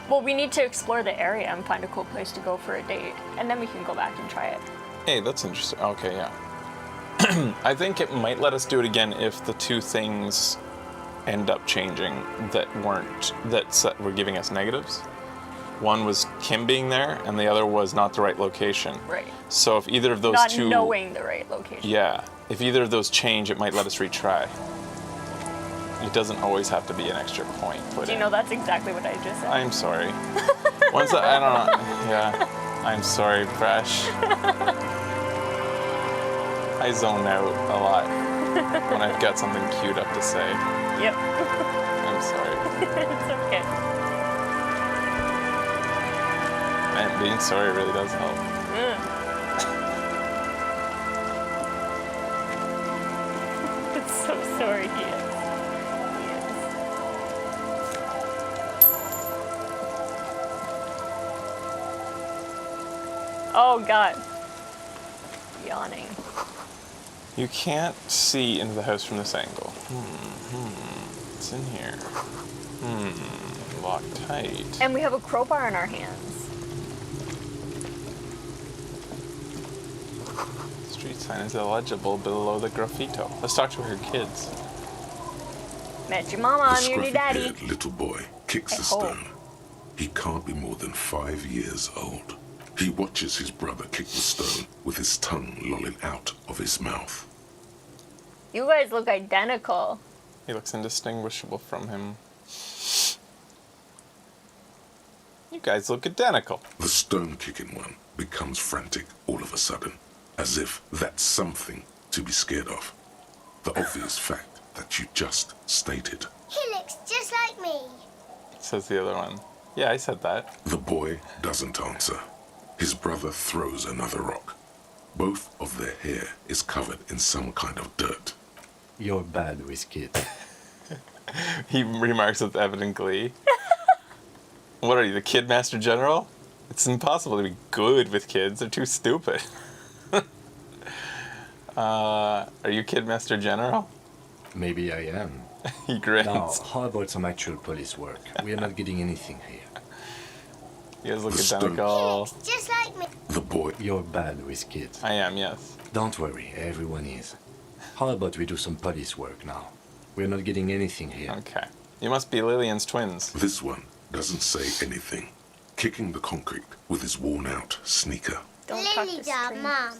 Well, we need to explore the area and find a cool place to go for a date, and then we can go back and try it. Hey, that's interesting. Okay, yeah. I think it might let us do it again if the two things end up changing that were giving us negatives. One was Kim being there, and the other was not the right location. Right. So if either of those Not two... knowing the right location. Yeah. If either of those change, it might let us retry. It doesn't always have to be an extra point put Do you in. know that's exactly what I just said? I'm sorry. Once I don't know. Yeah. I'm sorry, Fresh. I zone out a lot when I've got something queued up to say. Yep. I'm sorry. It's okay. And being sorry really does help. It's so sorry he is. Oh God. Yawning. You can't see into the house from this angle. It's in here. Locked tight. And we have a crowbar in our hands. It's street sign is illegible below the graffito. Let's talk to her kids. Met your mama, The I'm your new daddy. scruffy-haired little boy kicks a stone. He can't be more than 5 years old. He watches his brother kick the stone with his tongue lolling out of his mouth. You guys look identical. He looks indistinguishable from him. You guys look identical. The stone-kicking one becomes frantic all of a sudden, as if that's something to be scared of. The obvious fact that you just stated. He looks just like me. Says the other one. Yeah, I said that. The boy doesn't answer. His brother throws another rock. Both of their hair is covered in some kind of dirt. You're bad with kids. He remarks with evident glee. What are you, the Kid Master General? It's impossible to be good with kids. They're too stupid. Are you Kid Master General? Maybe I am. He grins. Now, how about some actual police work? We are not getting anything here. You guys look identical. Just like me. The boy. You're bad with kids. I am, yes. Don't worry, everyone is. How about we do some police work now? We're not getting anything here. Okay. You must be Lillian's twins. This one doesn't say anything, kicking the concrete with his worn-out sneaker. Lily's our mum.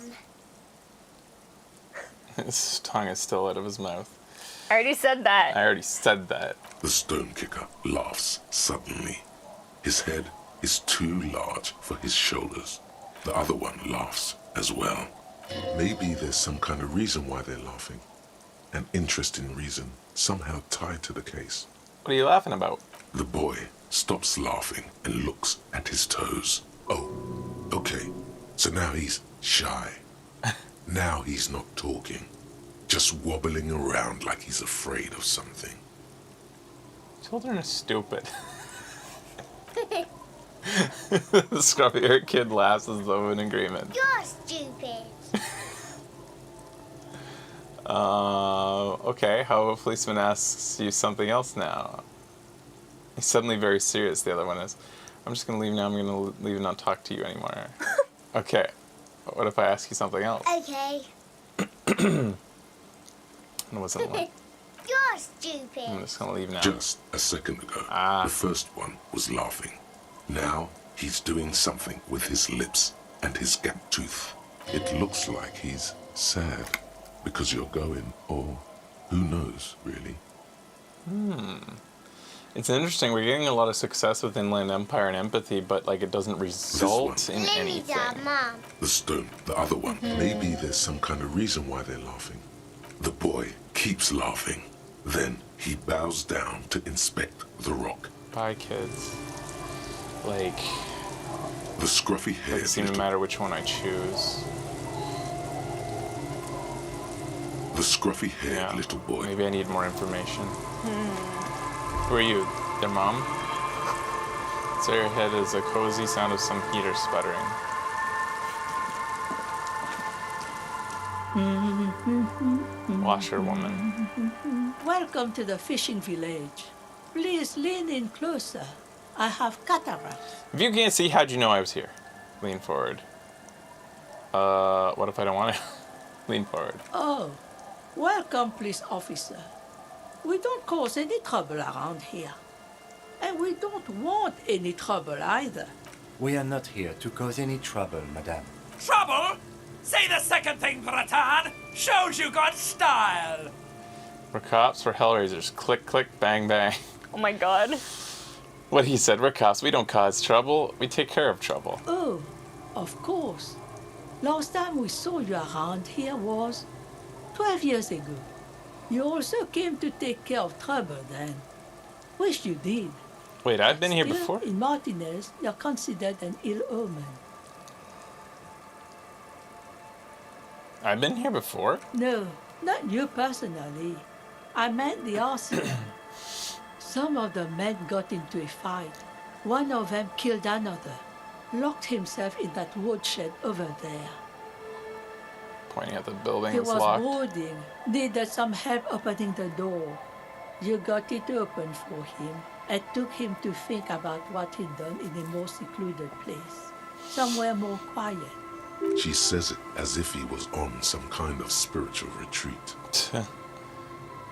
His tongue is still out of his mouth. I already said that. I already said that. The stone kicker laughs suddenly. His head is too large for his shoulders. The other one laughs as well. Maybe there's some kind of reason why they're laughing. An interesting reason, somehow tied to the case. What are you laughing about? The boy stops laughing and looks at his toes. Oh, okay. So now he's shy. Now he's not talking. Just wobbling around like he's afraid of something. Children are stupid. The scruffy-haired kid laughs as though in agreement. You're stupid. Okay, how about a policeman asks you something else now? He's suddenly very serious, the other one is. I'm just gonna leave now, I'm gonna leave and not talk to you anymore. Okay, what if I ask you something else? Okay. It wasn't like, You're stupid. I'm just gonna leave now. Just a second ago, the first one was laughing. Now he's doing something with his lips and his gap tooth. It looks like he's sad because you're going, or who knows, really. It's interesting, we're getting a lot of success with Inland Empire and empathy, but like it doesn't result in anything. Mom. The stone, the other one. Maybe there's some kind of reason why they're laughing. The boy keeps laughing. Then he bows down to inspect the rock. Bye, kids. Like, The scruffy it hair. doesn't seem to matter which one I choose. The scruffy haired little boy. Maybe I need more information. Who are you? Their mom? So your head is a cozy sound of some heater sputtering. Washerwoman. Welcome to the fishing village. Please lean in closer. I have cataracts. If you can't see, how'd you know I was here? Lean forward. What if I don't want to? Lean forward. Oh, welcome, police officer. We don't cause any trouble around here. And we don't want any trouble either. We are not here to cause any trouble, madame. Trouble? Say the second thing, Bratan. Shows you got style. We're cops, we're hellraisers. Click, click, bang, bang. Oh my god. What he said, we're cops. We don't cause trouble. We take care of trouble. Oh, of course. Last time we saw you around here was 12 years ago. You also came to take care of trouble then. Wish you did. Wait, I've been here Still, before? in Martinez, you're considered an ill omen. I've been here before? No, not you personally. I meant the arsenal. Some of the men got into a fight. One of them killed another. Locked himself in that woodshed over there. Pointing at the building He that's was locked. wounded, needed some help opening the door. You got it open for him and took him to think about what he'd done in a more secluded place. Somewhere more quiet. She says it as if he was on some kind of spiritual retreat. What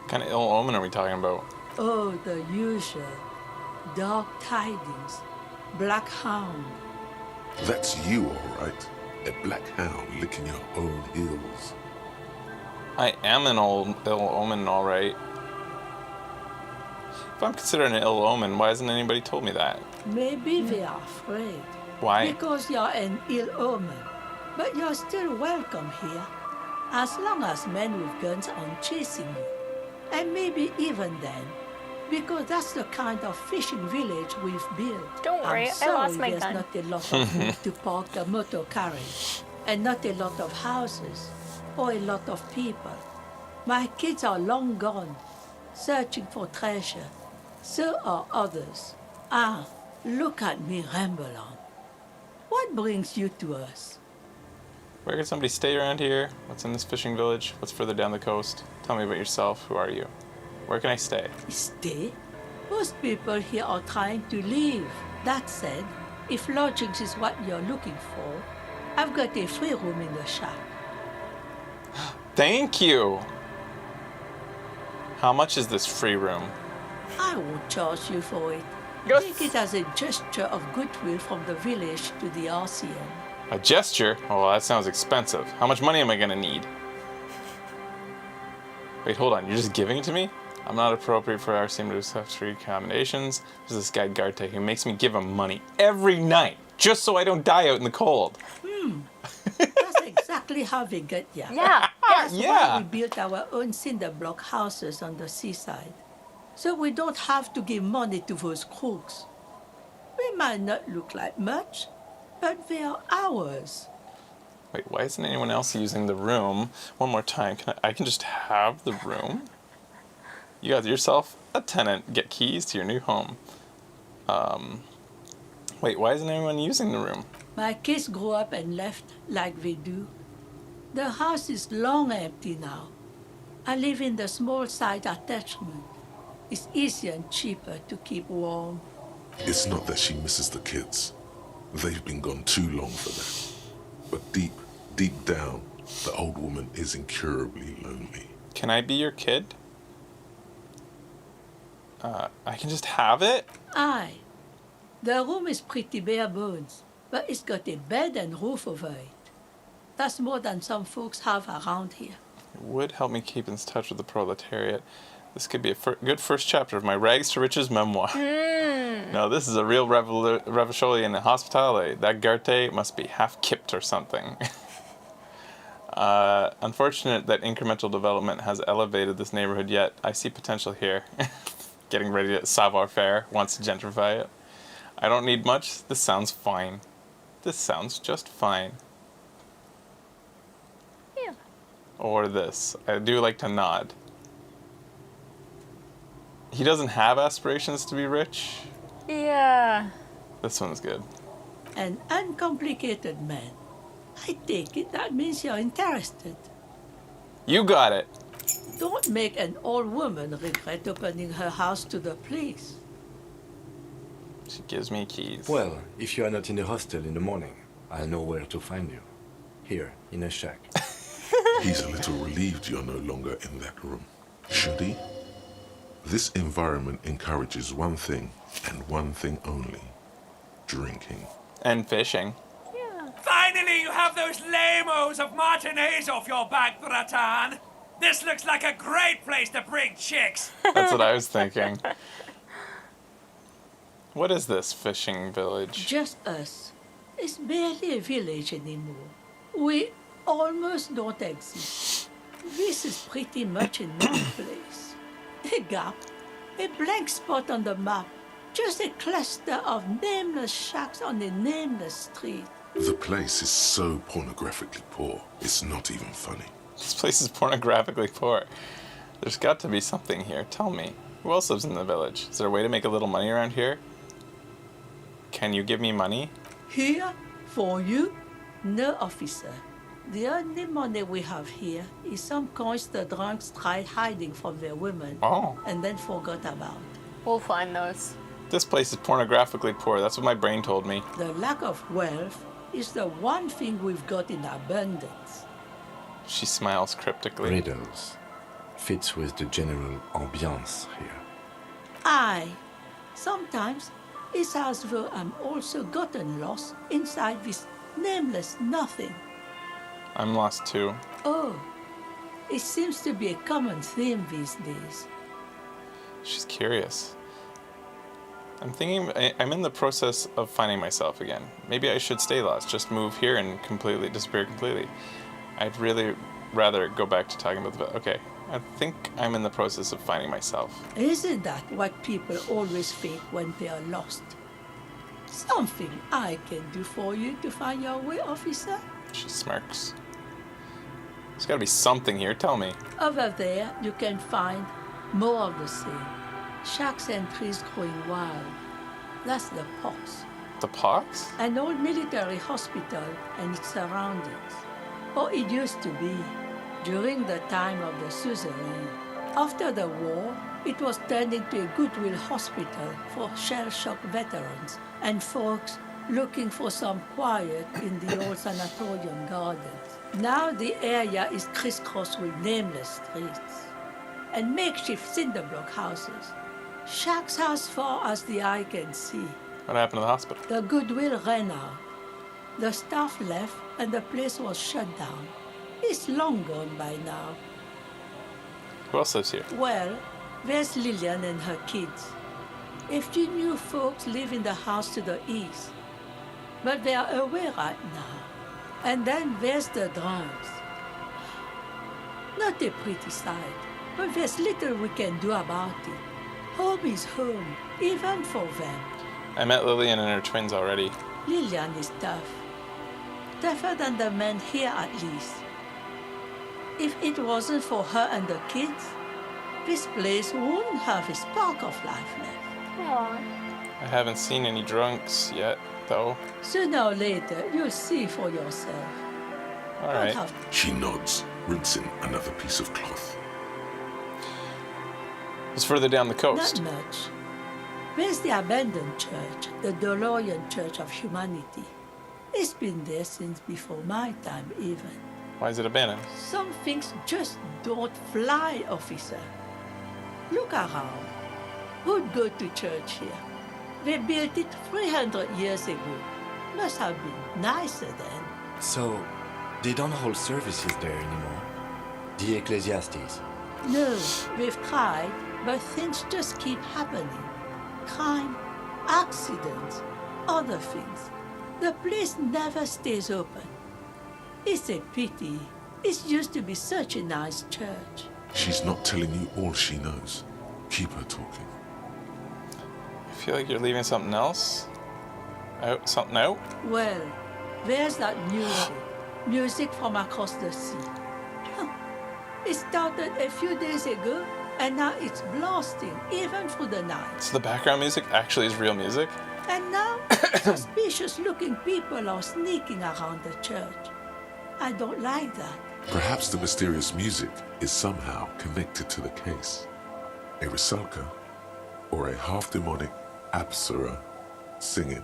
kind of ill omen are we talking about? Oh, the usual. Dark tidings. Black hound. That's you, all right. A black hound licking your own heels. I am an ill omen, all right. If I'm considered an ill omen, why hasn't anybody told me that? Maybe they are afraid. Why? Because you're an ill omen. But you're still welcome here. As long as men with guns aren't chasing you. And maybe even then. Because that's the kind of fishing village we've built. Don't worry, I'm I lost sorry my there's gun. not a lot of room to park the motor carriage. And not a lot of houses. Or a lot of people. My kids are long gone. Searching for treasure. So are others. Ah, look at me ramble on. What brings you to us? Where can somebody stay around here? What's in this fishing village? What's further down the coast? Tell me about yourself. Who are you? Where can I stay? Stay? Most people here are trying to leave. That said, if lodgings is what you're looking for, I've got a free room in the shack. Thank you! How much is this free room? I won't charge you for it. Yes. Take it as a gesture of goodwill from the village to the RCM. A gesture? Oh, well, that sounds expensive. How much money am I gonna need? Wait, hold on. You're just giving it to me? I'm not appropriate for RCM to accept free accommodations. There's this guy Garte who makes me give him money every night just so I don't die out in the cold. That's exactly how we get here. Yeah. That's Yeah. why we built our own cinder block houses on the seaside. So we don't have to give money to those crooks. We might not look like much, but they are ours. Wait, why isn't anyone else using the room? One more time. I can just have the room? You got yourself a tenant. Get keys to your new home. Wait, why isn't anyone using the room? My kids grew up and left like they do. The house is long empty now. I live in the small side attachment. It's easier and cheaper to keep warm. It's not that she misses the kids. They've been gone too long for that. But deep down, the old woman is incurably lonely. Can I be your kid? I can just have it? Aye. The room is pretty bare bones, but it's got a bed and roof over it. That's more than some folks have around here. It would help me keep in touch with the proletariat. This could be a good first chapter of my Rags to Riches memoir. No, this is a real revolution in hospitality. That Garte must be half kipped or something. Unfortunate that incremental development has elevated this neighborhood, yet I see potential here. Getting ready to savoir-faire, wants to gentrify it. I don't need much. This sounds fine. This sounds just fine. Yeah. Or this. I do like to nod. He doesn't have aspirations to be rich. Yeah. This one's good. An uncomplicated man. I take it that means you're interested. You got it. Don't make an old woman regret opening her house to the police. She gives me keys. Well, if you are not in the hostel in the morning, I'll know where to find you. Here, in a shack. He's a little relieved you're no longer in that room. Should he? This environment encourages one thing, and one thing only. Drinking. And fishing. Finally, you have those lamos of matinees off your back, Bratan. This looks like a great place to bring chicks. That's what I was thinking. What is this fishing village? Just us. It's barely a village anymore. We almost don't exist. This is pretty much a known place. A gap, a blank spot on the map, just a cluster of nameless shacks on a nameless street. The place is so pornographically poor, it's not even funny. This place is pornographically poor. There's got to be something here. Tell me. Who else lives in the village? Is there a way to make a little money around here? Can you give me money? Here? For you? No, officer. The only money we have here is some coins the drunks tried hiding from their women and then forgot about. We'll find those. This place is pornographically poor. That's what my brain told me. The lack of wealth is the one thing we've got in abundance. She smiles cryptically. Riddles. Fits with the general ambiance here. Aye. Sometimes it's as though I'm also gotten lost inside this nameless nothing. I'm lost too. Oh, it seems to be a common theme these days. She's curious. I'm thinking I'm in the process of finding myself again. Maybe I should stay lost, just move here and completely disappear completely. I'd really rather go back to talking about the... Okay, I think I'm in the process of finding myself. Isn't that what people always think when they are lost? Something I can do for you to find your way, officer? She smirks. There's gotta be something here, tell me. Over there, you can find more of the same. Shacks and trees growing wild. That's the pox. The pox? An old military hospital and its surroundings. Or it used to be, during the time of the suzerain. After the war, it was turned into a goodwill hospital for shell-shock veterans and folks looking for some quiet in the old sanatorium gardens. Now the area is crisscrossed with nameless streets and makeshift cinder-block houses. Shacks as far as the eye can see. What happened to the hospital? The goodwill ran out. The staff left and the place was shut down. It's long gone by now. Who else lives here? Well, there's Lillian and her kids. A few new folks live in the house to the east, but they are away right now. And then there's the drunks. Not a pretty sight, but there's little we can do about it. Home is home, even for them. I met Lillian and her twins already. Lillian is tough. Tougher than the men here, at least. If it wasn't for her and the kids, this place wouldn't have a spark of life left. Aww. I haven't seen any drunks yet, though. Sooner or later, you'll see for yourself. All right. She nods, rinsing another piece of cloth. It's further down the coast. Not much. There's the abandoned church, the DeLorean Church of Humanity. It's been there since before my time, even. Why is it abandoned? Some things just don't fly, officer. Look around. Who'd go to church here? They built it 300 years ago. Must have been nicer then. So, they don't hold services there anymore? The Ecclesiastes? No, we've tried, but things just keep happening. Crime, accidents, other things. The place never stays open. It's a pity. It used to be such a nice church. She's not telling you all she knows. Keep her talking. I feel like you're leaving something else out. Something out? Well, there's that music. Music from across the sea. It started a few days ago, and now it's blasting even through the night. So the background music actually is real music? And now, suspicious-looking people are sneaking around the church. I don't like that. Perhaps the mysterious music is somehow connected to the case. A Rusalka or a half-demonic Apsara singing.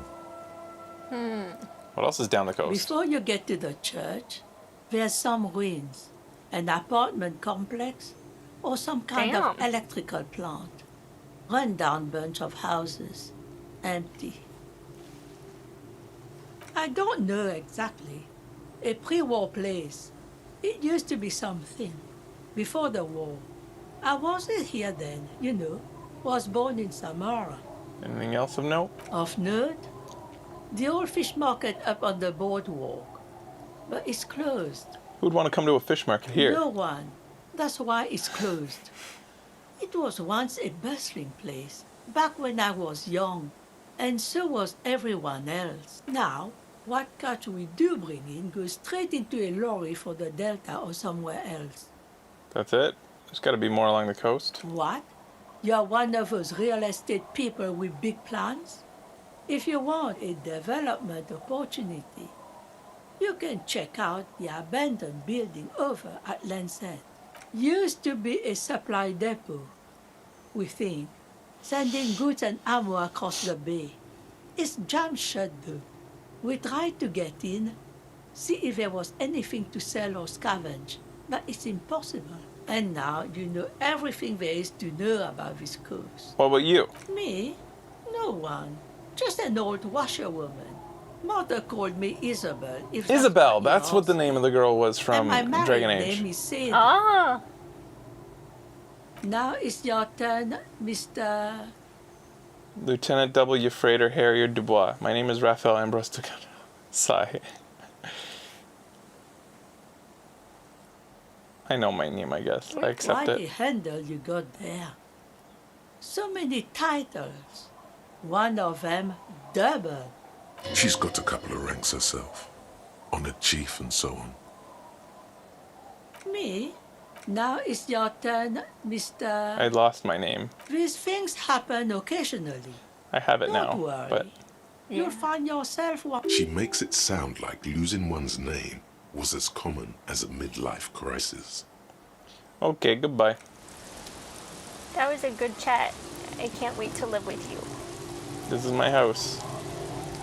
What else is down the coast? Before you get to the church, there's some ruins, an apartment complex, or some kind of electrical plant. Run-down bunch of houses, empty. I don't know exactly. A pre-war place. It used to be something. Before the war. I wasn't here then, you know. Was born in Samara. Anything else of note? Of note? The old fish market up on the boardwalk. But it's closed. Who'd want to come to a fish market here? No one. That's why it's closed. It was once a bustling place, back when I was young. And so was everyone else. Now, what catch we do bring in goes straight into a lorry for the Delta or somewhere else. That's it? There's got to be more along the coast. What? You're one of those real estate people with big plans? If you want a development opportunity, you can check out the abandoned building over at Land's End. Used to be a supply depot, we think, sending goods and ammo across the bay. It's jam shut though. We tried to get in, see if there was anything to sell or scavenge, but it's impossible. And now you know everything there is to know about this coast. What about you? Me? No one. Just an old washerwoman. Mother called me Isabel. If that's Isabel, what you that's what the ask. name of the girl was from And my Dragon married Age. name is Sid. Ah. Now it's your turn, Mr. Lieutenant W. Freighter Harrier Dubois. My name is Raphael Ambrose Ducat. Sigh. I know my name, I guess. I accept Quite it. a handle you got there. So many titles. One of them double. She's got a couple of ranks herself. Honored chief and so on. Me? Now it's your turn, Mr. I lost my name. These things happen occasionally. I have it now, Don't worry. but You'll find yourself one. She makes it sound like losing one's name was as common as a midlife crisis. okay, goodbye. That was a good chat. I can't wait to live with you. This is my house.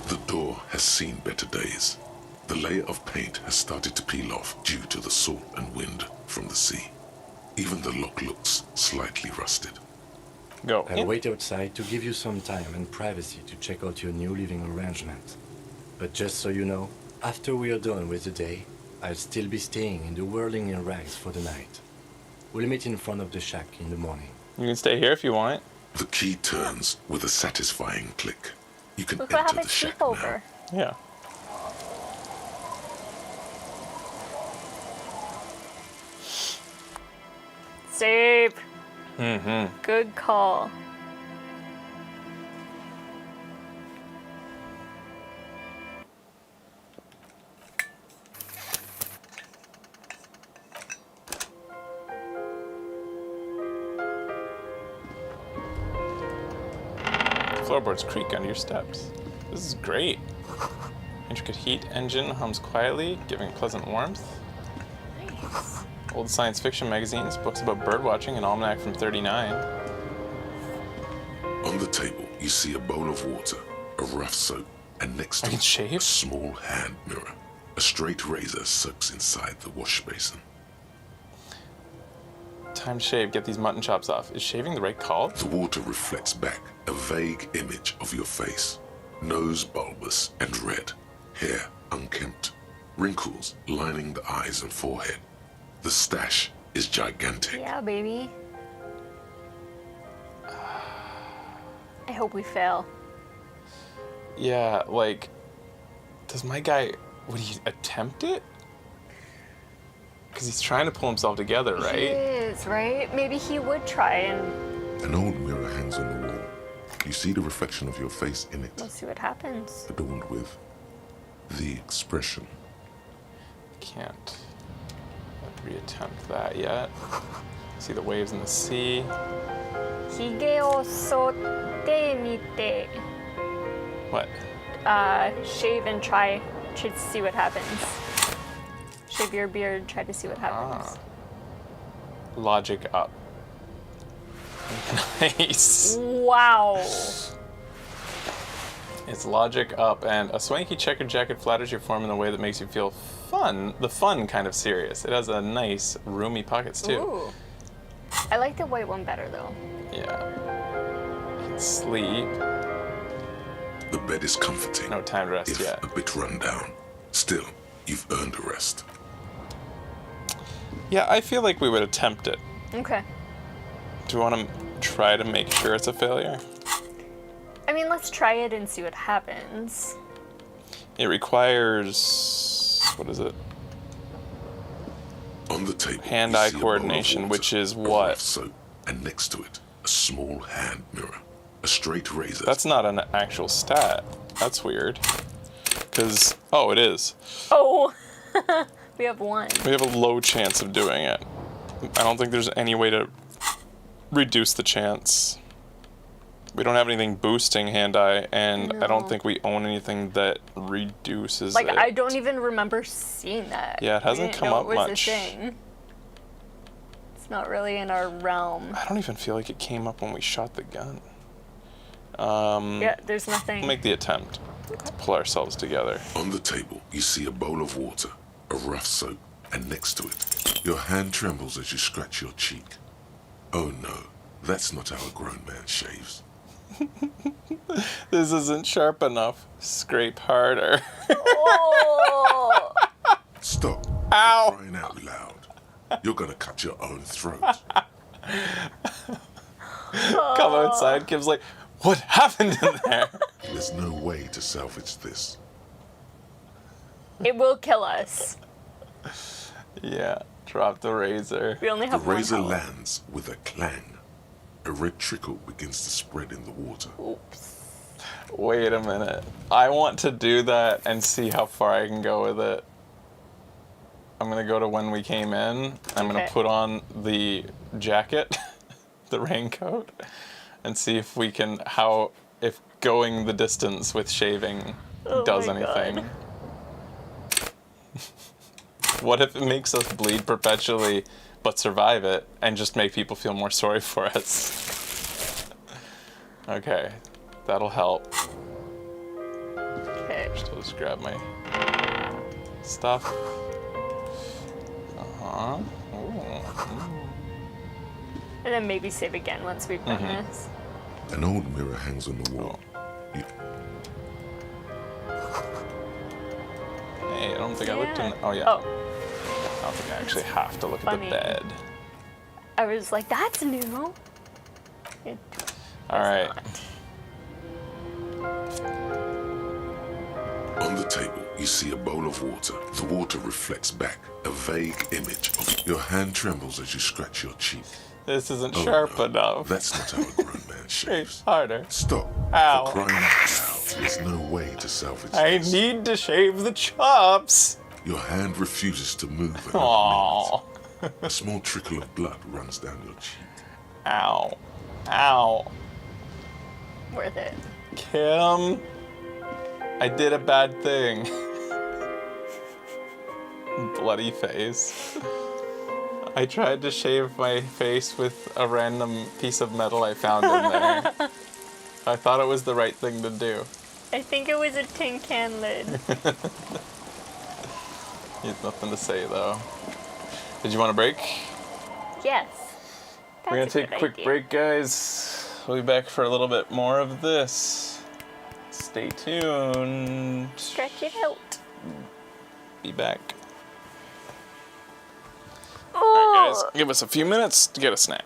The door has seen better days. The layer of paint has started to peel off due to the salt and wind from the sea. Even the lock looks slightly rusted. Go. I'll wait outside to give you some time and privacy to check out your new living arrangement. But just so you know, after we are done with the day, I'll still be staying in the Whirling in Rags for the night. We'll meet in front of the shack in the morning. You can stay here if you want. The key turns with a satisfying click. You can Look what enter happened the shack sleepover. Yeah. Save. Mm-hmm. Good call. Floorboards creak under your steps. This is great. Intricate heat engine hums quietly, giving pleasant warmth. Nice. Old science fiction magazines, books about birdwatching, an almanac from 39. On the table, you see a bowl of water, a rough soap, and next to it, a small hand mirror. A straight razor soaks inside the wash basin. Time to shave, get these mutton chops off. Is shaving the right call? The water reflects back a vague image of your face. Nose bulbous and red, hair unkempt, wrinkles lining the eyes and forehead. The stash is gigantic. Yeah, baby. I hope we fail. Yeah, like, does my guy, would he attempt it? Because he's trying to pull himself together, right? He is, right? Maybe he would try and... An old mirror hangs on the wall. You see the reflection of your face in it, Let's see what happens. adorned with the expression. Can't reattempt that yet. See the waves in the sea. Hige o sotte mite. What? Shave and try to see what happens. Shave your beard, try to see what happens. Logic up. Nice. Wow. It's logic up, and a swanky checkered jacket flatters your form in a way that makes you feel fun. The fun kind of serious. It has a nice, roomy pockets too. Ooh. I like the white one better though. Yeah. You can sleep. The bed is comforting. No time to rest if yet. a bit run down. Still, you've earned a rest. Yeah, I feel like we would attempt it. Okay. Do you want to try to make sure it's a failure? I mean, let's try it and see what happens. It requires... what is it? On the table, hand-eye you see a bowl of coordination, water, which is a what? rough soap, and next to it, a small hand mirror, a straight razor. That's not an actual stat. That's weird. Because... oh, it is. Oh! We have one. We have a low chance of doing it. I don't think there's any way to reduce the chance. We don't have anything boosting hand-eye, and I don't think we own anything that reduces Like, it. I don't even remember seeing that. Yeah, it hasn't We didn't come know up it was much. A thing. It's not really in our realm. I don't even feel like it came up when we shot the gun. Yeah, there's nothing. We'll make the attempt. pull ourselves together. On the table, you see a bowl of water, a rough soap, and next to it, your hand trembles as you scratch your cheek. Oh no, that's not how a grown man shaves. This isn't sharp enough. Scrape harder. Oh! Stop. Ow! You're crying out loud. You're gonna cut your own throat. Come outside. Kim's like, what happened in there? There's no way to salvage this. It will kill us. Yeah, drop the razor. We only The have one razor health. lands with a clang. A red trickle begins to spread in the water. Oops. Wait a minute. I want to do that and see how far I can go with it. I'm gonna go to when we came in. I'm gonna put on the jacket, the raincoat, and see if we can, if going the distance with shaving does anything. What if it makes us bleed perpetually but survive it and just make people feel more sorry for us? Okay, that'll help. Okay. Still just grab my stuff. Uh-huh. And then maybe save again once we've done this. An old mirror hangs on the wall. Hey, I don't think I looked in. Oh, yeah. Oh. I don't think I actually have to look at the bed. I was like, that's new. All right. On the table, you see a bowl of water. The water reflects back a vague image of your hand trembles as you scratch your cheek. This isn't sharp enough. That's not how a grown man shaves. Harder. Stop. Ow. For crying out loud, there's no way to salvage I this. need to shave the chops. Your hand refuses to move another Aww. minute. A small trickle of blood runs down your cheek. Ow. Ow. Worth it. Kim, I did a bad thing. Bloody face. I tried to shave my face with a random piece of metal I found in there. I thought it was the right thing to do. I think it was a tin can lid. You have nothing to say though. Did you want a break? Yes. We're gonna take a quick break, guys. We'll be back for a little bit more of this. Stay tuned. Stretch it out. Be back. Oh. Alright, guys, give us a few minutes to get a snack.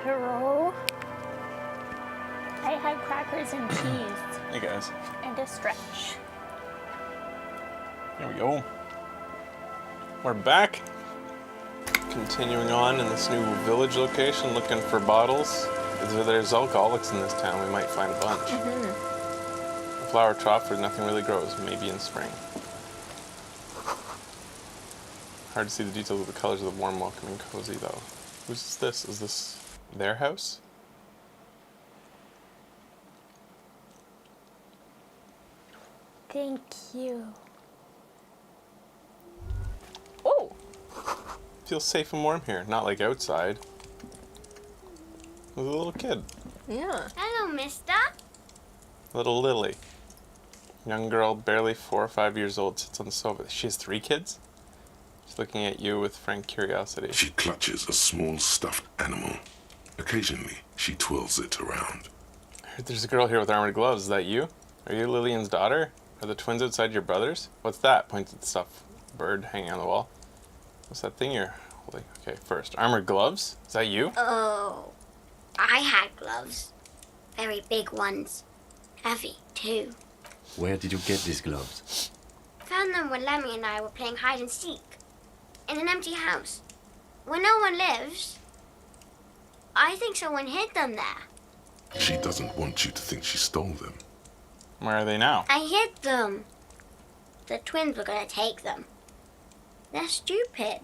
Hello? I had crackers and cheese. Hey guys. And a stretch. Here we go. We're back. Continuing on in this new village location, looking for bottles. If there's alcoholics in this town, we might find a bunch. A flower trough where nothing really grows, maybe in spring. Hard to see the details of the colors of the warm, welcoming, cozy, though. Who's this? Is this their house? Thank you. Oh! Feels safe and warm here, not like outside. With a little kid. Yeah. Hello, mister. Little Lily. Young girl, barely 4 or 5 years old, sits on the sofa. She has 3 kids? She's looking at you with frank curiosity. She clutches a small stuffed animal. Occasionally, she twirls it around. I heard there's a girl here with armored gloves. Is that you? Are you Lillian's daughter? Are the twins outside your brothers? What's that? Points at the stuffed bird hanging on the wall. What's that thing you're holding? Okay, first. Armored gloves? Is that you? Oh, I had gloves. Very big ones. Heavy, too. Where did you get these gloves? Found them when Lemmy and I were playing hide and seek. In an empty house. Where no one lives. I think someone hid them there. She doesn't want you to think she stole them. Where are they now? I hid them. The twins were gonna take them. They're stupid.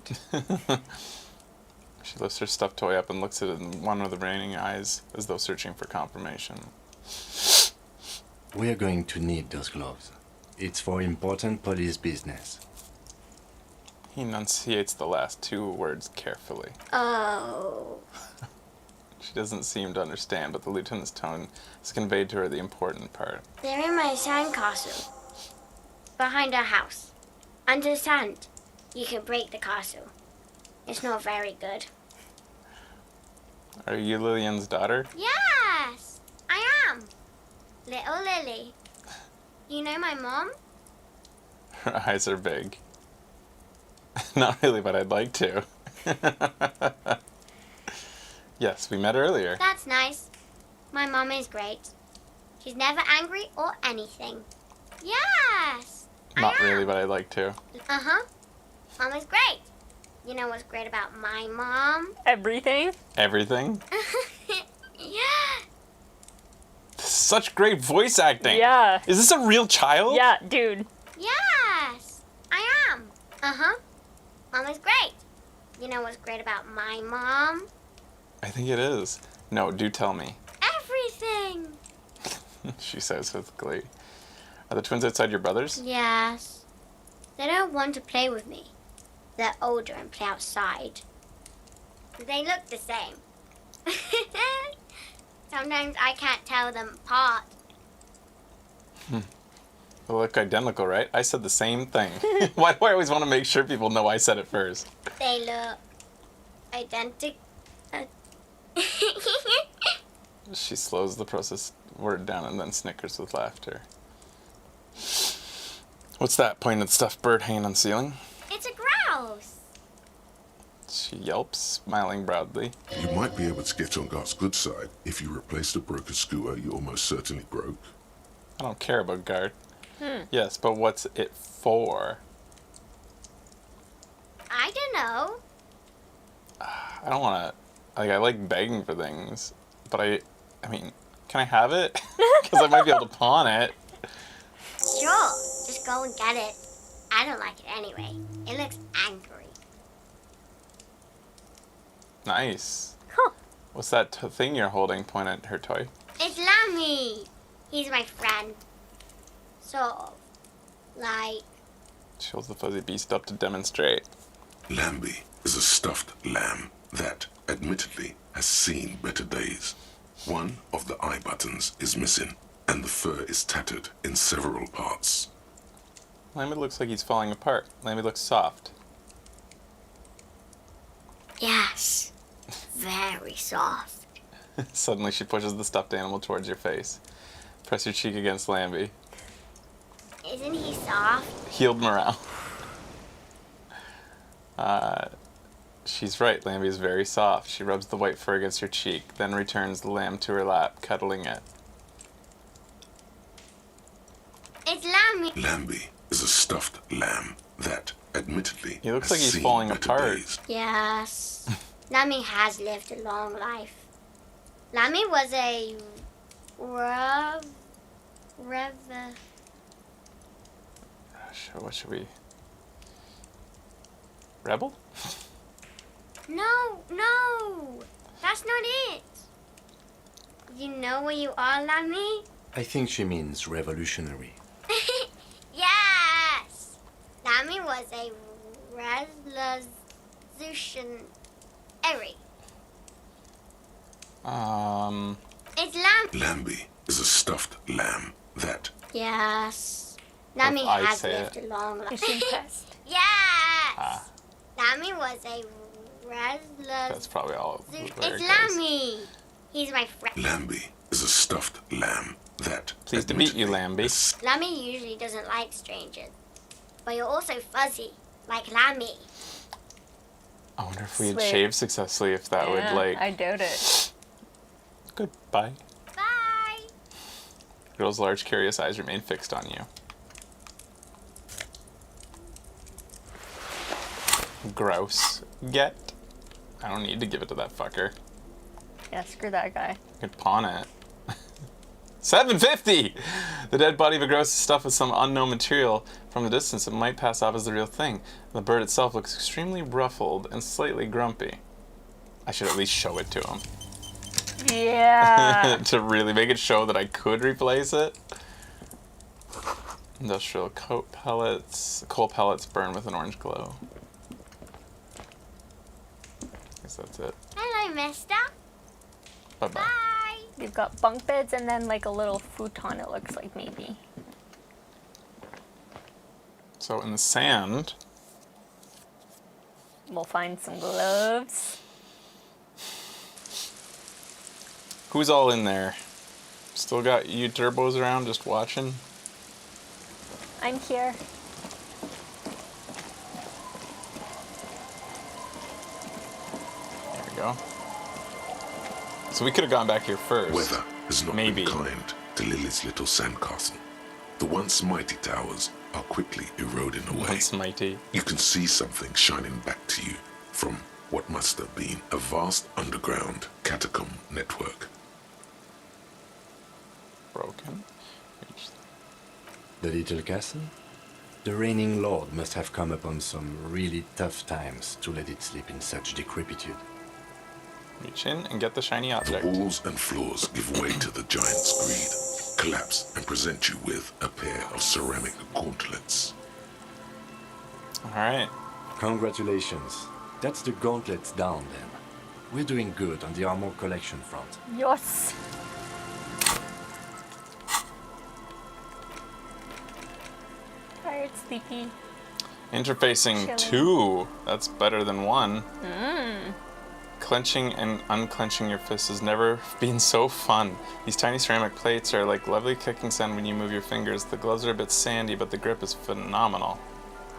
She lifts her stuffed toy up and looks at it in one of the raining eyes as though searching for confirmation. We are going to need those gloves. It's for important police business. He enunciates the last 2 words carefully. Oh. She doesn't seem to understand, but the lieutenant's tone has conveyed to her the important part. They're in my sandcastle. Behind our house. Under the sand. You can break the castle. It's not very good. Are you Lillian's daughter? Yes, I am. Little Lily. You know my mom? Her eyes are big. Not really, but I'd like to. Yes, we met earlier. That's nice. My mom is great. She's never angry or anything. Yes. Not really, but I'd like to. Uh-huh. Mom is great. You know what's great about my mom? Everything? Everything? Yeah. Such great voice acting. Yeah. Is this a real child? Yeah, dude. Yes, I am. Uh-huh. Mom is great. You know what's great about my mom? I think it is. No, do tell me. Everything. She says with glee. Are the twins outside your brothers? Yes. They don't want to play with me. They're older and play outside. They look the same. Sometimes I can't tell them apart. They look identical, right? I said the same thing. Why do I always want to make sure people know I said it first? They look identical. She slows the process word down and then snickers with laughter. What's that? Pointing at the stuffed bird hanging on the ceiling? It's a grouse. She yelps, smiling proudly. You might be able to get on Gart's good side if you replaced a broken skewer you almost certainly broke. I don't care about Gart. Yes, but what's it for? I don't know. I don't want to... I like begging for things, but I mean, can I have it? Because I might be able to pawn it. Sure, just go and get it. I don't like it anyway. It looks angry. Nice. Huh. What's that thing you're holding? Point at her toy. It's Lammy. He's my friend. Sort of. Like... She holds the fuzzy beast up to demonstrate. Lambie is a stuffed lamb that, admittedly, has seen better days. One of the eye buttons is missing, and the fur is tattered in several parts. Lambie looks like he's falling apart. Lambie looks soft. Yes. Very soft. Suddenly she pushes the stuffed animal towards your face. Press your cheek against Lambie. Isn't he soft? Healed morale. She's right. Lambie is very soft. She rubs the white fur against her cheek, then returns the lamb to her lap, cuddling it. It's Lambie. Lambie is a stuffed lamb that, admittedly, He looks has like he's seen falling better apart. days. Yes. Lambie has lived a long life. Lambie was a What should we... Rebel? No, that's not it. You know what you are, Lambie? I think she means revolutionary. Yes! Lambie was a revolutionary. It's Lambie is a stuffed lamb that... Yes. Lambie has lived a long life. Is she impressed? Yes! Lambie was a That's probably all. It's Lambie. He's my friend. Lambie is a stuffed lamb that... Pleased to meet you, Lambie. Lambie usually doesn't like strangers. But you're also fuzzy, like Lambie. I wonder if we had Sweet. shaved successfully, if that would, like... I doubt it. Goodbye. Bye! Girl's large, curious eyes remain fixed on you. Gross. Get. I don't need to give it to that fucker. Yeah, screw that guy. I could pawn it. $7.50! The dead body of a grouse is stuffed with some unknown material. From the distance, it might pass off as the real thing. The bird itself looks extremely ruffled and slightly grumpy. I should at least show it to him. Yeah. To really make it show that I could replace it. Industrial coal pellets burn with an orange glow. Guess that's it. Hello, mister. Bye-bye. Bye. You've got bunk beds and then like a little futon, it looks like maybe. So in the sand, We'll find some gloves. who's all in there? Still got you turbos around just watching? I'm here. There we go. So we could have gone back here first. Weather has not Maybe. been kind to Lily's little sandcastle. The once mighty towers are quickly eroding away. Once mighty. You can see something shining back to you from what must have been a vast underground catacomb network. Broken. The little castle? The reigning lord must have come upon some really tough times to let it sleep in such decrepitude. Reach in and get the shiny The object. walls and floors give way to the giant's greed, collapse and present you with a pair of ceramic gauntlets. Alright. Congratulations. That's the gauntlets down then. We're doing good on the armor collection front. Yes. Tired, sleepy. Interfacing Chilling. 2. That's better than 1. Mmm. Clenching and unclenching your fists has never been so fun. These tiny ceramic plates are like lovely kicking sand when you move your fingers. The gloves are a bit sandy, but the grip is phenomenal.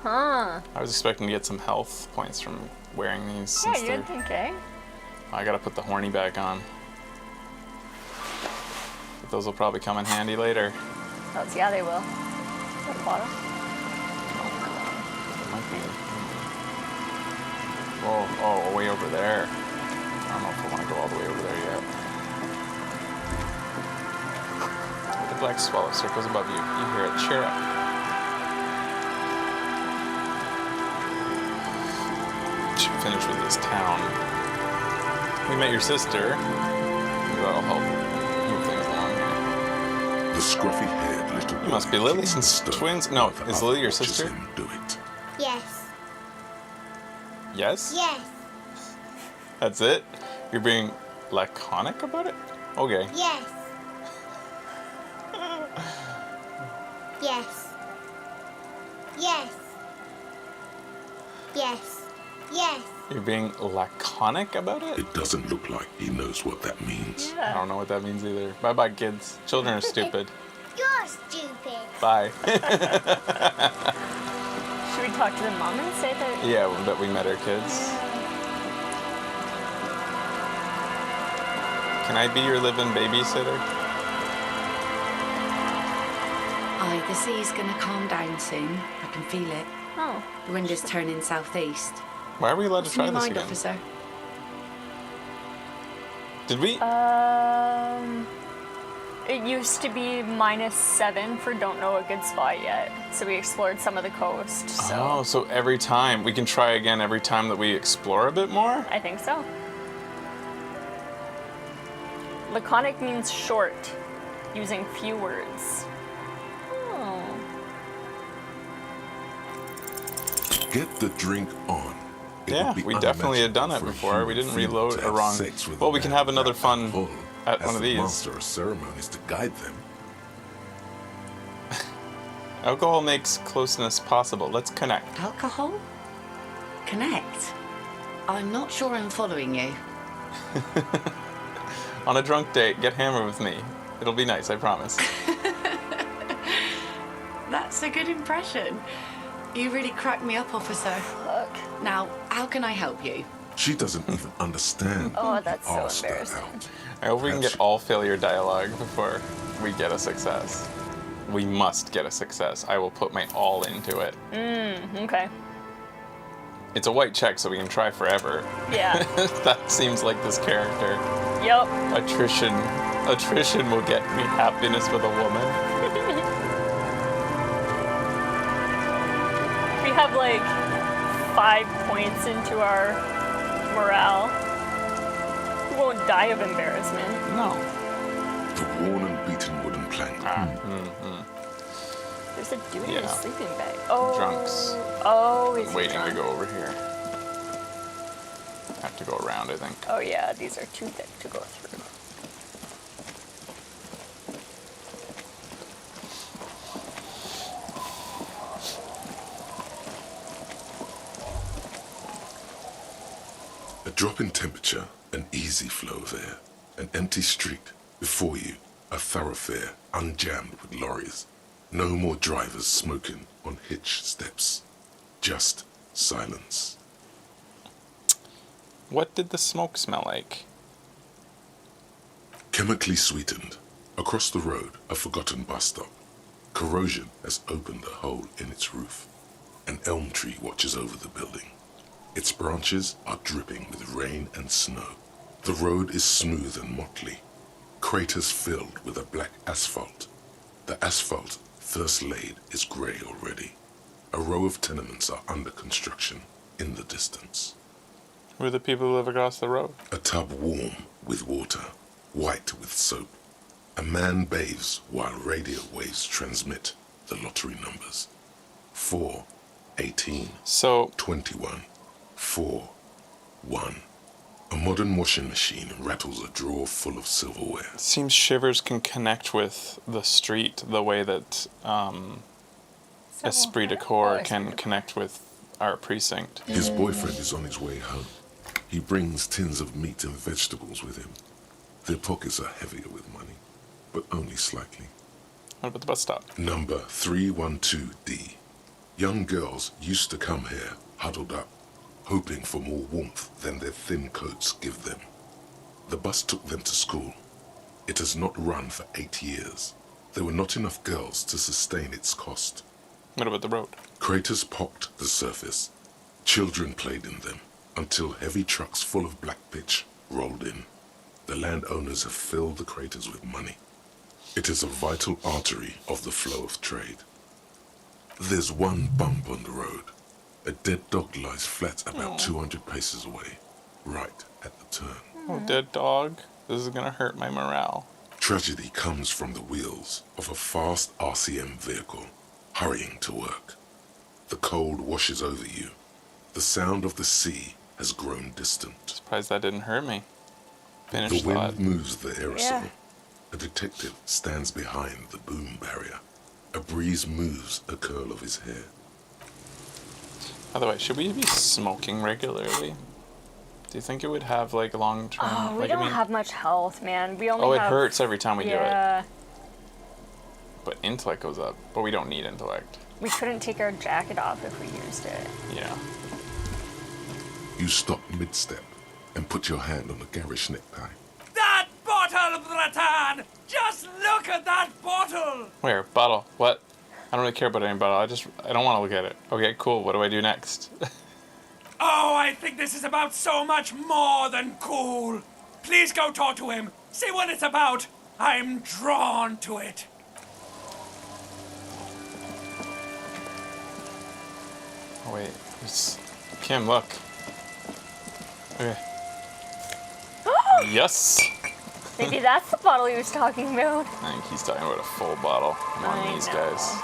Huh. I was expecting to get some health points from wearing these. Yeah, Since you they're... didn't think, eh? I gotta put the horny back on. But those will probably come in handy later. Yeah, they will. At the bottom. It might be. Whoa, oh, way over there. I don't know if I want to go all the way over there yet. The black swallow circles above you. You hear it chirp. Should finish with this town. We met your sister. That'll help move things along here. The scruffy-haired little You must be Lily's twins. No, is Lily your sister? Do it. Yes. Yes? Yes. That's it? You're being laconic about it? Okay. Yes. Yes. Yes. Yes. Yes. You're being laconic about it? It doesn't look like he knows what that means. I don't know what that means either. Bye-bye, kids. Children are stupid. You're stupid. Bye. Should we talk to the mom and say that? Yeah, that we met our kids. Can I be your live-in babysitter? Aye, the sea's gonna calm down soon. I can feel it. Oh. The wind is turning southeast. Why are we allowed to What's try in your this mind, again? officer? Did we? It used to be -7 for don't know a good spot yet. So we explored some of the coast. So Oh, so every time we can try again every time that we explore a bit more? I think so. Laconic means short, using few words. Oh. Get the drink on. It Yeah, would be we definitely had done it unimaginable for a before. We human didn't fiend reload to a have wrong. sex with Well, a we can man have another that fun full, at as one of the these. master of ceremonies to guide them. Alcohol makes closeness possible. Let's connect. Alcohol? Connect? I'm not sure I'm following you. On a drunk date, get hammered with me. It'll be nice, I promise. That's a good impression. You really cracked me up, officer. Look. Now, how can I help you? She doesn't even understand. Oh, that's so Asked her embarrassing. out. I hope we can get all failure dialogue before we get a success. We must get a success. I will put my all into it. Okay. It's a white check, so we can try forever. Yeah. That seems like this character. Yep. Attrition will get me happiness with a woman. We have like 5 points into our morale. We won't die of embarrassment. No. The worn and beaten wooden plank. There's a dude in a Yeah. sleeping bag. Oh. Drunks. Oh, he's Waiting to drunk. go over here. Have to go around, I think. Oh yeah, these are too thick to go through. A drop in temperature, an easy flow of air, an empty street. Before you, a thoroughfare unjammed with lorries. No more drivers smoking on hitch steps. Just silence. What did the smoke smell like? Chemically sweetened. Across the road, a forgotten bus stop. Corrosion has opened a hole in its roof. An elm tree watches over the building. Its branches are dripping with rain and snow. The road is smooth and motley. Craters filled with a black asphalt. The asphalt, first laid, is grey already. A row of tenements are under construction in the distance. Who are the people who live across the road? A tub warm with water, white with soap. A man bathes while radio waves transmit the lottery numbers. 4, 18, so 21, 4, 1. A modern washing machine rattles a drawer full of silverware. It seems Shivers can connect with the street the way that Esprit de Corps can connect with our precinct. His boyfriend is on his way home. He brings tins of meat and vegetables with him. Their pockets are heavier with money, but only slightly. What about the bus stop? Number 312D. Young girls used to come here, huddled up, hoping for more warmth than their thin coats give them. The bus took them to school. It has not run for 8 years. There were not enough girls to sustain its cost. What about the road? Craters pocked the surface. Children played in them until heavy trucks full of black pitch rolled in. The landowners have filled the craters with money. It is a vital artery of the flow of trade. There's one bump on the road. A dead dog lies flat about 200 paces away, right at the turn. Oh, dead dog. This is gonna hurt my morale. Tragedy comes from the wheels of a fast RCM vehicle, hurrying to work. The cold washes over you. The sound of the sea has grown distant. Surprised that didn't hurt me. Finish The wind thought. moves the aerosol. Yeah. A detective stands behind the boom barrier. A breeze moves a curl of his hair. By the way, should we be smoking regularly? Do you think it would have like long term? Oh, we don't have much health, man. We only Oh, it have... hurts every time we do it. Yeah. But intellect goes up. But we don't need intellect. We couldn't take our jacket off if we used it. Yeah. You stop mid-step and put your hand on the garish necktie. That of rattan! Just look at that bottle! Where? Bottle. What? I don't really care about any bottle. I don't want to look at it. Okay, cool. What do I do next? Oh, I think this is about so much more than cool. Please go talk to him. See what it's about. I'm drawn to it. Oh, wait. Kim, look. Okay. Yes! Maybe that's the bottle he was talking about. I think he's talking about a full bottle. Come on, these guys.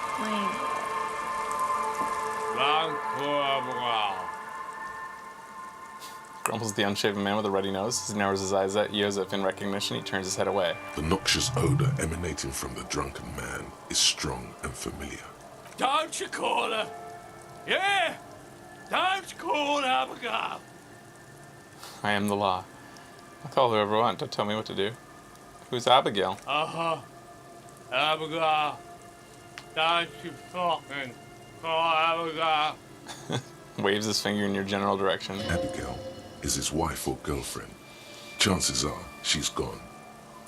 Grumbles the unshaven man with a ruddy nose. He narrows his eyes at Joseph in recognition. He turns his head away. The noxious odor emanating from the drunken man is strong and familiar. Don't you call her? Yeah! Don't call Abigail! I am the law. I'll call whoever I want. Don't tell me what to do. Who's Abigail? Uh-huh. Abigail. Don't you fucking call Abigail. Waves his finger in your general direction. Abigail is his wife or girlfriend. Chances are she's gone.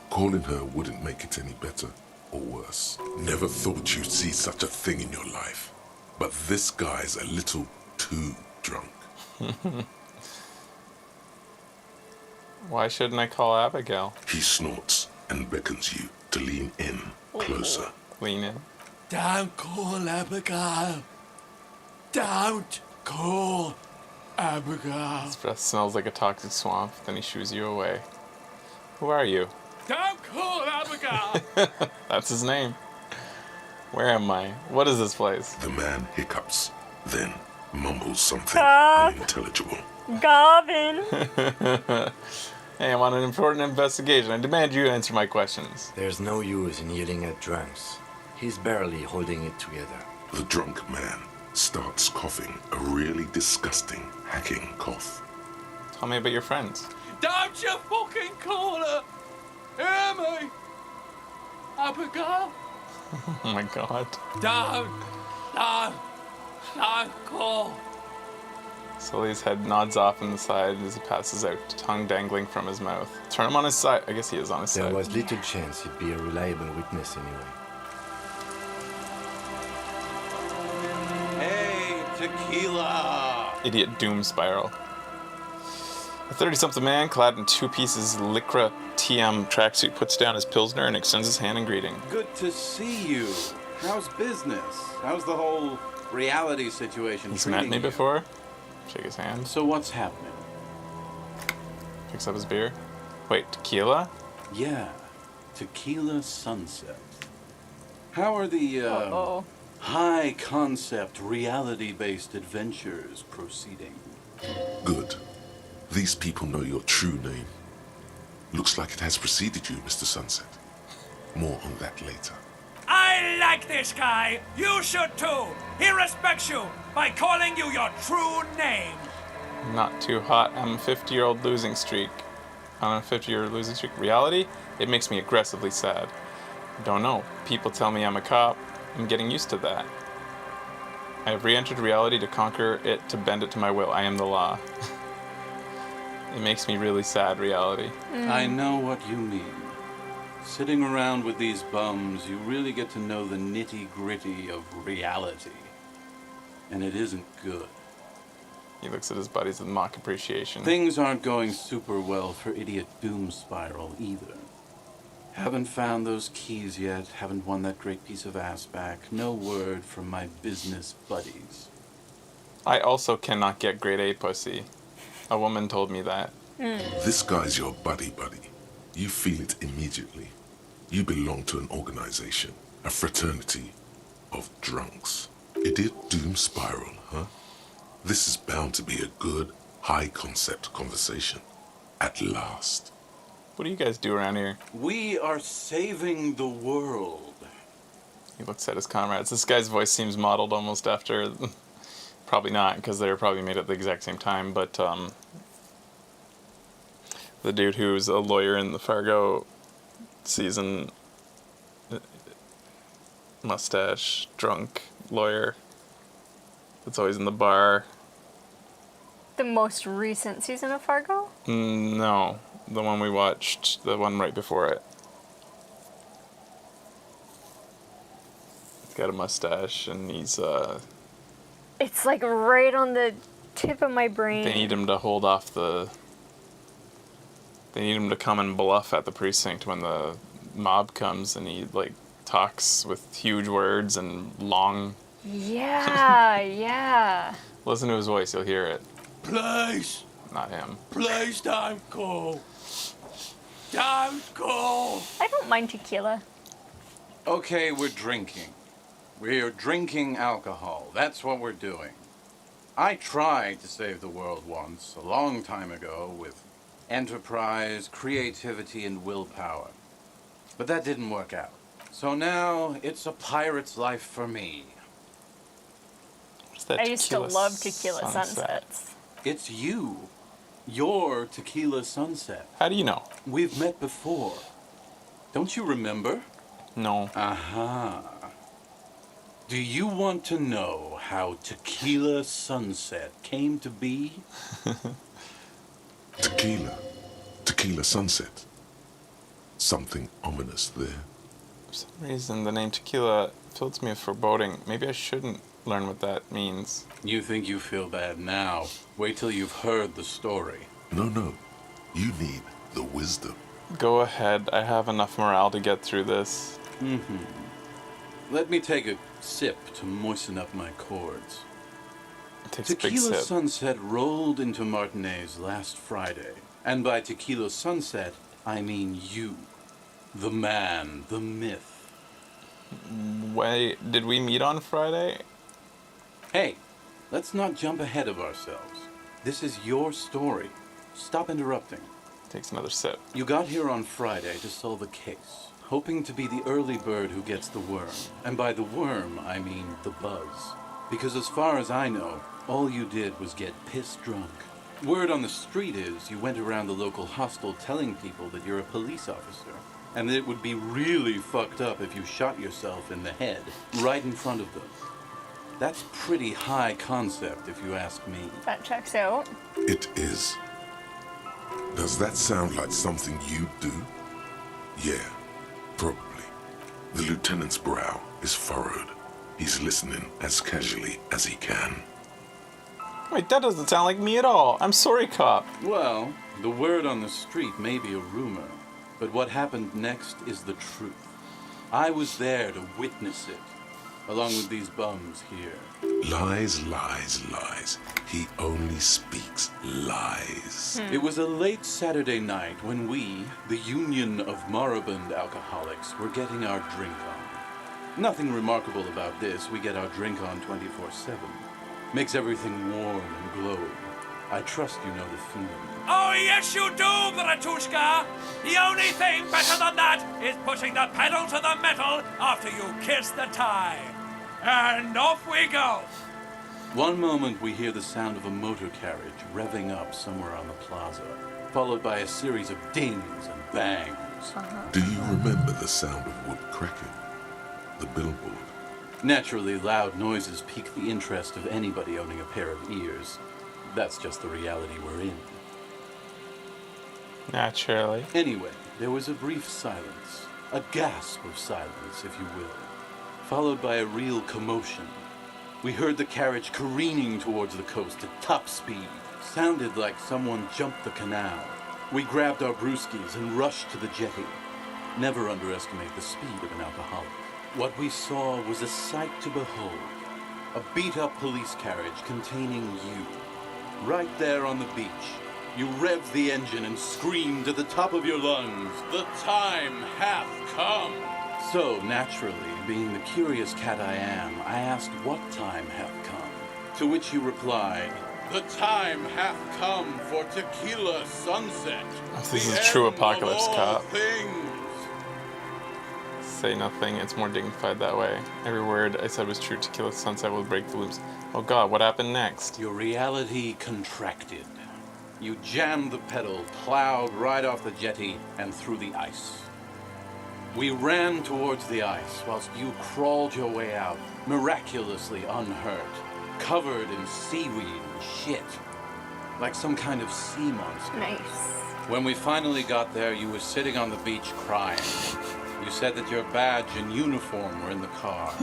Calling her wouldn't make it any better or worse. Never thought you'd see such a thing in your life. But this guy's a little too drunk. Why shouldn't I call Abigail? He snorts and beckons you to lean in closer. Lean in. Don't call Abigail. Don't call Abigail. His breath smells like a toxic swamp. Then he shoos you away. Who are you? Don't call Abigail. That's his name. Where am I? What is this place? The man hiccups, then mumbles something unintelligible. Gavin! Hey, I'm on an important investigation. I demand you answer my questions. There's no use in yelling at drunks. He's barely holding it together. The drunk man starts coughing a really disgusting, hacking cough. Tell me about your friends. Don't you fucking call her. Hear me? Abigail? Oh my god. Don't call. Sully's head nods off on the side as he passes out, tongue dangling from his mouth. Turn him on his side. I guess he is on his side. There was little chance he'd be a reliable witness anyway. Hey, tequila! Idiot doom spiral. A 30-something man clad in two pieces Lycra TM tracksuit puts down his Pilsner and extends his hand in greeting. Good to see you. How's business? How's the whole reality situation He's treating met me you? before. Shake his hand. So what's happening? Picks up his beer. Wait, tequila? Yeah, tequila sunset. How are the high concept reality-based adventures proceeding? Good. These people know your true name. Looks like it has preceded you, Mr. Sunset. More on that later. I like this guy. You should too. He respects you by calling you your true name. Not too hot. I'm a 50-year-old losing streak. On a 50-year losing streak. Reality? It makes me aggressively sad. Don't know. People tell me I'm a cop. I'm getting used to that. I have re-entered reality to conquer it, to bend it to my will. I am the law. It makes me really sad, reality. I know what you mean. Sitting around with these bums, you really get to know the nitty-gritty of reality. And it isn't good. He looks at his buddies with mock appreciation. Things aren't going super well for Idiot Doom Spiral either. Haven't found those keys yet, haven't won that great piece of ass back. No word from my business buddies. I also cannot get grade A pussy. A woman told me that. This guy's your buddy. You feel it immediately. You belong to an organization, a fraternity of drunks. Idiot Doom Spiral, huh? This is bound to be a good, high-concept conversation. At last. What do you guys do around here? We are saving the world. He looks at his comrades. This guy's voice seems modeled almost after... Probably not, because they were probably made at the exact same time, but the dude who's a lawyer in the Fargo season, mustache, drunk lawyer that's always in the bar. The most recent season of Fargo? No, the one we watched, the one right before it. got a mustache, and he's It's like right on the tip of my brain. They need him to hold off the. They need him to come and bluff at the precinct when the mob comes, and he like talks with huge words and long. Yeah, yeah. Listen to his voice, you'll hear it. Please. Not him. Please don't go. Don't go. I don't mind tequila. Okay, we're drinking. We're drinking alcohol. That's what we're doing. I tried to save the world once, a long time ago, with enterprise, creativity, and willpower. But that didn't work out. So now, it's a pirate's life for me. What's that I used to love tequila sunsets. It's you. Your tequila sunset. How do you know? We've met before. Don't you remember? No. Aha. Do you want to know how Tequila Sunset came to be? Tequila Sunset. Something ominous there. For some reason, the name tequila fills me with foreboding. Maybe I shouldn't learn what that means. You think you feel bad now. Wait till you've heard the story. No. You need the wisdom. Go ahead. I have enough morale to get through this. Let me take a sip to moisten up my cords. Takes a big Tequila sip. Sunset rolled into Martinez last Friday. And by Tequila Sunset, I mean you. The man, the myth. Wait, did we meet on Friday? Hey, let's not jump ahead of ourselves. This is your story. Stop interrupting. Takes another sip. You got here on Friday to solve a case, hoping to be the early bird who gets the worm. And by the worm, I mean the buzz. Because as far as I know, all you did was get piss drunk. Word on the street is you went around the local hostel telling people that you're a police officer, and that it would be really fucked up if you shot yourself in the head, right in front of them. That's pretty high concept, if you ask me. That checks out. It is. Does that sound like something you do? Yeah, probably. The lieutenant's brow is furrowed. He's listening as casually as he can. Wait, that doesn't sound like me at all. I'm sorry, cop. Well, the word on the street may be a rumor, but what happened next is the truth. I was there to witness it, along with these bums here. Lies. He only speaks lies. It was a late Saturday night when we, the Union of Moribund Alcoholics, were getting our drink on. Nothing remarkable about this. We get our drink on 24/7. Makes everything warm and glowing. I trust you know the feeling. Oh, yes, you do, Bratushka. The only thing better than that is putting the pedal to the metal after you kiss the tie. And off we go. One moment we hear the sound of a motor carriage revving up somewhere on the plaza, followed by a series of dings and bangs. Do you remember the sound of wood cracking? The billboard? Naturally, loud noises pique the interest of anybody owning a pair of ears. That's just the reality we're in. Naturally. Anyway, there was a brief silence, a gasp of silence, if you will, followed by a real commotion. We heard the carriage careening towards the coast at top speed. Sounded like someone jumped the canal. We grabbed our brewskis and rushed to the jetty. Never underestimate the speed of an alcoholic. What we saw was a sight to behold. A beat-up police carriage containing you. Right there on the beach. You revved the engine and screamed at the top of your lungs, "The time hath come!" So, naturally, being the curious cat I am, I asked what time hath come. To which you replied, "The time hath come for Tequila Sunset." This is true apocalypse, cop. Things. Say nothing, it's more dignified that way. Every word I said was true. Tequila Sunset will break the loops. Oh god, what happened next? Your reality contracted. You jammed the pedal, plowed right off the jetty, and through the ice. We ran towards the ice whilst you crawled your way out, miraculously unhurt, covered in seaweed and shit, like some kind of sea monster. Nice. When we finally got there, you were sitting on the beach crying. You said that your badge and uniform were in the car.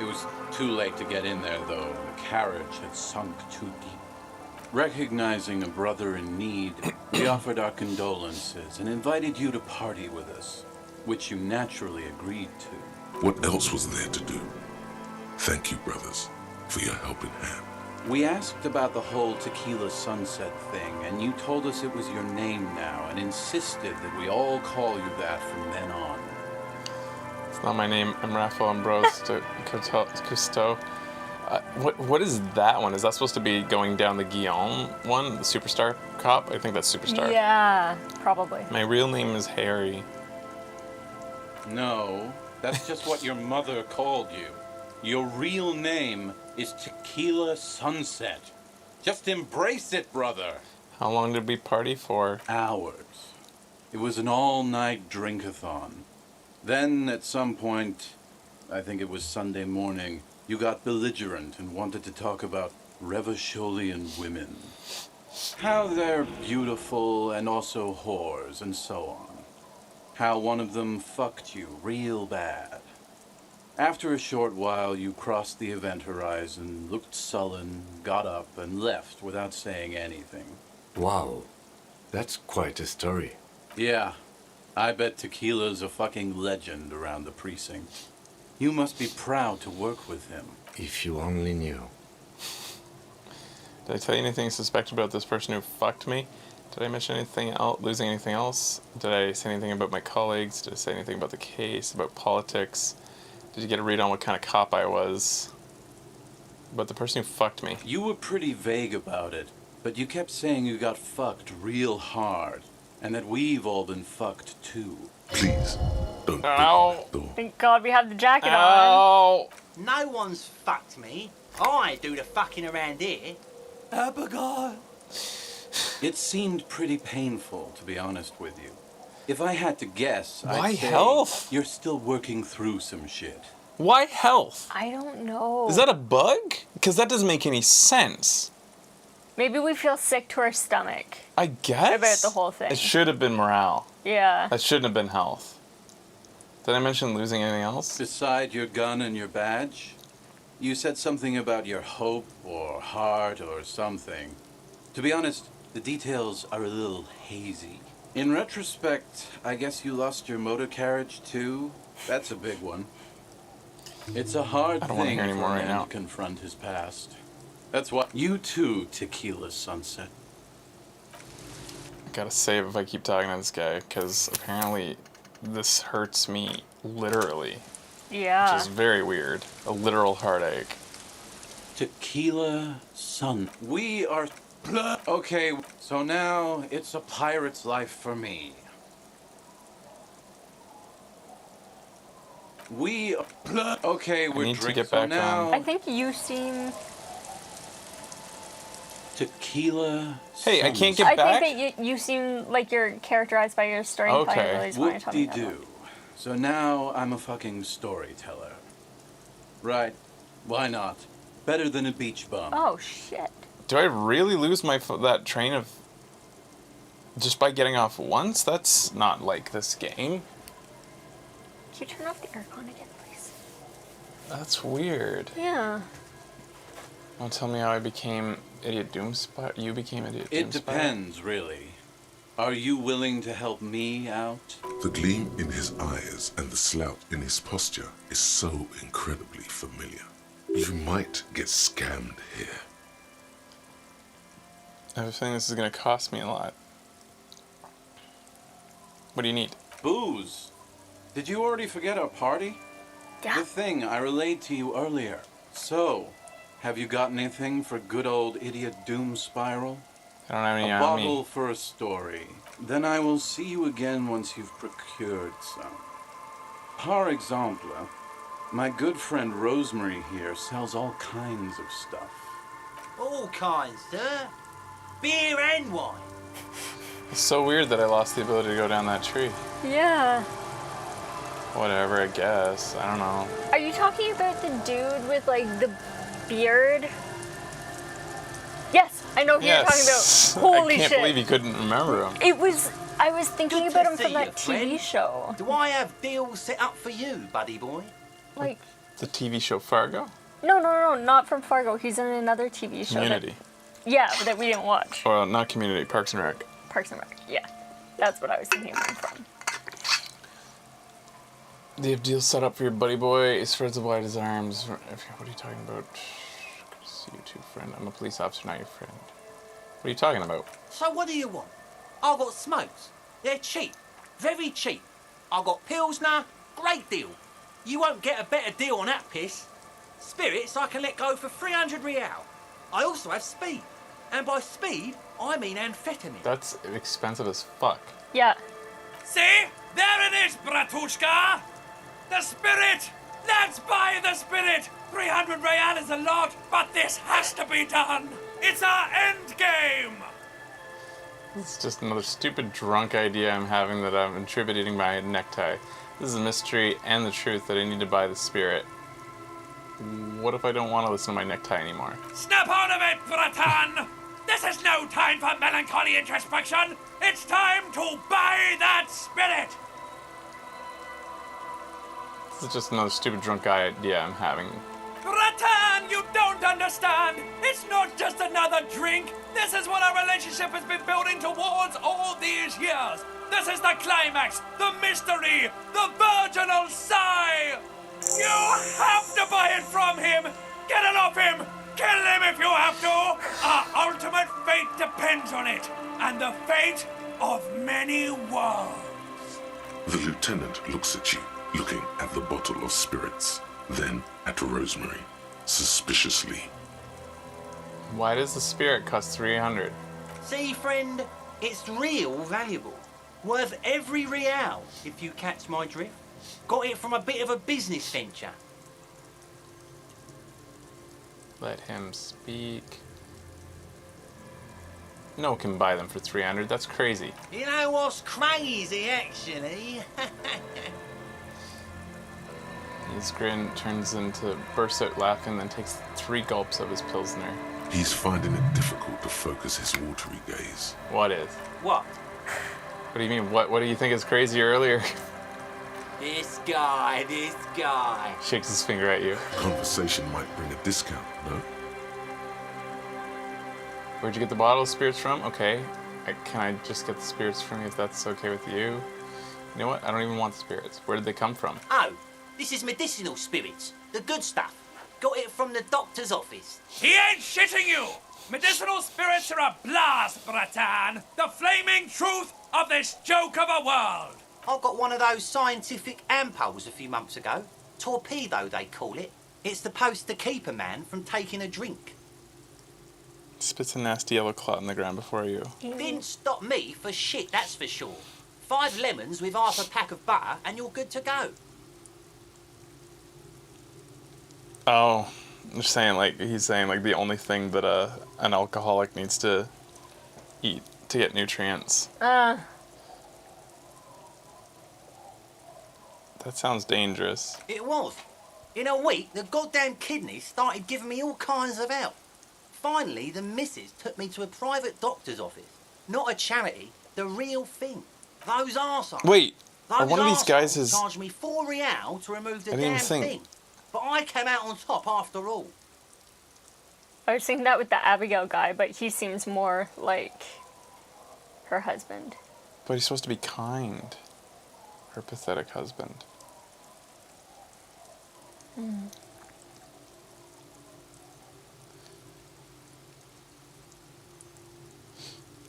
It was too late to get in there, though. The carriage had sunk too deep. Recognizing a brother in need, we offered our condolences and invited you to party with us, which you naturally agreed to. What else was there to do? Thank you, brothers, for your helping hand. We asked about the whole Tequila Sunset thing, and you told us it was your name now and insisted that we all call you that from then on. It's not my name. I'm Rafael Ambrose Cousteau. What is that one? Is that supposed to be going down the Guillaume one? The Superstar Cop? I think that's Superstar. Yeah, probably. My real name is Harry. No, that's just what your mother called you. Your real name is Tequila Sunset. Just embrace it, brother. How long did we party for? Hours. It was an all-night drink-a-thon. Then, at some point, I think it was Sunday morning, you got belligerent and wanted to talk about Revacholian women. How they're beautiful and also whores and so on. How one of them fucked you real bad. After a short while, you crossed the event horizon, looked sullen, got up, and left without saying anything. Wow, that's quite a story. Yeah, I bet Tequila's a fucking legend around the precinct. You must be proud to work with him. If you only knew. Did I tell you anything suspect about this person who fucked me? Did I mention anything else, losing anything else? Did I say anything about my colleagues? Did I say anything about the case, about politics? Did you get a read on what kind of cop I was? About the person who fucked me? You were pretty vague about it, but you kept saying you got fucked real hard, and that we've all been fucked too. Please, don't Ow. Thank God we have the jacket Ow. on. No one's fucked me. I do the fucking around here. Abigail! It seemed pretty painful, to be honest with you. If I had to guess, Why I'd say health? You're still working through some shit. Why health? I don't know. Is that a bug? Because that doesn't make any sense. Maybe we feel sick to our stomach. I guess? About the whole thing. It should have been morale. Yeah. That shouldn't have been health. Did I mention losing anything else? Beside your gun and your badge, you said something about your hope or heart or something. To be honest, the details are a little hazy. In retrospect, I guess you lost your motor carriage too. That's a big one. It's a hard thing for a man to confront his past. That's what you too, Tequila Sunset. I gotta save if I keep talking to this guy, because apparently this hurts me literally. Yeah. Which is very weird. A literal heartache. Tequila Sun. We are... Okay, so now it's a pirate's life for me. We... Okay, we're need to drinking, get back now... I think you seem... Tequila... Hey, I can't get I back? think that you seem like you're characterized by your story. Okay, Really whoop-de-doo. So now I'm a fucking storyteller. Right, why not? Better than a beach bum. Oh, shit. Do I really lose that train of... just by getting off once? That's not like this game. Can you turn off the aircon again, please? That's weird. Yeah. Don't tell me how I became Idiot Doomspire. You became Idiot Doomspire? It depends, really. Are you willing to help me out? The gleam in his eyes and the slouch in his posture is so incredibly familiar. You might get scammed here. I have a feeling this is going to cost me a lot. What do you need? Booze. Did you already forget our party? Yeah. The thing I relayed to you earlier. So, have you got anything for good old Idiot Doom Spiral? I don't have any a on bottle me. for a story. Then I will see you again once you've procured some. Par exemple, my good friend Rosemary here sells all kinds of stuff. All kinds, sir. Beer and wine. It's so weird that I lost the ability to go down that tree. Yeah. Whatever, I guess. I don't know. Are you talking about the dude with, like, the beard? Yes! I know who you're talking about. Holy I can't shit. believe you couldn't remember him. I was thinking Good about to him see from that you, TV friend. show. Do I have deals set up for you, buddy boy? Like, The TV show Fargo? no, not from Fargo. He's in another TV show. Community. That we didn't watch. Well, not Community, Parks and Rec. Parks and Rec. Yeah, that's what I was thinking of him from. Do you have deals set up for your buddy boy? He spreads wide his arms. What are you talking about? Good to see you too, friend. I'm a police officer, not your friend. What are you talking about? So what do you want? I've got smokes. They're cheap. Very cheap. I've got Pilsner. Great deal. You won't get a better deal on that piss. Spirits I can let go for 300 real. I also have speed. And by speed, I mean amphetamine. That's expensive as fuck. Yeah. See? There it is, Bratushka! The spirit! Let's buy the spirit! 300 real is a lot, but this has to be done! It's our end game! It's just another stupid drunk idea I'm having that I'm attributing my necktie. This is a mystery and the truth that I need to buy the spirit. What if I don't want to listen to my necktie anymore? Snap out of it, Bratan! This is no time for melancholy introspection! It's time to buy that spirit! This is just another stupid drunk idea I'm having. Bratan, you don't understand! It's not just another drink! This is what our relationship has been building towards all these years! This is the climax, the mystery, the virginal sigh! You have to buy it from him! Get it off him! Kill him if you have to! Our ultimate fate depends on it, and the fate of many worlds. The lieutenant looks at you, looking at the bottle of spirits, then at Rosemary, suspiciously. Why does the spirit cost 300? See, friend, it's real valuable. Worth every real, if you catch my drift. Got it from a bit of a business venture. Let him speak. No one can buy them for 300. That's crazy. You know what's crazy, actually? His grin turns into bursts out laughing, then takes 3 gulps of his Pilsner. He's finding it difficult to focus his watery gaze. What is? What? What do you mean? What do you think is crazy earlier? This guy. Shakes his finger at you. Conversation might bring a discount, no? Where'd you get the bottle of spirits from? Okay. Can I just get the spirits from you if that's okay with you? You know what? I don't even want the spirits. Where did they come from? Oh, this is medicinal spirits. The good stuff. Got it from the doctor's office. He ain't shitting you! Medicinal spirits are a blast, Bratan! The flaming truth of this joke of a world! I got one of those scientific ampoules a few months ago. Torpedo, they call it. It's supposed to keep a man from taking a drink. Spits a nasty yellow clot in the ground before you. Didn't stop me for shit, that's for sure. 5 lemons with half a pack of butter and you're good to go. Oh, he's saying like the only thing that an alcoholic needs to eat to get nutrients. That sounds dangerous. It was. In a week, the goddamn kidneys started giving me all kinds of help. Finally, the missus took me to a private doctor's office. Not a charity, the real thing. Those arseholes. Wait, Those one of these guys arseholes is... charged me 4 real to remove the I didn't damn think. thing. But I came out on top after all. I was thinking that with the Abigail guy, but he seems more like her husband. But he's supposed to be kind. Her pathetic husband.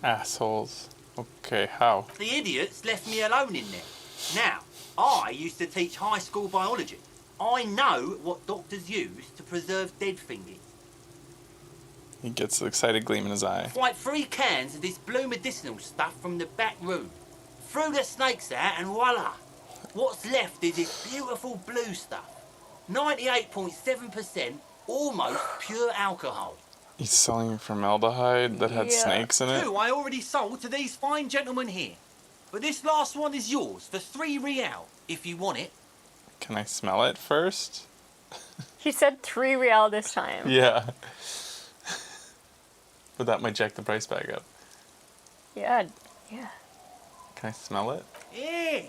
Assholes. Okay, how? The idiots left me alone in there. Now, I used to teach high school biology. I know what doctors use to preserve dead things. He gets an excited gleam in his eye. Like 3 cans of this blue medicinal stuff from the back room. Threw the snakes out and voila! What's left is this beautiful blue stuff. 98.7% almost pure alcohol. He's selling formaldehyde that had snakes in it? 2 I already sold to these fine gentlemen here. But this last one is yours for 3 real, if you want it. Can I smell it first? He said 3 real this time. Yeah. But that might jack the price back up. Yeah. Yeah. Can I smell it? Yeah.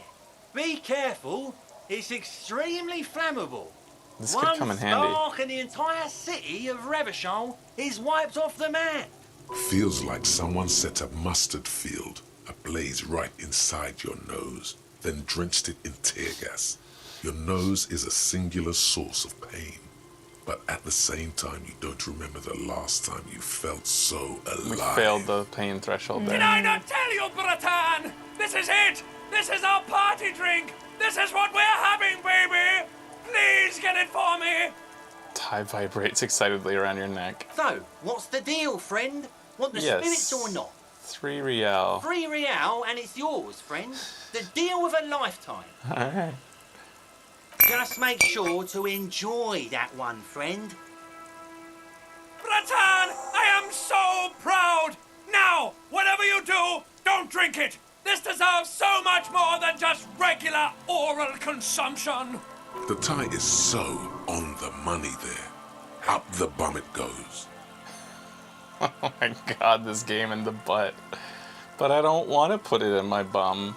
Be careful. It's extremely flammable. This could come in handy. One spark and the entire city of Revachol is wiped off the map. Feels like someone set a mustard field ablaze right inside your nose, then drenched it in tear gas. Your nose is a singular source of pain, but at the same time, you don't remember the last time you felt so alive. We failed the pain threshold there. Did I not tell you, Bratan? This is it! This is our party drink! This is what we're having, baby! Please get it for me! Tie vibrates excitedly around your neck. So, what's the deal, friend? Want the spirits or not? 3 real. 3 real and it's yours, friend. The deal of a lifetime. Alright. Just make sure to enjoy that one, friend. Bratan, I am so proud! Now, whatever you do, don't drink it! This deserves so much more than just regular oral consumption! The tie is so on the money there. Up the bum it goes. Oh my god, this game in the butt. But I don't want to put it in my bum.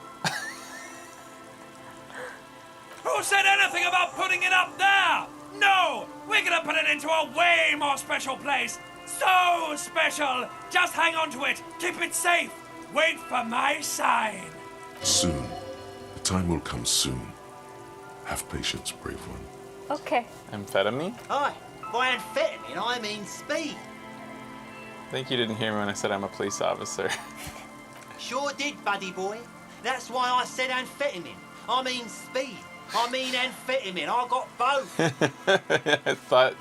Who said anything about putting it up there? No! We're gonna put it into a way more special place! So special! Just hang on to it! Keep it safe! Wait for my sign! Soon. The time will come soon. Have patience, brave one. Okay. Amphetamine? Aye, by amphetamine I mean speed. I think you didn't hear me when I said I'm a police officer. Sure did, buddy boy. That's why I said amphetamine. I mean speed. I mean amphetamine. I got both. I thought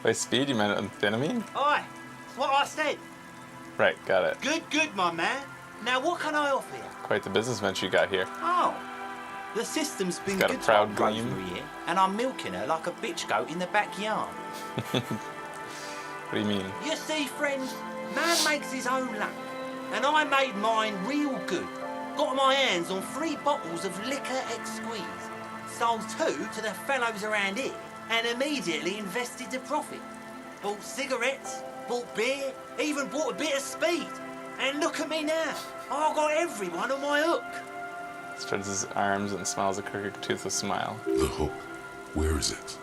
by speed you meant amphetamine? Aye, that's what I said. Right, got it. Good, my man. Now what can I offer you? Quite the business venture you got here. Oh, the system's been got a good proud to our gleam. bloke here, and I'm milking her like a bitch goat in the backyard. What do you mean? You see, friend, man makes his own luck, and I made mine real good. Got my hands on 3 bottles of liquor exquise, sold 2 to the fellows around here, and immediately invested the profit. Bought cigarettes, bought beer, even bought a bit of speed. And look at me now. I've got everyone on my hook. Spreads his arms and smiles a crooked toothless smile. The hook. Where is it?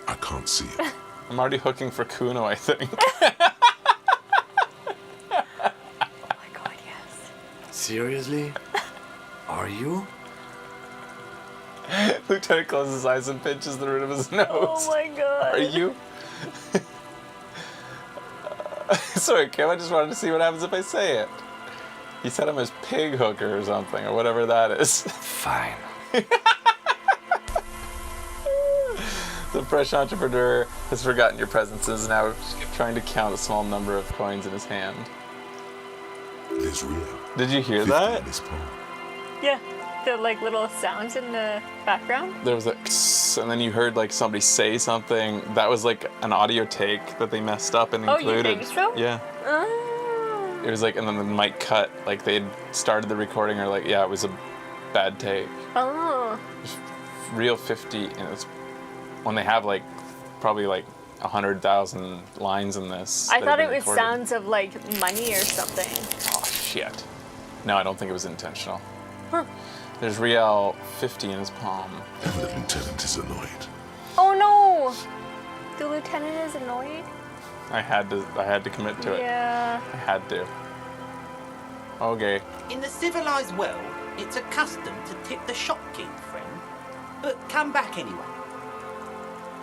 I can't see it. I'm already hooking for Kuno, I think. Seriously? Are you? Lieutenant closes his eyes and pinches the root of his nose. Oh my god. Are you? Sorry, Kim, I just wanted to see what happens if I say it. He said I'm his pig hooker or something, or whatever that is. Fine. The fresh entrepreneur has forgotten your presence and is now trying to count a small number of coins in his hand. There's real. Did you hear 50 that? in this palm. Yeah. The like little sounds in the background. There was a kss, and then you heard like somebody say something. That was like an audio take that they messed up and included. Oh, you think so? Yeah. Oh. It was like, and then the mic cut. Like they'd started the recording, or like, yeah, it was a bad take. Oh. Real 50, and it's when they have like probably like 100,000 lines in this. I that thought have it been was recorded. sounds of like money or something. Oh shit! No, I don't think it was intentional. Huh. There's Real 50 in his palm. And the lieutenant is annoyed. Oh no! The lieutenant is annoyed. I had to commit to it. Yeah. I had to. Okay. In the civilized world, it's a custom to tip the shopkeep, friend. But come back anyway.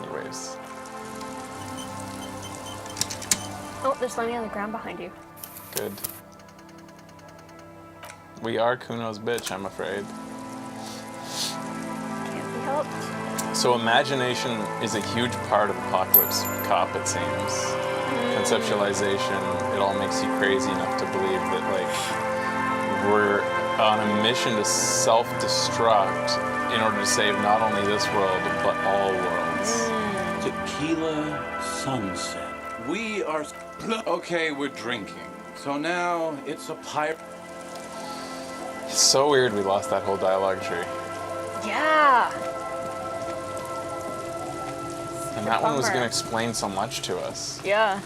Anyways. Oh, there's money on the ground behind you. Good. We are Kuno's bitch, I'm afraid. Can't be helped. So imagination is a huge part of Apocalypse Cop, it seems. Conceptualization, it all makes you crazy enough to believe that, like, we're on a mission to self-destruct in order to save not only this world, but all worlds. Tequila sunset. We are... Okay, we're drinking. So now it's a pirate... It's so weird we lost that whole dialogue tree. Yeah. And that one was bummer. going to explain so much to us. Yeah.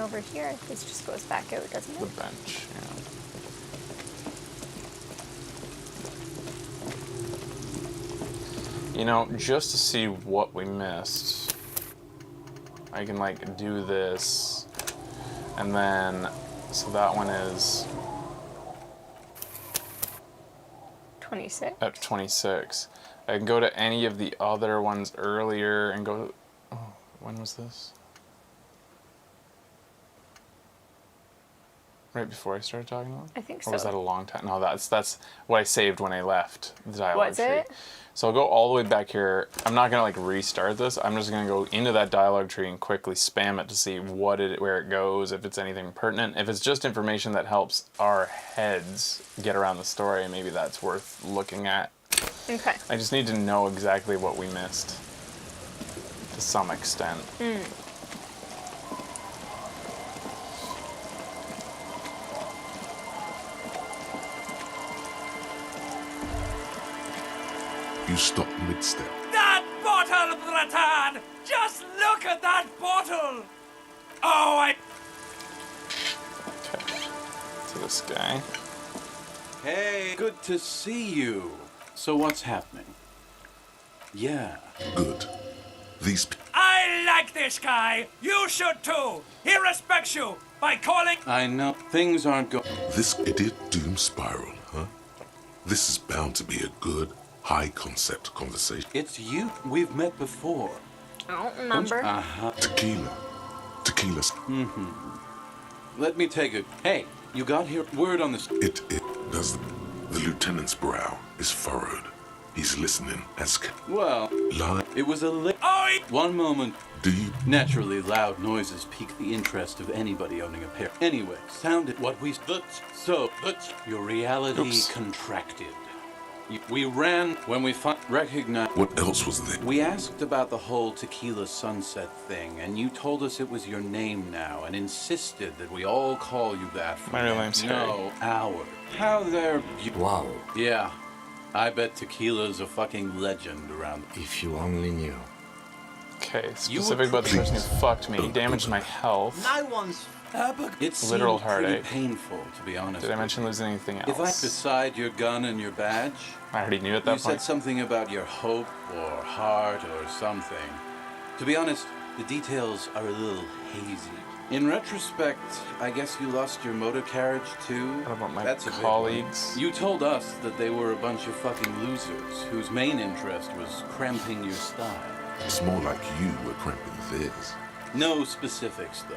over here. This just goes back out, doesn't it? The bench, yeah. You know, just to see what we missed, I can like do this, and then, so that one is 26. at 26. I can go to any of the other ones earlier and go, oh, when was this? Right before I started talking about it? I think Or was so. that a long time? No, that's what I saved when I left the dialogue Was tree. it? So I'll go all the way back here. I'm not gonna like restart this. I'm just gonna go into that dialogue tree and quickly spam it to see where it goes, if it's anything pertinent. If it's just information that helps our heads get around the story, maybe that's worth looking at. Okay. I just need to know exactly what we missed to some extent. You stop mid-step. That bottle, Bratan! Just look at that bottle! Oh, I... Okay. To this guy. Hey, good to see you. So what's happening? Yeah. Good. These I like this guy! You should too! He respects you by calling... I know things aren't going... This idiot doom spiral, huh? This is bound to be a good, high-concept conversation. It's you. We've met before. I don't remember. Uh-huh. Tequila. Let me take it. Hey, you got here word on this... It does. The lieutenant's brow is furrowed. He's listening as... Well, it was a one moment. Do you... Naturally, loud noises pique the interest of anybody owning a pair. Anyway, sounded what we... your reality contracted. We ran when we recognized... What else was there? We asked about the whole tequila sunset thing, and you told us it was your name now, and insisted that we all call you that from My real name's No, our. How there... Wow. Yeah. I bet tequila's a fucking legend around... If you only knew. Okay, specific about the person who fucked me, damaged my health. No one's... It's Literal pretty heartache. painful, to be honest. Did I mention losing anything else? If I beside your gun and your badge, I already knew at that you point. said something about your hope or heart or something. To be honest, the details are a little hazy. In retrospect, I guess you lost your motor carriage too. What about my That's a big colleagues? one. You told us that they were a bunch of fucking losers whose main interest was cramping your style. It's more like you were cramping theirs. No specifics, though.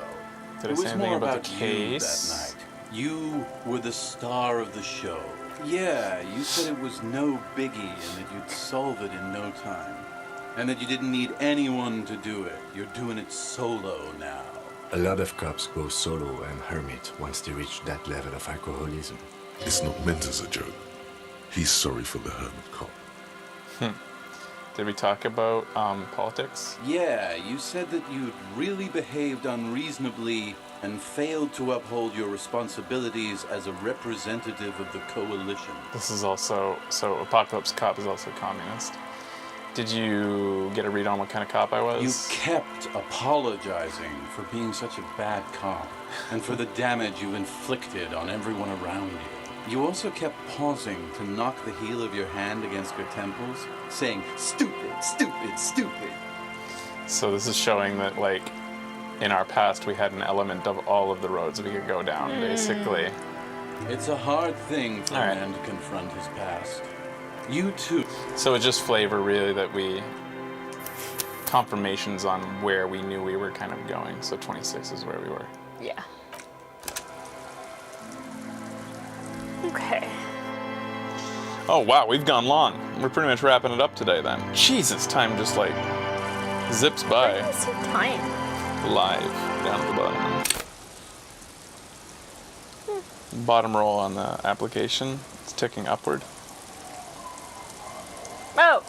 Did I It say was anything more about the you case? that night. You were the star of the show. Yeah, you said it was no biggie and that you'd solve it in no time. And that you didn't need anyone to do it. You're doing it solo now. A lot of cops go solo and hermit once they reach that level of alcoholism. It's not meant as a joke. He's sorry for the hermit cop. Did we talk about politics? Yeah, you said that you'd really behaved unreasonably and failed to uphold your responsibilities as a representative of the coalition. This is also, so Apocalypse Cop is also communist. Did you get a read on what kind of cop I was? You kept apologizing for being such a bad cop and for the damage you inflicted on everyone around you. You also kept pausing to knock the heel of your hand against your temples, saying, "Stupid, stupid, stupid." So this is showing that, like, in our past, we had an element of all of the roads we could go down, basically. It's a hard thing for a man to confront his past. You too. So it's just flavor, really, that we... confirmations on where we knew we were kind of going. So 26 is where we were. Yeah. Okay. Oh, wow, we've gone long. We're pretty much wrapping it up today, then. Jesus, time just, like, zips by. What's the time? Live, down at the bottom. Bottom roll on the application. It's ticking upward. Oh!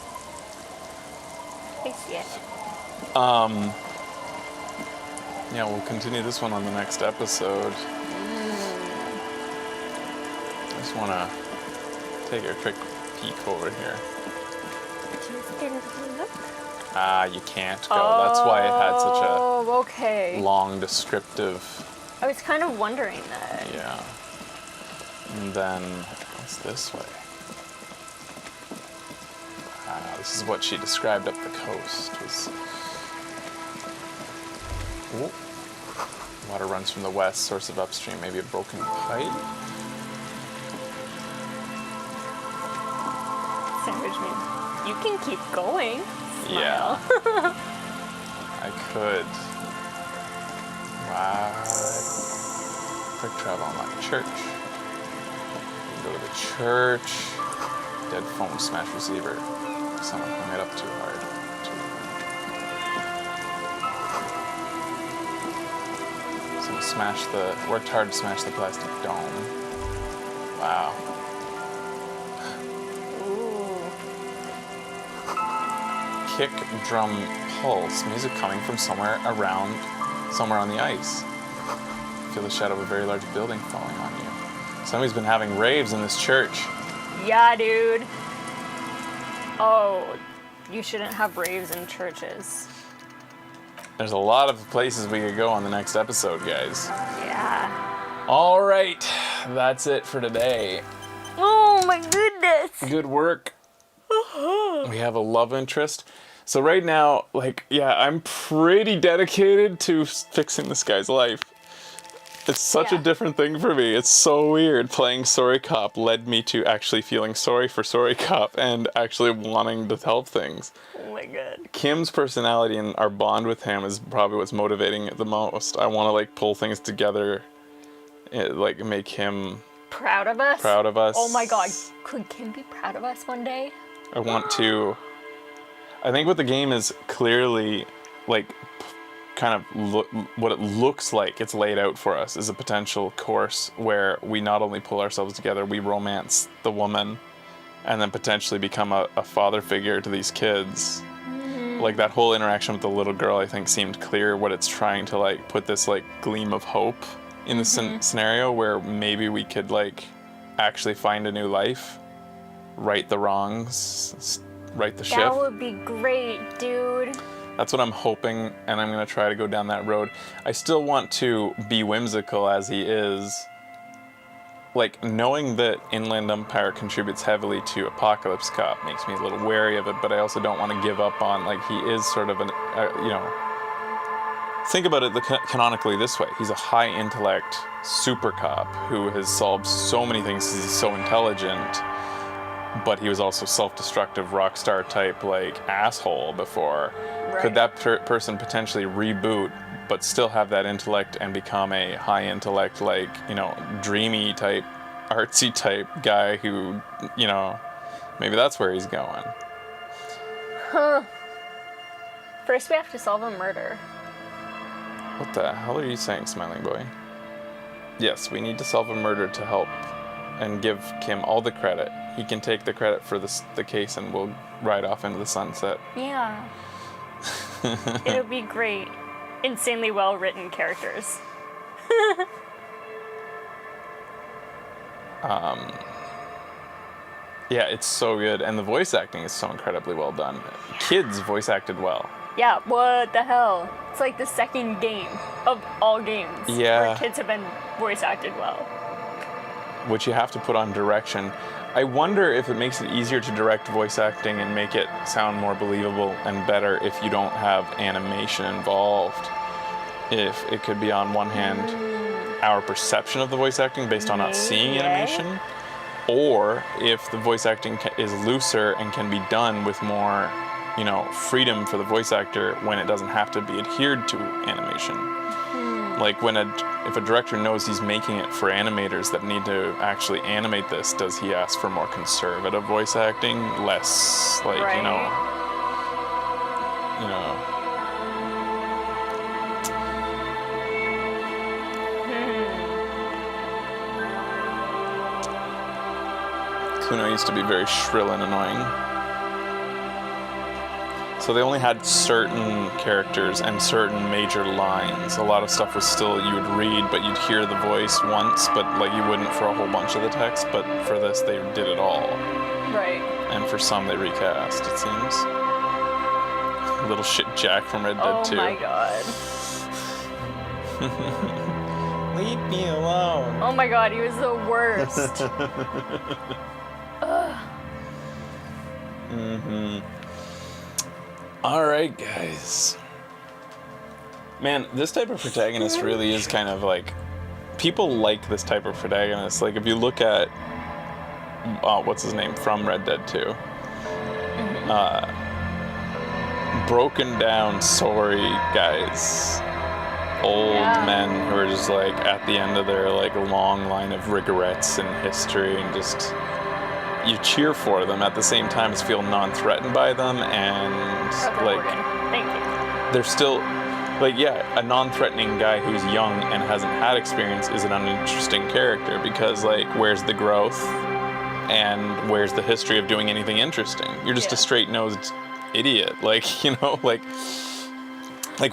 I see it. Yeah, we'll continue this one on the next episode. I just want to take a quick peek over here. Just a little look. You can't go. That's why it had such okay. a long descriptive. I was kind of wondering that. Yeah. And then, what's this way? This is what she described up the coast. Ooh. Water runs from the west, source of upstream, maybe a broken pipe. Sandwich me. You can keep going. Smile. Yeah. I could. Wow. Quick travel unlock church. Go to the church. Dead foam smash receiver. Someone hung it up too hard. Worked hard to smash the plastic dome. Wow. Ooh. Kick, drum, pulse. Music coming from somewhere on the ice. Feel the shadow of a very large building falling on you. Somebody's been having raves in this church. Yeah, dude. Oh, you shouldn't have raves in churches. There's a lot of places we could go on the next episode, guys. Yeah. All right, that's it for today. Oh my goodness. Good work. We have a love interest. So right now, I'm pretty dedicated to fixing this guy's life. It's such a different thing for me. It's so weird. Playing Sorry Cop led me to actually feeling sorry for Sorry Cop and actually wanting to help things. Oh my god. Kim's personality and our bond with him is probably what's motivating it the most. I want to pull things together, make him proud of us. Oh my god. Could Kim be proud of us one day? I want to. I think what the game is clearly what it looks like it's laid out for us is a potential course where we not only pull ourselves together, we romance the woman and then potentially become a father figure to these kids. Mm-hmm. That whole interaction with the little girl, I think, seemed clear what it's trying to put this gleam of hope in the scenario where maybe we could actually find a new life, right the wrongs, right the ship. That would be great, dude. That's what I'm hoping, and I'm going to try to go down that road. I still want to be whimsical as he is. Knowing that Inland Empire contributes heavily to Apocalypse Cop makes me a little wary of it, but I also don't want to give up on, he is sort of think about it canonically this way. He's a high intellect super cop who has solved so many things because he's so intelligent, but he was also self-destructive rock star type asshole before. Right. Could that person potentially reboot but still have that intellect and become a high intellect dreamy type, artsy type guy who, maybe that's where he's going. Huh. First we have to solve a murder. What the hell are you saying, Smiling Boy? Yes, we need to solve a murder to help and give Kim all the credit. He can take the credit for the case and we'll ride off into the sunset. Yeah. It'll be great. Insanely well written characters. Yeah, it's so good. And the voice acting is so incredibly well done. Kids voice acted well. Yeah, what the hell? It's the second game of all games where kids have been voice acted well. Which you have to put on direction. I wonder if it makes it easier to direct voice acting and make it sound more believable and better if you don't have animation involved. If it could be, on one hand, our perception of the voice acting based on not seeing animation, or if the voice acting is looser and can be done with more, freedom for the voice actor when it doesn't have to be adhered to animation. If a director knows he's making it for animators that need to actually animate this, does he ask for more conservative voice acting, less Kuno used to be very shrill and annoying. So they only had certain characters and certain major lines. A lot of stuff was still, you would read, but you'd hear the voice once, but you wouldn't for a whole bunch of the text. But for this, they did it all. Right. And for some, they recast, it seems. Little shit Jack from Red Dead 2. Oh my god. Leave me alone. Oh my god, he was the worst. Ugh. Alright, guys. Man, this type of protagonist really is kind of like... People like this type of protagonist. Like, if you look at... what's his name? From Red Dead 2. Broken down, sorry guys. Old men who are just like at the end of their like long line of regrets in history, and just you cheer for them at the same time as feel non-threatened by them, and like they're still like, yeah, a non-threatening guy who's young and hasn't had experience is an uninteresting character, because like, where's the growth and where's the history of doing anything interesting? You're just a straight-nosed idiot, like, you know, like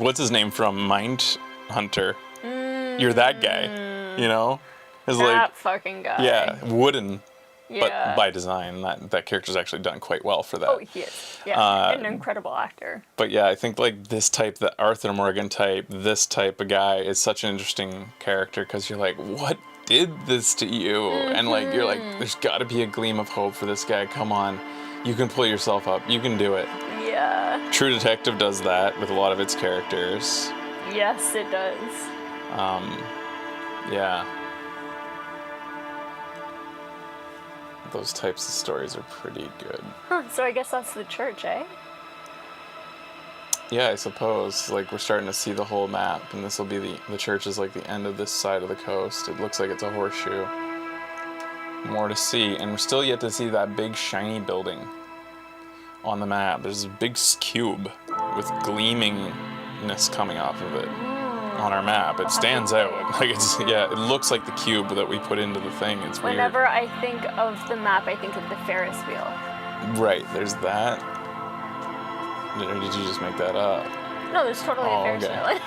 what's his name from Mindhunter? You're that guy, you know? It's that fucking guy. Yeah, wooden. Yeah. But by design, that character's actually done quite well for that. Oh, he is. Yeah, an incredible actor. But yeah, I think like this type, the Arthur Morgan type, this type of guy is such an interesting character, because you're like, what did this to you? And like, you're like, there's got to be a gleam of hope for this guy. Come on, you can pull yourself up. You can do it. Yeah. True Detective does that with a lot of its characters. Yes, it does. Yeah. Those types of stories are pretty good. Huh, so I guess that's the church, eh? Yeah, I suppose. Like, we're starting to see the whole map, and this will be the church is like the end of this side of the coast. It looks like it's a horseshoe. More to see, and we're still yet to see that big shiny building on the map. There's a big cube with gleamingness coming off of it on our map. It stands out. Like, it's, yeah, it looks like the cube that we put into the thing. It's weird. Whenever I think of the map, I think of the Ferris wheel. Right, there's that. Or did you just make that up? No, there's totally a Ferris wheel.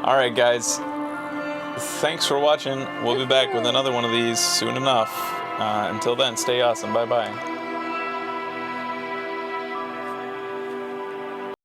All right, guys. Thanks for watching. We'll be back with another one of these soon enough. Until then, stay awesome. Bye-bye.